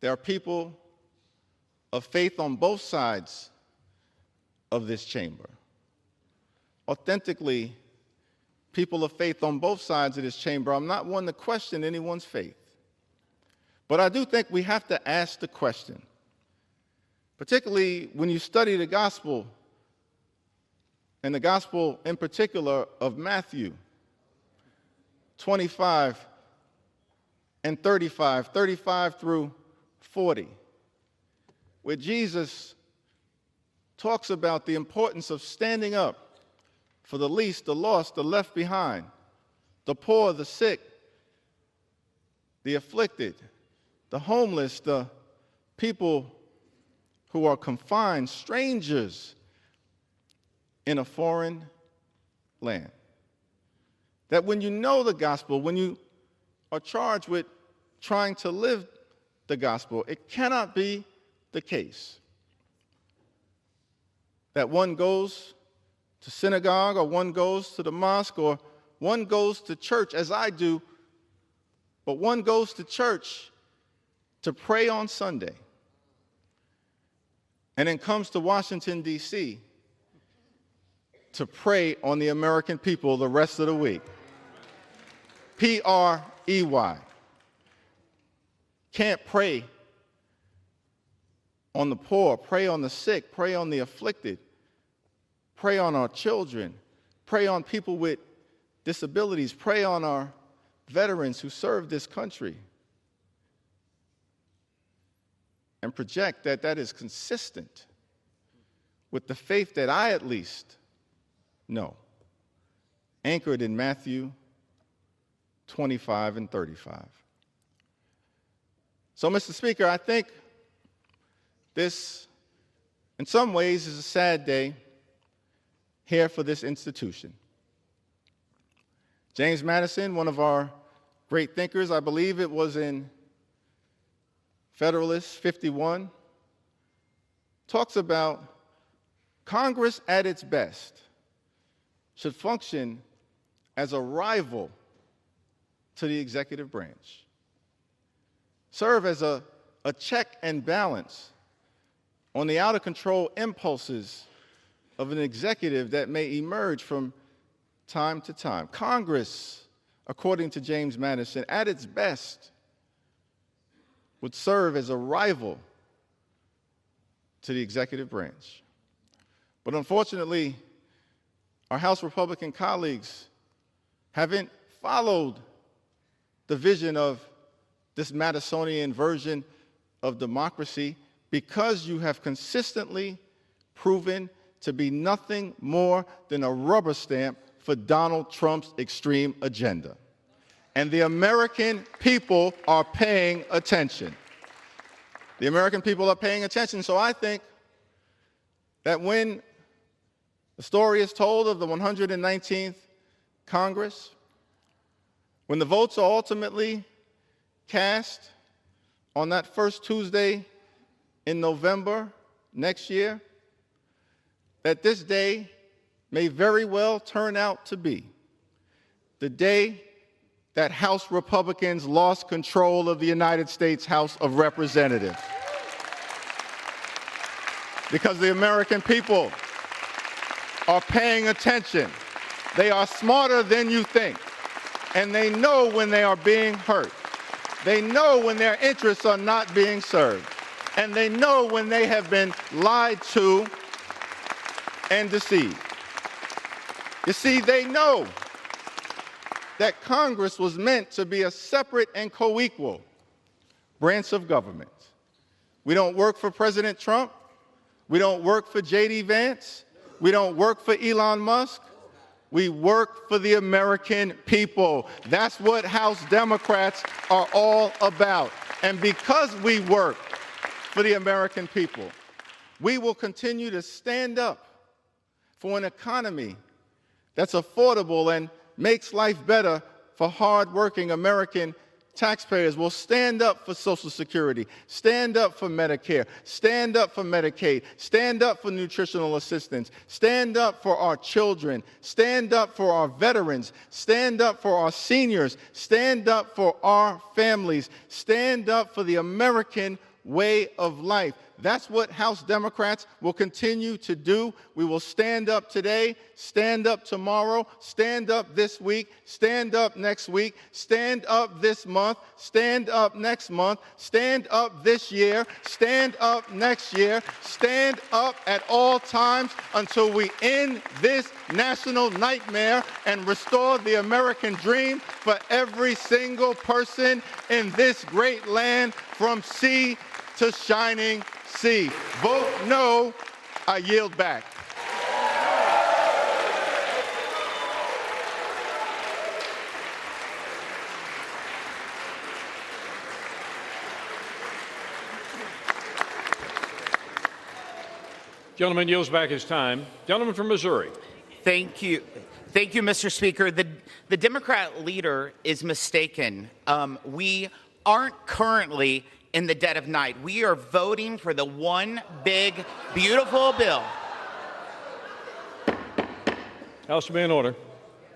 there are people of faith on both sides of this chamber. Authentically, people of faith on both sides of this chamber. I'm not one to question anyone's faith. But I do think we have to ask the question, particularly when you study the gospel, and the gospel in particular of Matthew 25 and 35 through 40, where Jesus talks about the importance of standing up for the least, the lost, the left behind, the poor, the sick, the afflicted, the homeless, the people who are confined, strangers in a foreign land. That when you know the gospel, when you are charged with trying to live the gospel, it cannot be the case that one goes to synagogue or one goes to the mosque or one goes to church, as I do, but one goes to church to pray on Sunday and then comes to Washington, D.C. to pray on the American people the rest of the week. P-R-E-Y. Can't pray on the poor, pray on the sick, pray on the afflicted, pray on our children, pray on people with disabilities, pray on our veterans who serve this country, and project that that is consistent with the faith that I at least know, anchored in Matthew 25 and 35. So, Mr. Speaker, I think this, in some ways, is a sad day here for this institution. James Madison, one of our great thinkers, I believe it was in Federalist 51, talks about Congress at its best should function as a rival to the executive branch, serve as a check and balance on the out-of-control impulses of an executive that may emerge from time to time. Congress, according to James Madison, at its best, would serve as a rival to the executive branch. But unfortunately, our House Republican colleagues haven't followed the vision of this Madisonian version of democracy because you have consistently proven to be nothing more than a rubber stamp for Donald Trump's extreme agenda. And the American people are paying attention. The American people are paying attention. So I think that when the story is told of the 119th Congress, when the votes are ultimately cast on that first Tuesday in November next year, that this day may very well turn out to be the day that House Republicans lost control of the United States House of Representatives. Because the American people are paying attention. They are smarter than you think, and they know when they are being hurt. They know when their interests are not being served, and they know when they have been lied to and deceived. You see, they know that Congress was meant to be a separate and co-equal branch of government. We don't work for President Trump. We don't work for J.D. Vance. We don't work for Elon Musk. We work for the American people. That's what House Democrats are all about. And because we work for the American people, we will continue to stand up for an economy that's affordable and makes life better for hardworking American taxpayers. Will stand up for Social Security, stand up for Medicare, stand up for Medicaid, stand up for nutritional assistance, stand up for our children, stand up for our veterans, stand up for our seniors, stand up for our families, stand up for the American way of life. That's what House Democrats will continue to do. We will stand up today, stand up tomorrow, stand up this week, stand up next week, stand up this month, stand up next month, stand up this year, stand up next year, stand up at all times until we end this national nightmare and restore the American dream for every single person in this great land from sea to shining sea. Vote no. I yield back. Gentleman yields back his time. Gentleman from Missouri. Thank you. Thank you, Mr. Speaker. The Democrat leader is mistaken. We aren't currently in the dead of night. We are voting for the one big, beautiful bill. House to be in order.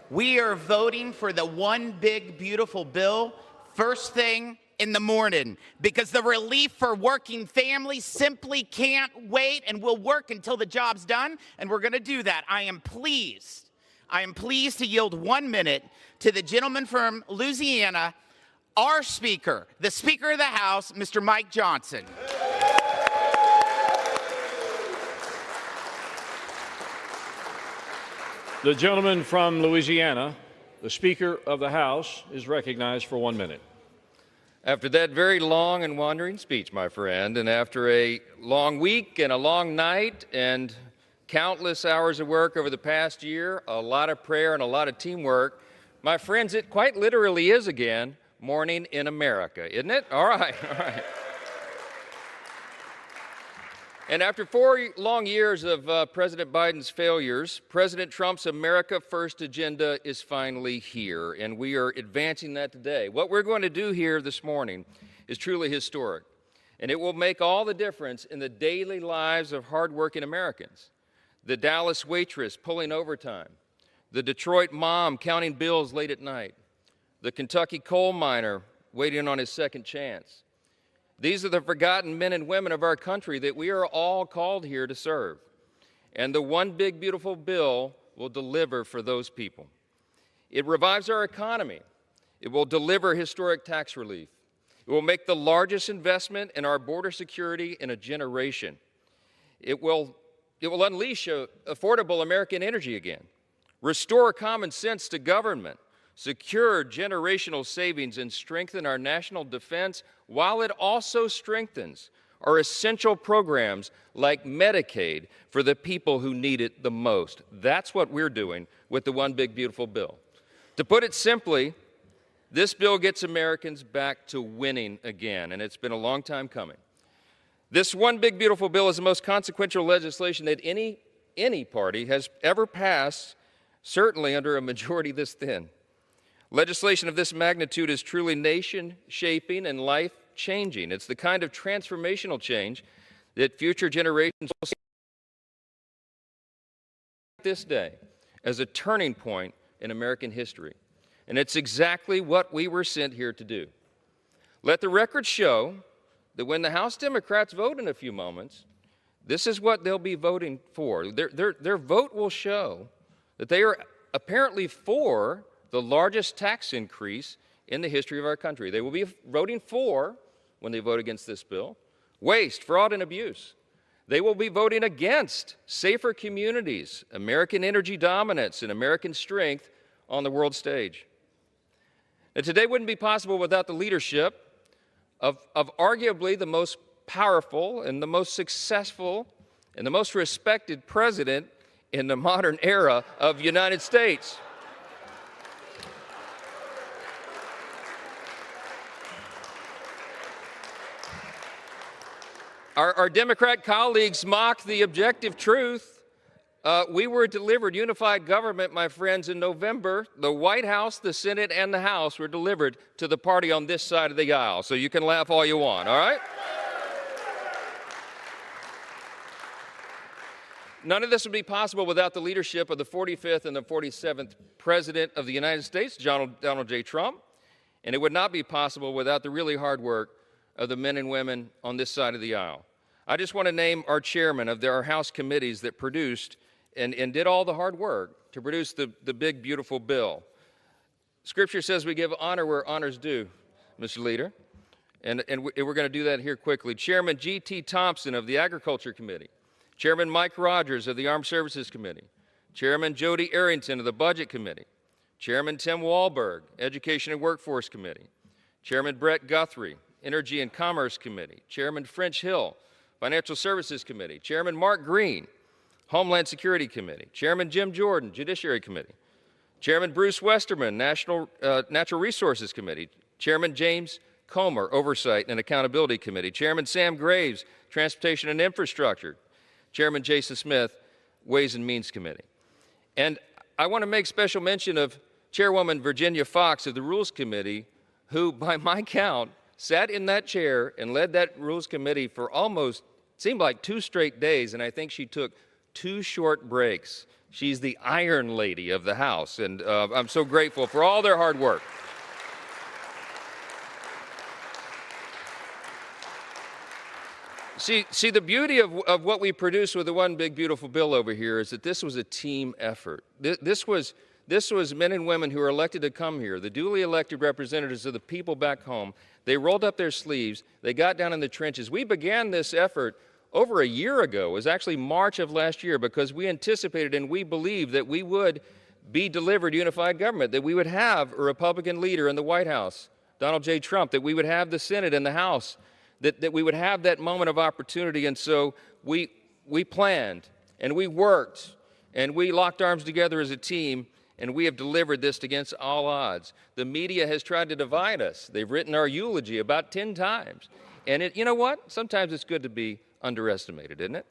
We are voting for the one big, beautiful bill first thing in the morning because the relief for working families simply can't wait and will work until the job's done, and we're going to do that. I am pleased to yield 1 minute to the gentleman from Louisiana, our Speaker, the Speaker of the House, Mr. Mike Johnson. The gentleman from Louisiana, the Speaker of the House, is recognized for 1 minute. After that very long and wandering speech, my friend, and after a long week and a long night and countless hours of work over the past year, a lot of prayer and a lot of teamwork, my friends, it quite literally is again morning in America, isn't it? All right, all right. And after 4 long years of President Biden's failures, President Trump's America First agenda is finally here, and we are advancing that today. What we're going to do here this morning is truly historic, and it will make all the difference in the daily lives of hardworking Americans. The Dallas waitress pulling overtime, the Detroit mom counting bills late at night, the Kentucky coal miner waiting on his second chance. These are the forgotten men and women of our country that we are all called here to serve. And the one big, beautiful bill will deliver for those people. It revives our economy. It will deliver historic tax relief. It will make the largest investment in our border security in a generation. It will unleash affordable American energy again. restore common sense to government, secure generational savings, and strengthen our national defense, while it also strengthens our essential programs like Medicaid for the people who need it the most. That's what we're doing with the One Big Beautiful Bill. To put it simply, this bill gets Americans back to winning again, and it's been a long time coming. This One Big Beautiful Bill is the most consequential legislation that any party has ever passed, certainly under a majority this thin. Legislation of this magnitude is truly nation-shaping and life-changing. It's the kind of transformational change that future generations will see this day as a turning point in American history. And it's exactly what we were sent here to do. Let the record show that when the House Democrats vote in a few moments, this is what they'll be voting for. Their vote will show that they are apparently for the largest tax increase in the history of our country. They will be voting for, when they vote against this bill, waste, fraud, and abuse. They will be voting against safer communities, American energy dominance, and American strength on the world stage. And today wouldn't be possible without the leadership of arguably the most powerful and the most successful and the most respected president in the modern era of the United States. Our Democrat colleagues mock the objective truth. We were delivered unified government, my friends, in November. The White House, the Senate, and the House were delivered to the party on this side of the aisle. So you can laugh all you want, all right? None of this would be possible without the leadership of the 45th and the 47th President of the United States, Donald J. Trump. And it would not be possible without the really hard work of the men and women on this side of the aisle. I just want to name our chairman of our House committees that produced and did all the hard work to produce the big, beautiful bill. Scripture says we give honor where honor's due, Mr. Leader, and we're going to do that here quickly. Chairman G.T. Thompson of the Agriculture Committee, Chairman Mike Rogers of the Armed Services Committee, Chairman Jody Arrington of the Budget Committee, Chairman Tim Walberg, Education and Workforce Committee, Chairman Brett Guthrie, Energy and Commerce Committee, Chairman French Hill, Financial Services Committee, Chairman Mark Green, Homeland Security Committee, Chairman Jim Jordan, Judiciary Committee, Chairman Bruce Westerman, Natural Resources Committee, Chairman James Comer, Oversight and Accountability Committee, Chairman Sam Graves, Transportation and Infrastructure, Chairman Jason Smith, Ways and Means Committee. And I want to make special mention of Chairwoman Virginia Fox of the Rules Committee, who, by my count, sat in that chair and led that Rules Committee for almost, seemed like 2 straight days, and I think she took 2 short breaks. She's the Iron Lady of the House, and I'm so grateful for all their hard work. See, the beauty of what we produced with the One Big Beautiful Bill over here is that this was a team effort. This was men and women who were elected to come here, the duly elected representatives of the people back home. They rolled up their sleeves. They got down in the trenches. We began this effort over a year ago. It was actually March of last year, because we anticipated and we believed that we would be delivered unified government, that we would have a Republican leader in the White House, Donald J. Trump, that we would have the Senate and the House, that we would have that moment of opportunity. And so we planned and we worked and we locked arms together as a team, and we have delivered this against all odds. The media has tried to divide us. They've written our eulogy about 10 times. And you know what? Sometimes it's good to be underestimated, isn't it?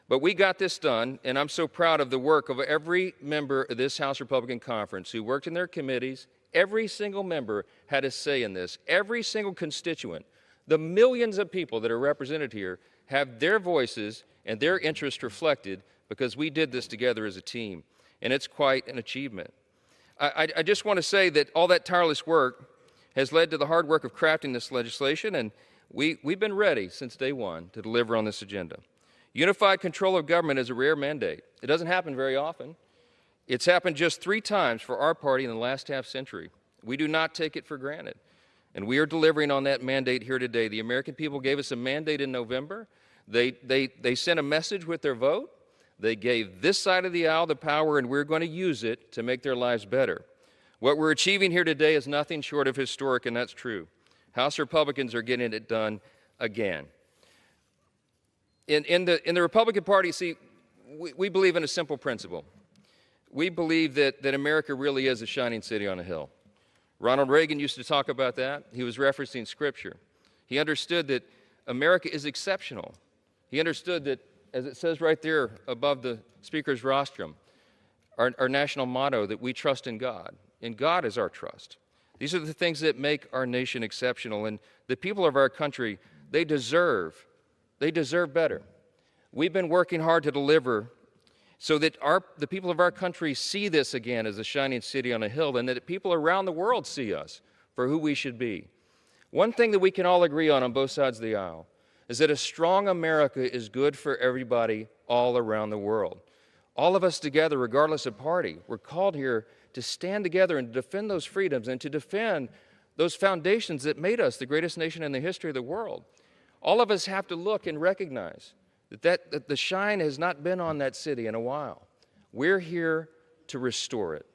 But we got this done, and I'm so proud of the work of every member of this House Republican Conference who worked in their committees. Every single member had a say in this. Every single constituent. The millions of people that are represented here have their voices and their interests reflected, because we did this together as a team. And it's quite an achievement. I just want to say that all that tireless work has led to the hard work of crafting this legislation, and we've been ready since day one to deliver on this agenda. Unified control of government is a rare mandate. It doesn't happen very often. It's happened just 3 times for our party in the last half century. We do not take it for granted. And we are delivering on that mandate here today. The American people gave us a mandate in November. They sent a message with their vote. They gave this side of the aisle the power, and we're going to use it to make their lives better. What we're achieving here today is nothing short of historic, and that's true. House Republicans are getting it done again. In the Republican Party, see, we believe in a simple principle. We believe that America really is a shining city on a hill. Ronald Reagan used to talk about that. He was referencing Scripture. He understood that America is exceptional. He understood that, as it says right there above the Speaker's rostrum, our national motto, that we trust in God. And God is our trust. These are the things that make our nation exceptional. And the people of our country, they deserve better. We've been working hard to deliver so that the people of our country see this again as a shining city on a hill, and that people around the world see us for who we should be. One thing that we can all agree on both sides of the aisle is that a strong America is good for everybody all around the world. All of us together, regardless of party, we're called here to stand together and defend those freedoms and to defend those foundations that made us the greatest nation in the history of the world. All of us have to look and recognize that the shine has not been on that city in a while. We're here to restore it.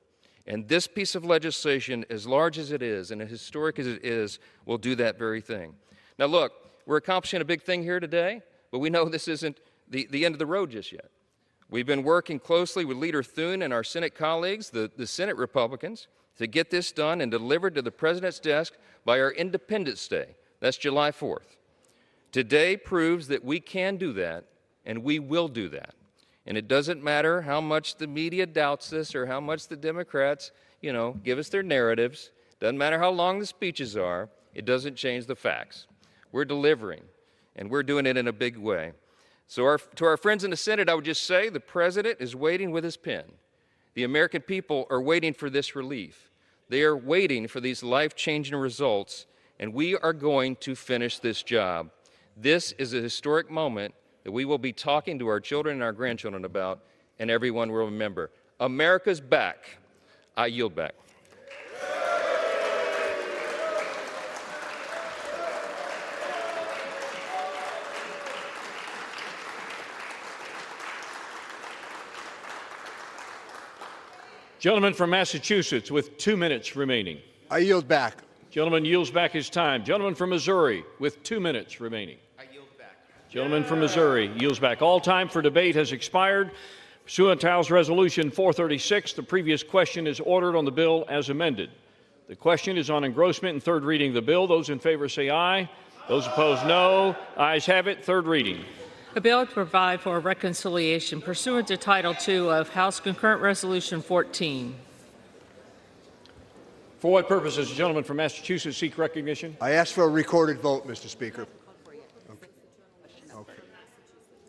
And this piece of legislation, as large as it is and as historic as it is, will do that very thing. Now look, we're accomplishing a big thing here today, but we know this isn't the end of the road just yet. We've been working closely with Leader Thune and our Senate colleagues, the Senate Republicans, to get this done and delivered to the President's desk by our Independence Day. That's July 4th. Today proves that we can do that, and we will do that. And it doesn't matter how much the media doubts this or how much the Democrats, give us their narratives. Doesn't matter how long the speeches are. It doesn't change the facts. We're delivering, and we're doing it in a big way. So to our friends in the Senate, I would just say the President is waiting with his pen. The American people are waiting for this relief. They are waiting for these life-changing results, and we are going to finish this job. This is a historic moment that we will be talking to our children and our grandchildren about, and everyone will remember. America's back. I yield back. Gentleman from Massachusetts with 2 minutes remaining. I yield back. Gentleman yields back his time. Gentleman from Missouri with 2 minutes remaining. I yield back. Gentleman from Missouri yields back. All time for debate has expired. Pursuant to House Resolution 436, the previous question is ordered on the bill as amended. The question is on engrossment and third reading of the bill. Those in favor say aye. Those opposed, no. Ayes have it. Third reading. A bill to provide for reconciliation pursuant to Title II of House Concurrent Resolution 14. For what purpose does the gentleman from Massachusetts seek recognition? I ask for a recorded vote, Mr. Speaker. Okay.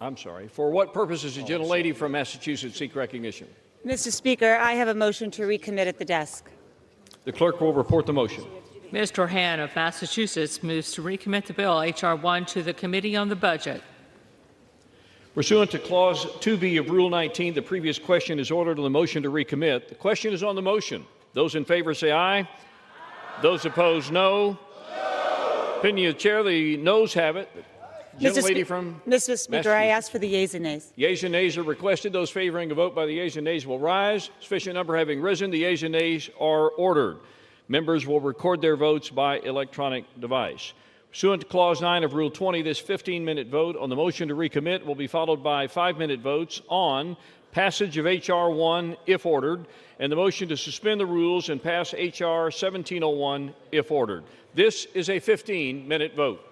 I'm sorry. For what purpose does the gentlelady from Massachusetts seek recognition? Mr. Speaker, I have a motion to recommit at the desk. The clerk will report the motion. Mr. Han of Massachusetts moves to recommit the bill H.R. 1 to the Committee on the Budget. Pursuant to Clause 2B of Rule 19, the previous question is ordered on the motion to recommit. The question is on the motion. Those in favor say aye. Aye. Those opposed, no. Opinion of the chair, the noes have it. Gentlelady from Mr. Speaker, I ask for the yeas and nays. Yeas and nays are requested. Those favoring a vote by the yeas and nays will rise. Sufficient number having risen, the yeas and nays are ordered. Members will record their votes by electronic device. Pursuant to Clause 9 of Rule 20, this 15-minute vote on the motion to recommit will be followed by 5-minute votes on passage of H.R. 1 if ordered, and the motion to suspend the rules and pass H.R. 1701 if ordered. This is a 15-minute vote.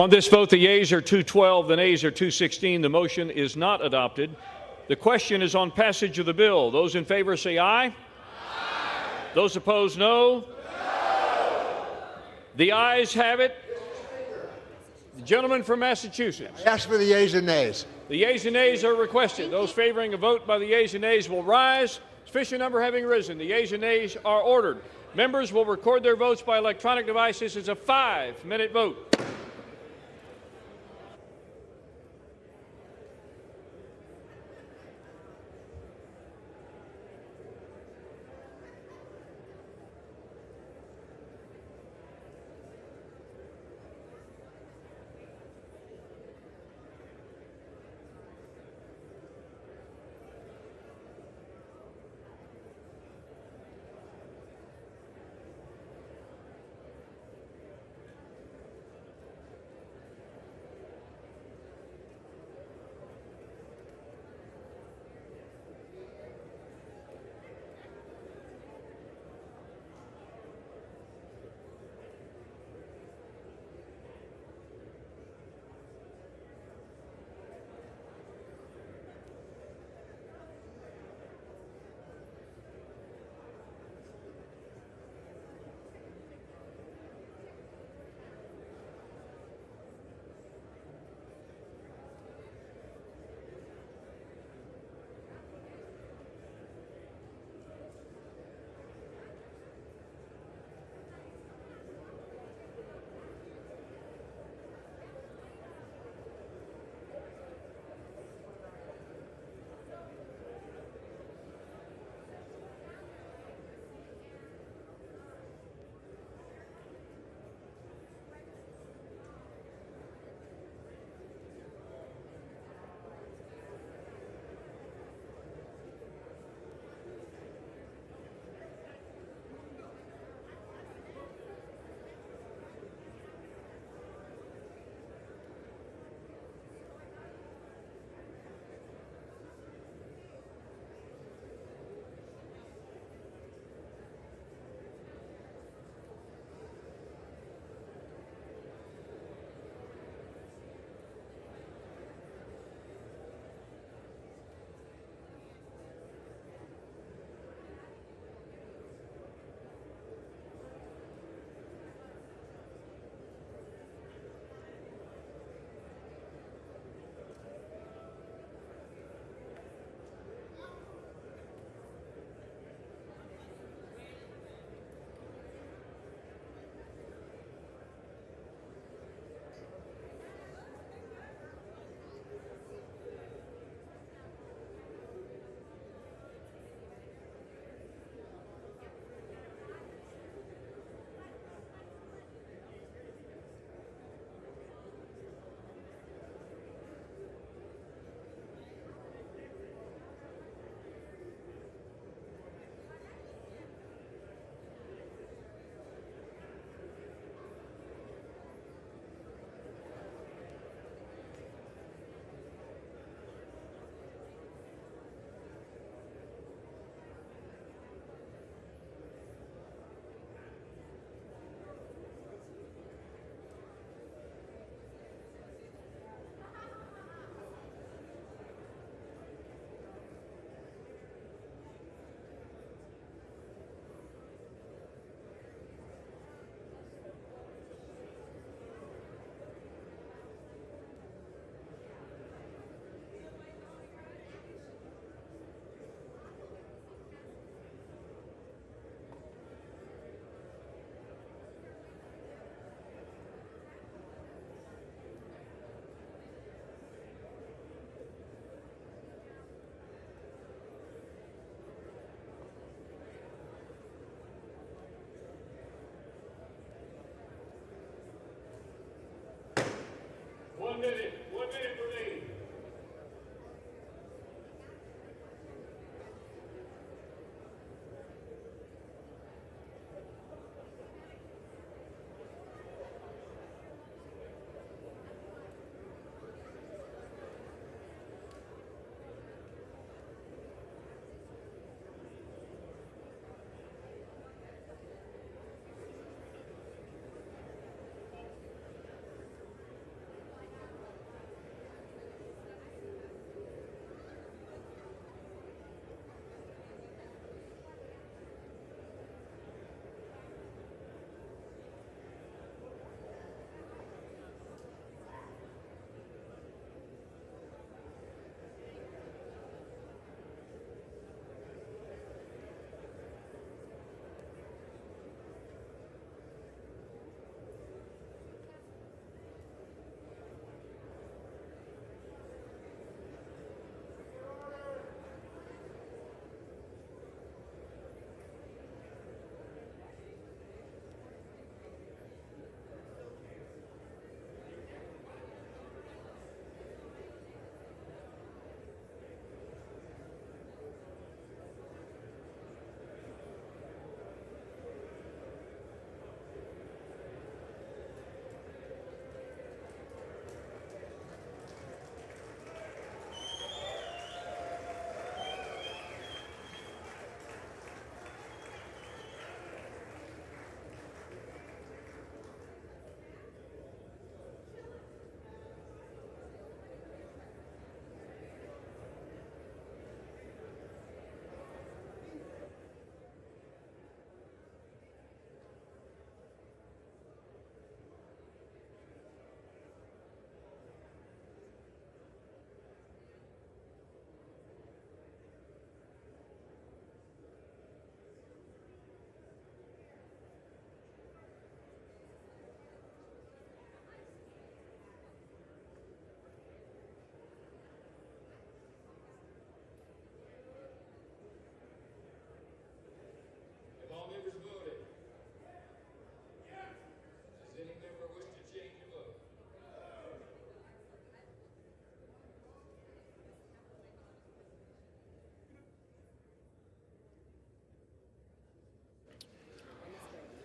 On this vote, the yeas are 212, the nays are 216. The motion is not adopted. The question is on passage of the bill. Those in favor say aye. Aye. Those opposed, no. No. The ayes have it. The gentleman from Massachusetts. I ask for the yeas and nays. The yeas and nays are requested. Those favoring a vote by the yeas and nays will rise. Sufficient number having risen, the yeas and nays are ordered. Members will record their votes by electronic devices. It's a 5-minute vote.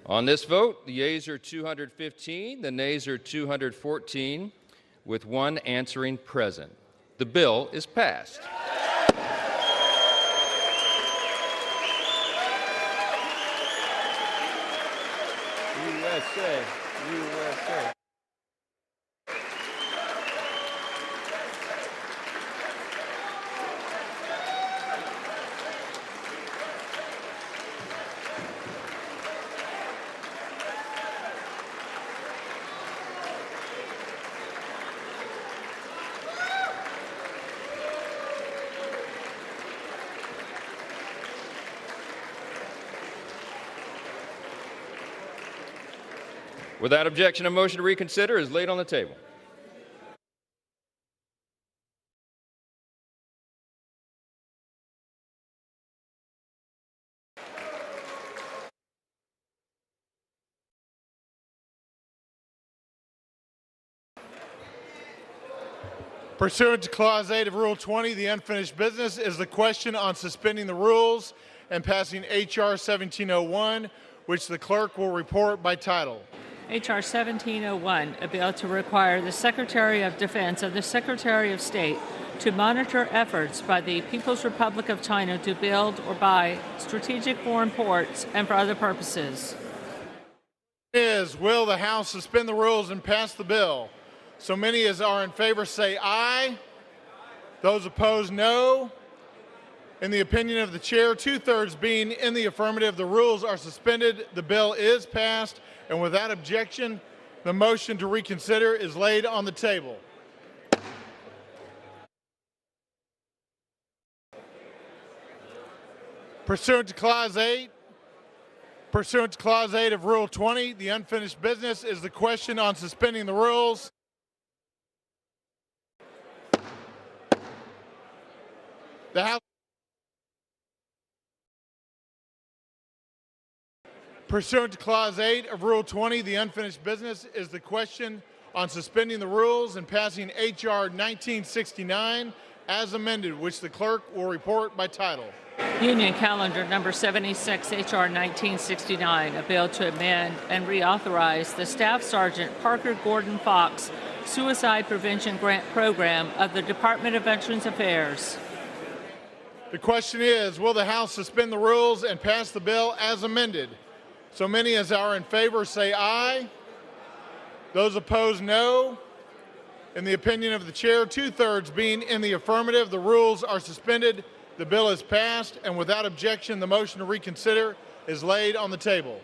On this vote, the yeas are 215, the nays are 214, with one answering present. The bill is passed. USA, USA. Without objection, a motion to reconsider is laid on the table. Pursuant to Clause 8 of Rule 20, the unfinished business is the question on suspending the rules and passing H.R. 1701, which the clerk will report by title. H.R. 1701, a bill to require the Secretary of Defense and the Secretary of State to monitor efforts by the People's Republic of China to build or buy strategic foreign ports and for other purposes. Will the House suspend the rules and pass the bill? So many as are in favor say aye. Those opposed, no. In the opinion of the chair, 2/3 being in the affirmative, the rules are suspended. The bill is passed, and without objection, the motion to reconsider is laid on the table. Pursuant to Clause 8 of Rule 20, the unfinished business is the question on suspending the rules. The House. Pursuant to Clause 8 of Rule 20, the unfinished business is the question on suspending the rules and passing H.R. 1969 as amended, which the clerk will report by title. Union Calendar Number 76, H.R. 1969, a bill to amend and reauthorize the Staff Sergeant Parker Gordon Fox Suicide Prevention Grant Program of the Department of Veterans Affairs. The question is, will the House suspend the rules and pass the bill as amended? So many as are in favor say aye. Those opposed, no. In the opinion of the chair, 2/3 being in the affirmative, the rules are suspended. The bill is passed, and without objection, the motion to reconsider is laid on the table.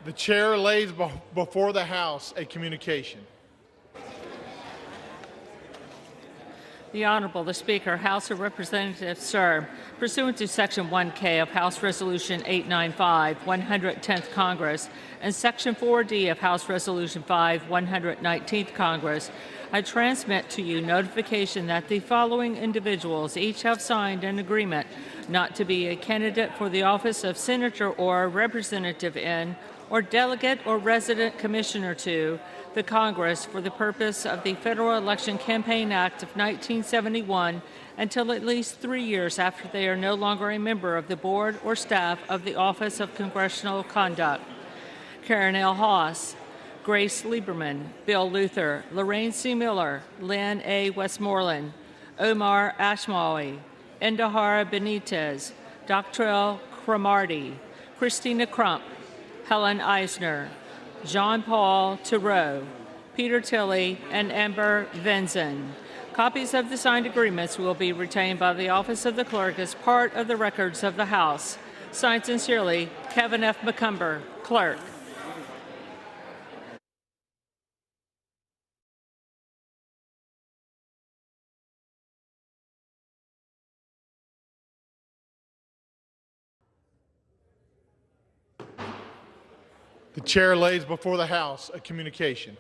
The chair lays before the House a communication. The Honorable, the Speaker, House of Representatives, sir, pursuant to Section 1K of House Resolution 895, 110th Congress, and Section 4D of House Resolution 5, 119th Congress, I transmit to you notification that the following individuals each have signed an agreement not to be a candidate for the office of Senator or Representative in, or Delegate or Resident Commissioner to, the Congress for the purpose of the Federal Election Campaign Act of 1971 until at least 3 years after they are no longer a member of the board or staff of the Office of Congressional Conduct. Karen L. Haas, Grace Lieberman, Bill Luther, Lorraine C. Miller, Lynn A. Westmoreland, Omar Ashmawi, Indahara Benitez, Doctrell Cromartie, Christina Crump, Helen Eisner, Jean-Paul Theroux, Peter Tilley, and Amber Venzen. Copies of the signed agreements will be retained by the Office of the Clerk as part of the records of the House. Signed sincerely, Kevin F. McCumber, Clerk. The chair lays before the House a communication.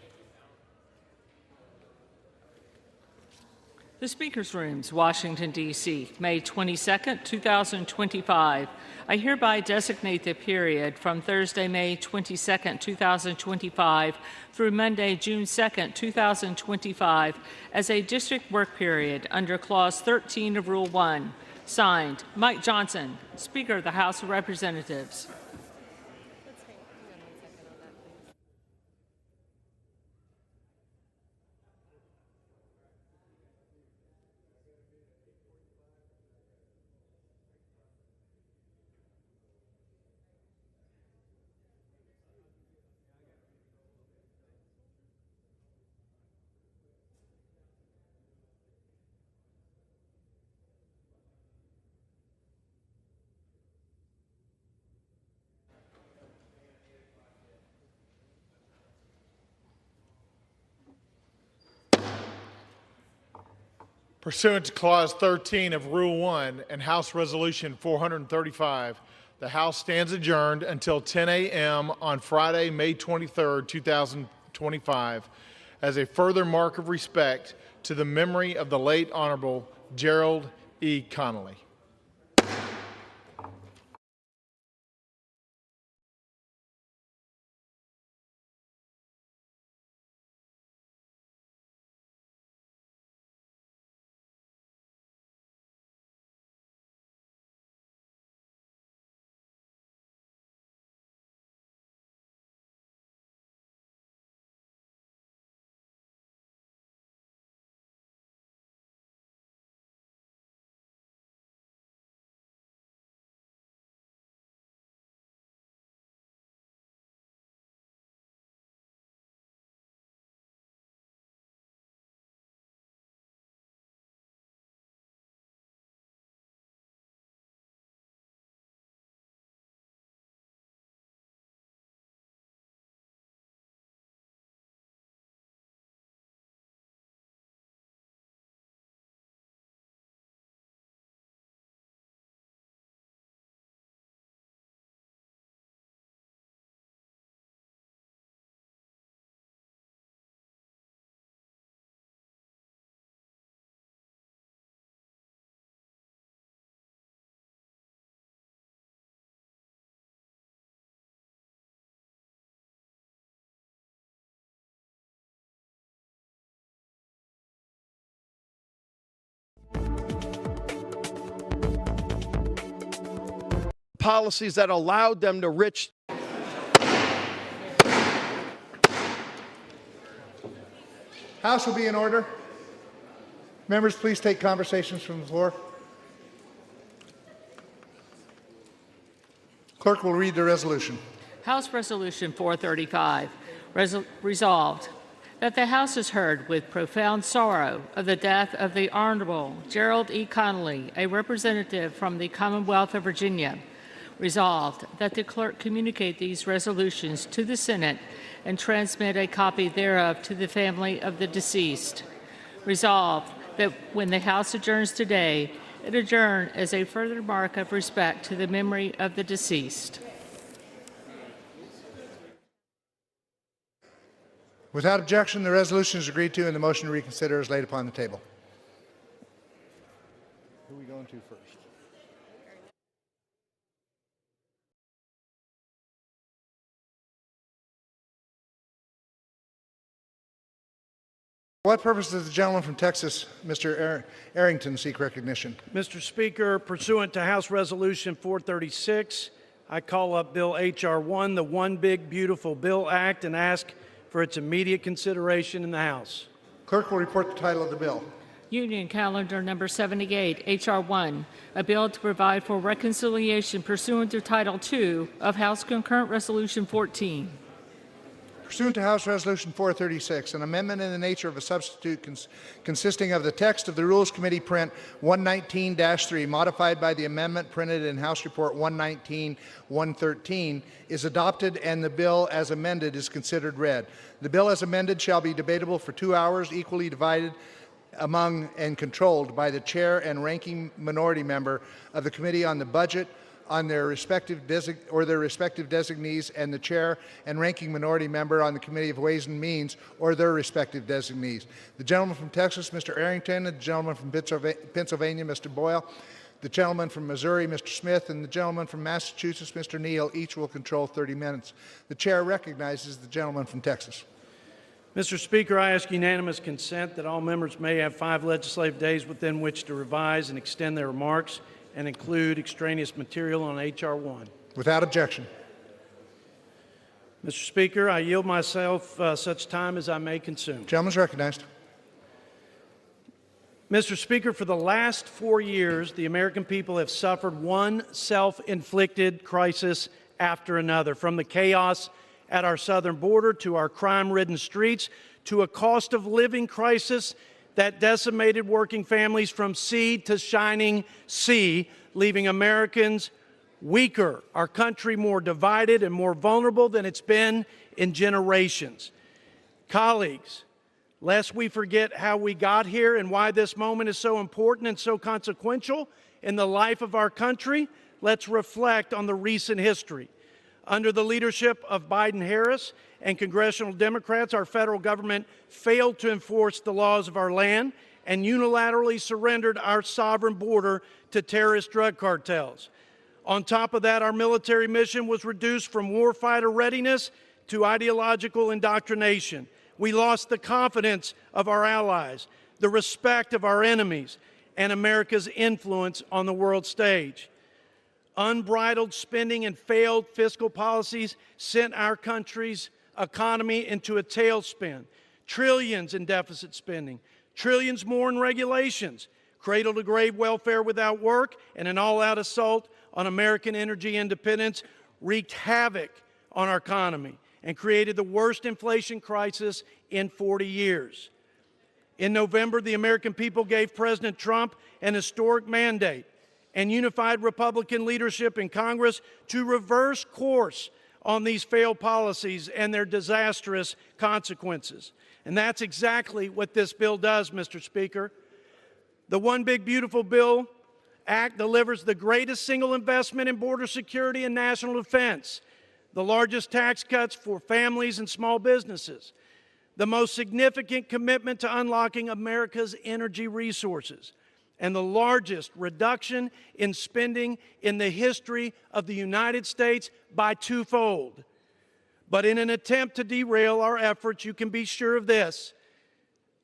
The Speaker's Rooms, Washington, D.C., May 22, 2025. I hereby designate the period from Thursday, May 22, 2025 through Monday, June 2, 2025 as a district work period under Clause 13 of Rule 1. Signed, Mike Johnson, Speaker of the House of Representatives. Pursuant to Clause 13 of Rule 1 and House Resolution 435, the House stands adjourned until 10 a.m. on Friday, May 23, 2025, as a further mark of respect to the memory of the late Honorable Gerald E. Connelly. Policies that allowed them to rich. House will be in order. Members, please take conversations from the floor. Clerk will read the resolution. House Resolution 435, resolved that the House has heard with profound sorrow of the death of the Honorable Gerald E. Connelly, a representative from the Commonwealth of Virginia. Resolved, that the clerk communicate these resolutions to the Senate and transmit a copy thereof to the family of the deceased. Resolved, that when the House adjourns today, it adjourn as a further mark of respect to the memory of the deceased. Without objection, the resolution is agreed to and the motion to reconsider is laid upon the table. Who are we going to first? For what purpose does the gentleman from Texas, Mr. Arrington, seek recognition? Mr. Speaker, pursuant to House Resolution 436, I call up Bill H.R. 1, the One Big Beautiful Bill Act, and ask for its immediate consideration in the House. Clerk will report the title of the bill. Union Calendar Number 78, H.R. 1, a bill to provide for reconciliation pursuant to Title II of House Concurrent Resolution 14. Pursuant to House Resolution 436, an amendment in the nature of a substitute consisting of the text of the Rules Committee Print 119-3, modified by the amendment printed in House Report 119-113, is adopted and the bill as amended is considered read. The bill as amended shall be debatable for 2 hours, equally divided among and controlled by the chair and ranking minority member of the Committee on the Budget, on their respective designees, and the chair and ranking minority member on the Committee of Ways and Means or their respective designees. The gentleman from Texas, Mr. Arrington, the gentleman from Pennsylvania, Mr. Boyle, the gentleman from Missouri, Mr. Smith, and the gentleman from Massachusetts, Mr. Neal, each will control 30 minutes. The chair recognizes the gentleman from Texas. Mr. Speaker, I ask unanimous consent that all members may have 5 legislative days within which to revise and extend their remarks and include extraneous material on H.R. 1. Without objection. Mr. Speaker, I yield myself such time as I may consume. Gentleman's recognized. Mr. Speaker, for the last 4 years, the American people have suffered one self-inflicted crisis after another, from the chaos at our southern border to our crime-ridden streets to a cost of living crisis that decimated working families from sea to shining sea, leaving Americans weaker, our country more divided and more vulnerable than it's been in generations. Colleagues, lest we forget how we got here and why this moment is so important and so consequential in the life of our country, let's reflect on the recent history. Under the leadership of Biden-Harris and congressional Democrats, our federal government failed to enforce the laws of our land and unilaterally surrendered our sovereign border to terrorist drug cartels. On top of that, our military mission was reduced from warfighter readiness to ideological indoctrination. We lost the confidence of our allies, the respect of our enemies, and America's influence on the world stage. Unbridled spending and failed fiscal policies sent our country's economy into a tailspin. Trillions in deficit spending, trillions more in regulations, cradle-to-grave welfare without work, and an all-out assault on American energy independence wreaked havoc on our economy and created the worst inflation crisis in 40 years. In November, the American people gave President Trump an historic mandate and unified Republican leadership in Congress to reverse course on these failed policies and their disastrous consequences. And that's exactly what this bill does, Mr. Speaker. The One Big Beautiful Bill Act delivers the greatest single investment in border security and national defense, the largest tax cuts for families and small businesses, the most significant commitment to unlocking America's energy resources, and the largest reduction in spending in the history of the United States by twofold. But in an attempt to derail our efforts, you can be sure of this: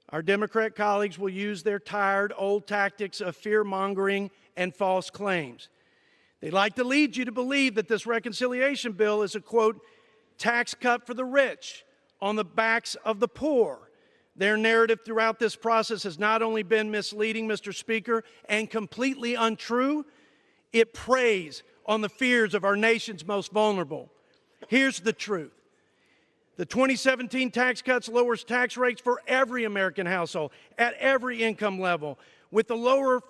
our Democrat colleagues will use their tired old tactics of fear-mongering and false claims. They like to lead you to believe that this reconciliation bill is a, quote, tax cut for the rich on the backs of the poor. Their narrative throughout this process has not only been misleading, Mr. Speaker, and completely untrue, it preys on the fears of our nation's most vulnerable. Here's the truth. The 2017 tax cuts lowers tax rates for every American household at every income level, with the lower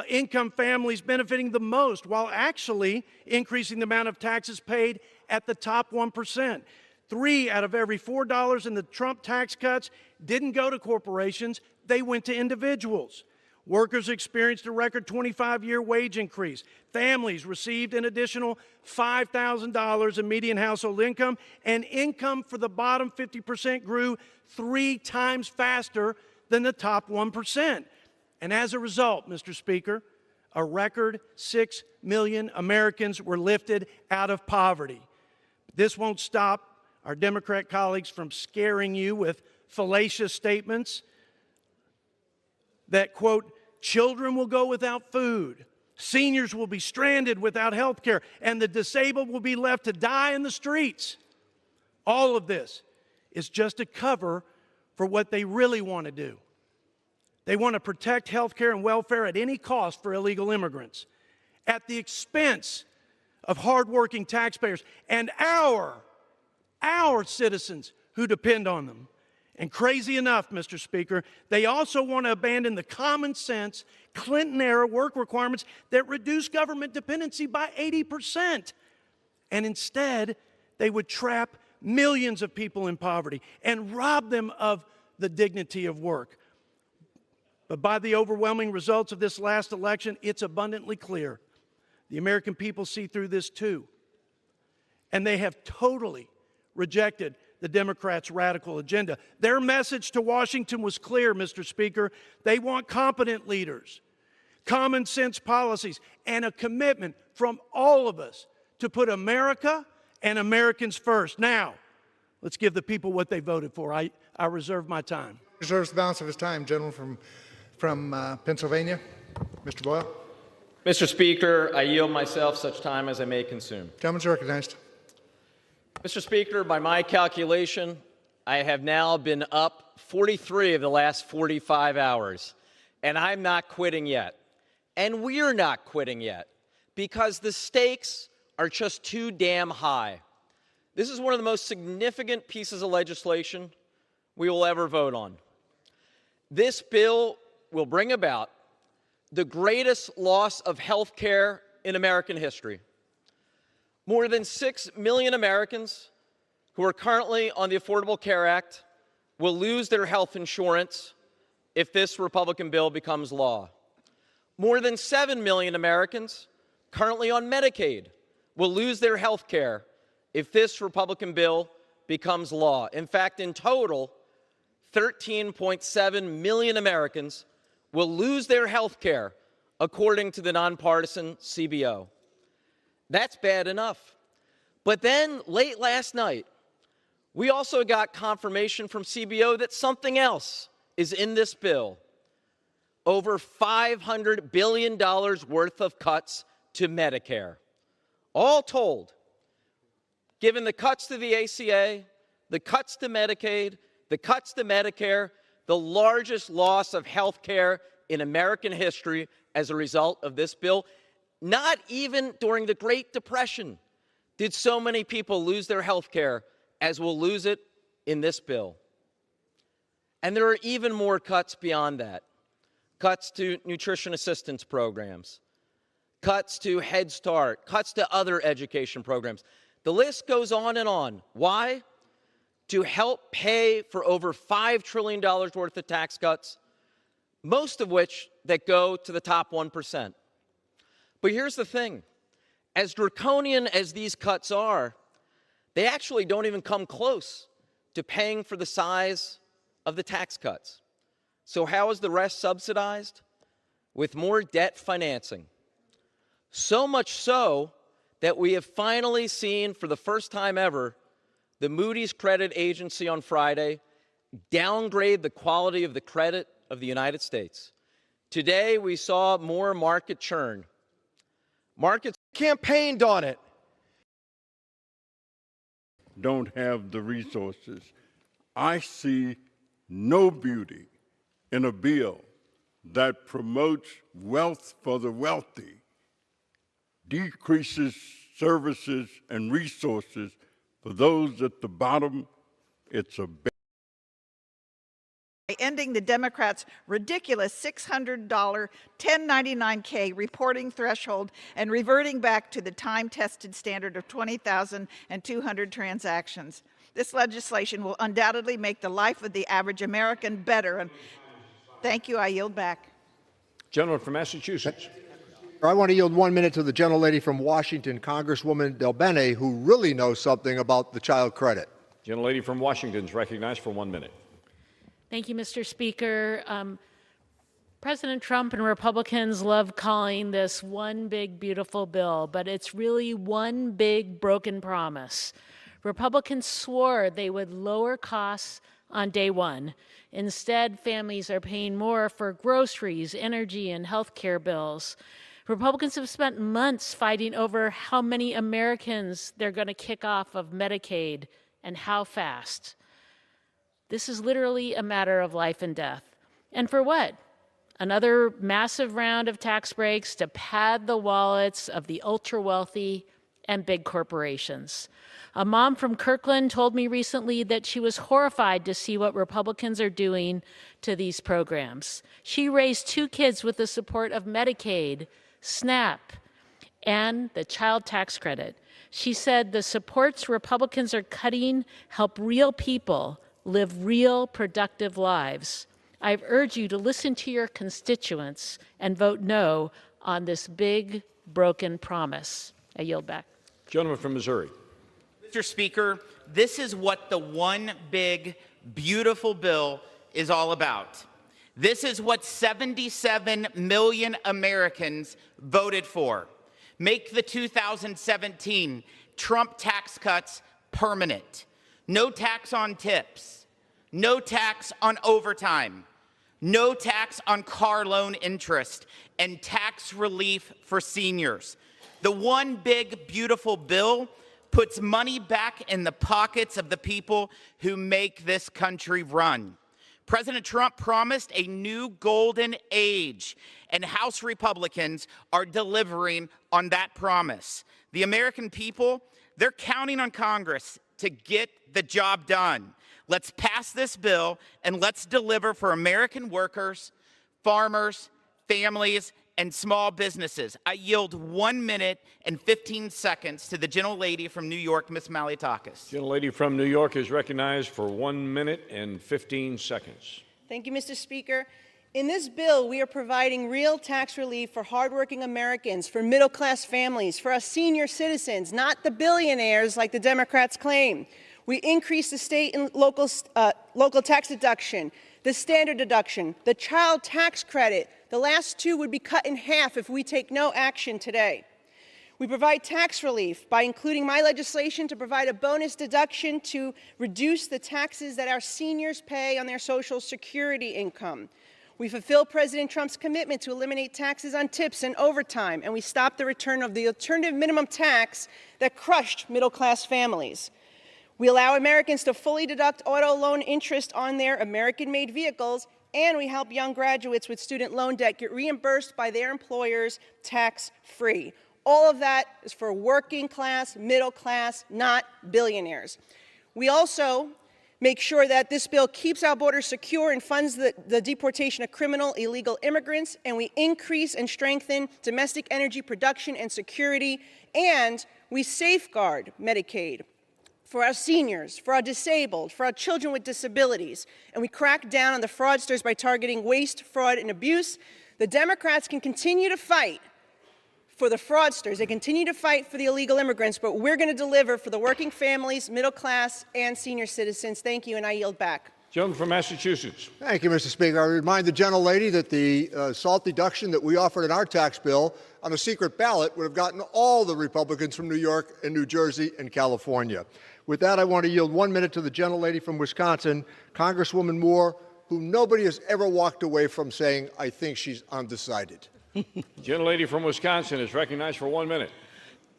income families benefiting the most, while actually increasing the amount of taxes paid at the top 1%. 3 out of every $4 in the Trump tax cuts didn't go to corporations, they went to individuals. Workers experienced a record 25-year wage increase. Families received an additional $5,000 in median household income, and income for the bottom 50% grew 3 times faster than the top 1%. And as a result, Mr. Speaker, a record 6 million Americans were lifted out of poverty. This won't stop our Democrat colleagues from scaring you with fallacious statements that, quote, children will go without food, seniors will be stranded without health care, and the disabled will be left to die in the streets. All of this is just a cover for what they really want to do. They want to protect health care and welfare at any cost for illegal immigrants, at the expense of hardworking taxpayers and our citizens who depend on them. And crazy enough, Mr. Speaker, they also want to abandon the common sense Clinton-era work requirements that reduce government dependency by 80%. And instead, they would trap millions of people in poverty and rob them of the dignity of work. But by the overwhelming results of this last election, it's abundantly clear the American people see through this too. And they have totally rejected the Democrats' radical agenda. Their message to Washington was clear, Mr. Speaker. They want competent leaders, common sense policies, and a commitment from all of us to put America and Americans first. Now, let's give the people what they voted for. I reserve my time. Reserves the balance of his time. Gentleman from Pennsylvania, Mr. Boyle. Mr. Speaker, I yield myself such time as I may consume. Gentleman's recognized. Mr. Speaker, by my calculation, I have now been up 43 of the last 45 hours, and I'm not quitting yet. And we're not quitting yet, because the stakes are just too damn high. This is one of the most significant pieces of legislation we will ever vote on. This bill will bring about the greatest loss of health care in American history. More than 6 million Americans who are currently on the Affordable Care Act will lose their health insurance if this Republican bill becomes law. More than 7 million Americans currently on Medicaid will lose their health care if this Republican bill becomes law. In fact, in total, 13.7 million Americans will lose their health care, according to the nonpartisan CBO. That's bad enough. But then, late last night, we also got confirmation from CBO that something else is in this bill. Over $500 billion worth of cuts to Medicare. All told, given the cuts to the ACA, the cuts to Medicaid, the cuts to Medicare, the largest loss of health care in American history as a result of this bill. Not even during the Great Depression did so many people lose their health care as will lose it in this bill. And there are even more cuts beyond that. Cuts to nutrition assistance programs, cuts to Head Start, cuts to other education programs. The list goes on and on. Why? To help pay for over $5 trillion worth of tax cuts, most of which that go to the top 1%. But here's the thing. As draconian as these cuts are, they actually don't even come close to paying for the size of the tax cuts. So how is the rest subsidized? With more debt financing. So much so that we have finally seen, for the first time ever, the Moody's credit agency on Friday downgrade the quality of the credit of the United States. Today, we saw more market churn. Markets campaigned on it. Don't have the resources. I see no beauty in a bill that promotes wealth for the wealthy, decreases services and resources for those at the bottom. It's a amending the Democrats' ridiculous $600 1099K reporting threshold and reverting back to the time-tested standard of 20,200 transactions. This legislation will undoubtedly make the life of the average American better. And thank you. I yield back. Gentleman from Massachusetts. I want to yield 1 minute to the gentlelady from Washington, Congresswoman Del Bene, who really knows something about the child credit. Gentlelady from Washington is recognized for 1 minute. Thank you, Mr. Speaker. President Trump and Republicans love calling this one big, beautiful bill, but it's really one big, broken promise. Republicans swore they would lower costs on day one. Instead, families are paying more for groceries, energy, and health care bills. Republicans have spent months fighting over how many Americans they're going to kick off of Medicaid and how fast. This is literally a matter of life and death. And for what? Another massive round of tax breaks to pad the wallets of the ultra-wealthy and big corporations. A mom from Kirkland told me recently that she was horrified to see what Republicans are doing to these programs. She raised 2 kids with the support of Medicaid, SNAP, and the child tax credit. She said the supports Republicans are cutting help real people live real, productive lives. I urge you to listen to your constituents and vote no on this big, broken promise. I yield back. Gentleman from Missouri. Mr. Speaker, this is what the one big, beautiful bill is all about. This is what 77 million Americans voted for. Make the 2017 Trump tax cuts permanent. No tax on tips. No tax on overtime. No tax on car loan interest. And tax relief for seniors. The one big, beautiful bill puts money back in the pockets of the people who make this country run. President Trump promised a new golden age, and House Republicans are delivering on that promise. The American people, they're counting on Congress to get the job done. Let's pass this bill, and let's deliver for American workers, farmers, families, and small businesses. I yield 1 minute and 15 seconds to the gentlelady from New York, Ms. Malliotakis. Gentlelady from New York is recognized for 1 minute and 15 seconds. Thank you, Mr. Speaker. In this bill, we are providing real tax relief for hardworking Americans, for middle-class families, for us senior citizens, not the billionaires like the Democrats claim. We increase the state and local tax deduction, the standard deduction, the child tax credit. The last 2 would be cut in half if we take no action today. We provide tax relief by including my legislation to provide a bonus deduction to reduce the taxes that our seniors pay on their Social Security income. We fulfill President Trump's commitment to eliminate taxes on tips and overtime, and we stop the return of the alternative minimum tax that crushed middle-class families. We allow Americans to fully deduct auto loan interest on their American-made vehicles, and we help young graduates with student loan debt get reimbursed by their employers tax-free. All of that is for working class, middle class, not billionaires. We also make sure that this bill keeps our borders secure and funds the deportation of criminal illegal immigrants, and we increase and strengthen domestic energy production and security, and we safeguard Medicaid for our seniors, for our disabled, for our children with disabilities, and we crack down on the fraudsters by targeting waste, fraud, and abuse. The Democrats can continue to fight for the fraudsters. They continue to fight for the illegal immigrants, but we're going to deliver for the working families, middle class, and senior citizens. Thank you, and I yield back. Gentleman from Massachusetts. Thank you, Mr. Speaker. I remind the gentlelady that the SALT deduction that we offered in our tax bill on a secret ballot would have gotten all the Republicans from New York and New Jersey and California. With that, I want to yield 1 minute to the gentlelady from Wisconsin, Congresswoman Moore, who nobody has ever walked away from saying, I think she's undecided. Gentlelady from Wisconsin is recognized for 1 minute.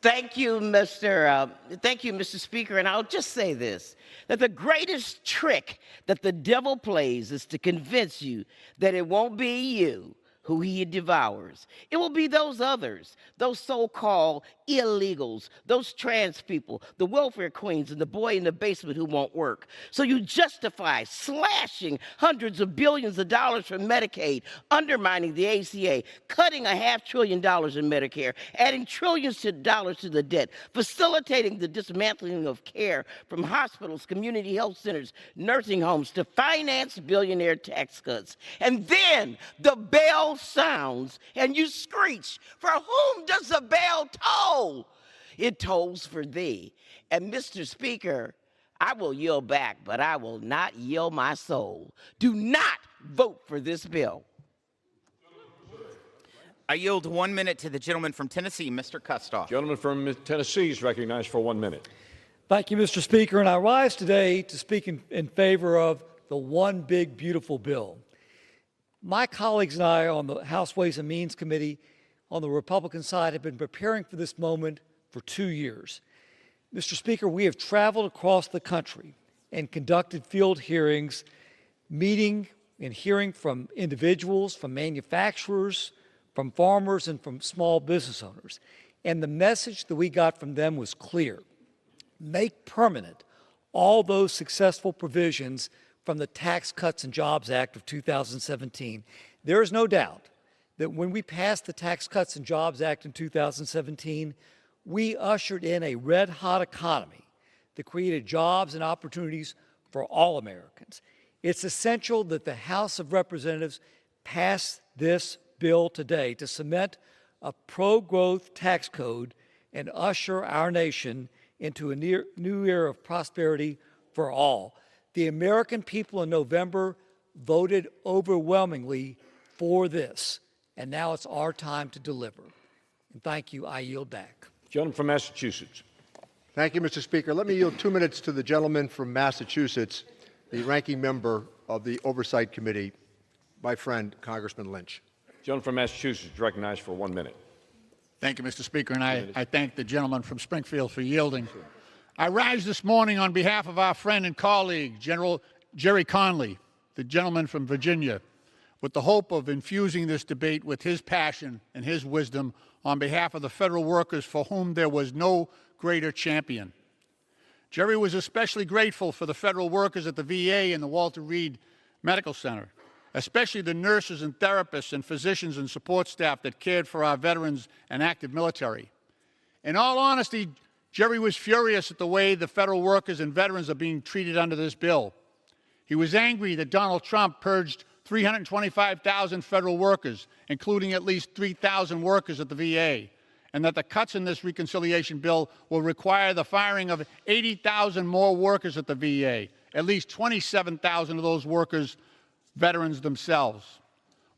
Thank you, Mr. Speaker. And I'll just say this, that the greatest trick that the devil plays is to convince you that it won't be you who he devours. It will be those others, those so-called illegals, those trans people, the welfare queens, and the boy in the basement who won't work. So you justify slashing hundreds of billions of dollars from Medicaid, undermining the ACA, cutting $500 billion in Medicare, adding trillions of dollars to the debt, facilitating the dismantling of care from hospitals, community health centers, nursing homes to finance billionaire tax cuts. And then the bell sounds and you screech. For whom does the bell toll? It tolls for thee. And Mr. Speaker, I will yield back, but I will not yield my soul. Do not vote for this bill. I yield 1 minute to the gentleman from Tennessee, Mr. Kustoff. Gentleman from Tennessee is recognized for 1 minute. Thank you, Mr. Speaker. And I rise today to speak in favor of the one big, beautiful bill. My colleagues and I on the House Ways and Means Committee on the Republican side have been preparing for this moment for 2 years. Mr. Speaker, we have traveled across the country and conducted field hearings, meeting and hearing from individuals, from manufacturers, from farmers, and from small business owners. And the message that we got from them was clear. Make permanent all those successful provisions from the Tax Cuts and Jobs Act of 2017. There is no doubt that when we passed the Tax Cuts and Jobs Act in 2017, we ushered in a red-hot economy that created jobs and opportunities for all Americans. It's essential that the House of Representatives pass this bill today to cement a pro-growth tax code and usher our nation into a new era of prosperity for all. The American people in November voted overwhelmingly for this, and now it's our time to deliver. And thank you. I yield back. Gentleman from Massachusetts. Thank you, Mr. Speaker. Let me yield 2 minutes to the gentleman from Massachusetts, the ranking member of the Oversight Committee, my friend, Congressman Lynch. Gentleman from Massachusetts is recognized for 1 minute. Thank you, Mr. Speaker, and I thank the gentleman from Springfield for yielding. I rise this morning on behalf of our friend and colleague, General Jerry Connelly, the gentleman from Virginia, with the hope of infusing this debate with his passion and his wisdom on behalf of the federal workers for whom there was no greater champion. Jerry was especially grateful for the federal workers at the VA and the Walter Reed Medical Center, especially the nurses and therapists and physicians and support staff that cared for our veterans and active military. In all honesty, Jerry was furious at the way the federal workers and veterans are being treated under this bill. He was angry that Donald Trump purged 325,000 federal workers, including at least 3,000 workers at the VA, and that the cuts in this reconciliation bill will require the firing of 80,000 more workers at the VA, at least 27,000 of those workers veterans themselves.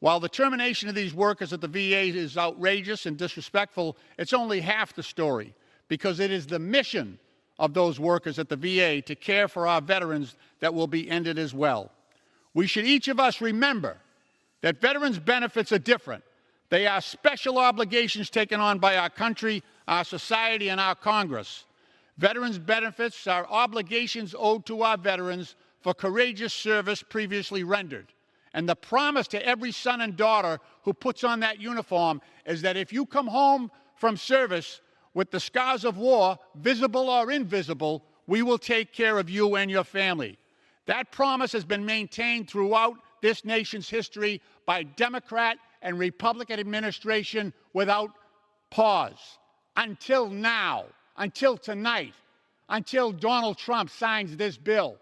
While the termination of these workers at the VA is outrageous and disrespectful, it's only half the story, because it is the mission of those workers at the VA to care for our veterans that will be ended as well. We should each of us remember that veterans' benefits are different. They are special obligations taken on by our country, our society, and our Congress. Veterans' benefits are obligations owed to our veterans for courageous service previously rendered. And the promise to every son and daughter who puts on that uniform is that if you come home from service with the scars of war, visible or invisible, we will take care of you and your family. That promise has been maintained throughout this nation's history by Democrat and Republican administration without pause. Until now, until tonight, until Donald Trump signs this bill.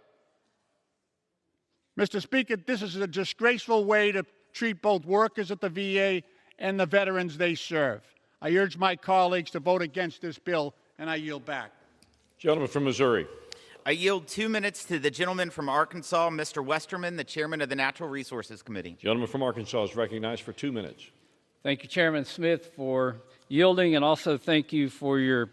Mr. Speaker, this is a disgraceful way to treat both workers at the VA and the veterans they serve. I urge my colleagues to vote against this bill, and I yield back. Gentleman from Missouri. I yield 2 minutes to the gentleman from Arkansas, Mr. Westerman, the chairman of the Natural Resources Committee. Gentleman from Arkansas is recognized for 2 minutes. Thank you, Chairman Smith, for yielding, and also thank you for your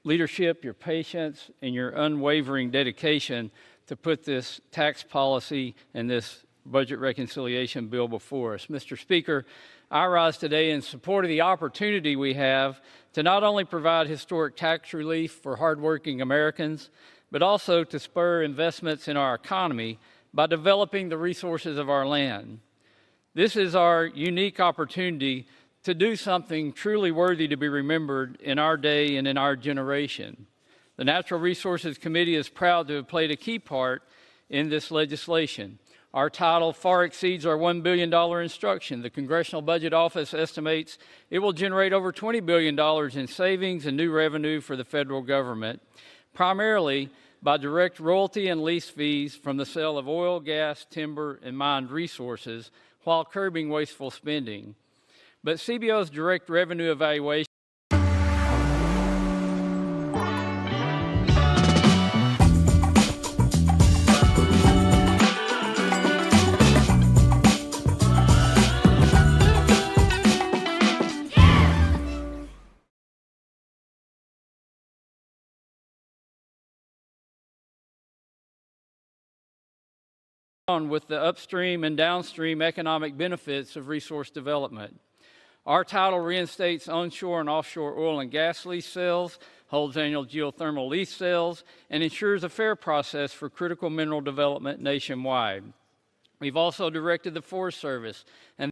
leadership, your patience, and your unwavering dedication to put this tax policy and this budget reconciliation bill before us. Mr. Speaker, I rise today in support of the opportunity we have to not only provide historic tax relief for hardworking Americans, but also to spur investments in our economy by developing the resources of our land. This is our unique opportunity to do something truly worthy to be remembered in our day and in our generation. The Natural Resources Committee is proud to have played a key part in this legislation. Our title far exceeds our $1 billion instruction. The Congressional Budget Office estimates it will generate over $20 billion in savings and new revenue for the federal government, primarily by direct royalty and lease fees from the sale of oil, gas, timber, and mined resources, while curbing wasteful spending. But CBO's direct revenue evaluation with the upstream and downstream economic benefits of resource development. Our title reinstates onshore and offshore oil and gas lease sales, holds annual geothermal lease sales, and ensures a fair process for critical mineral development nationwide. We've also directed the Forest Service and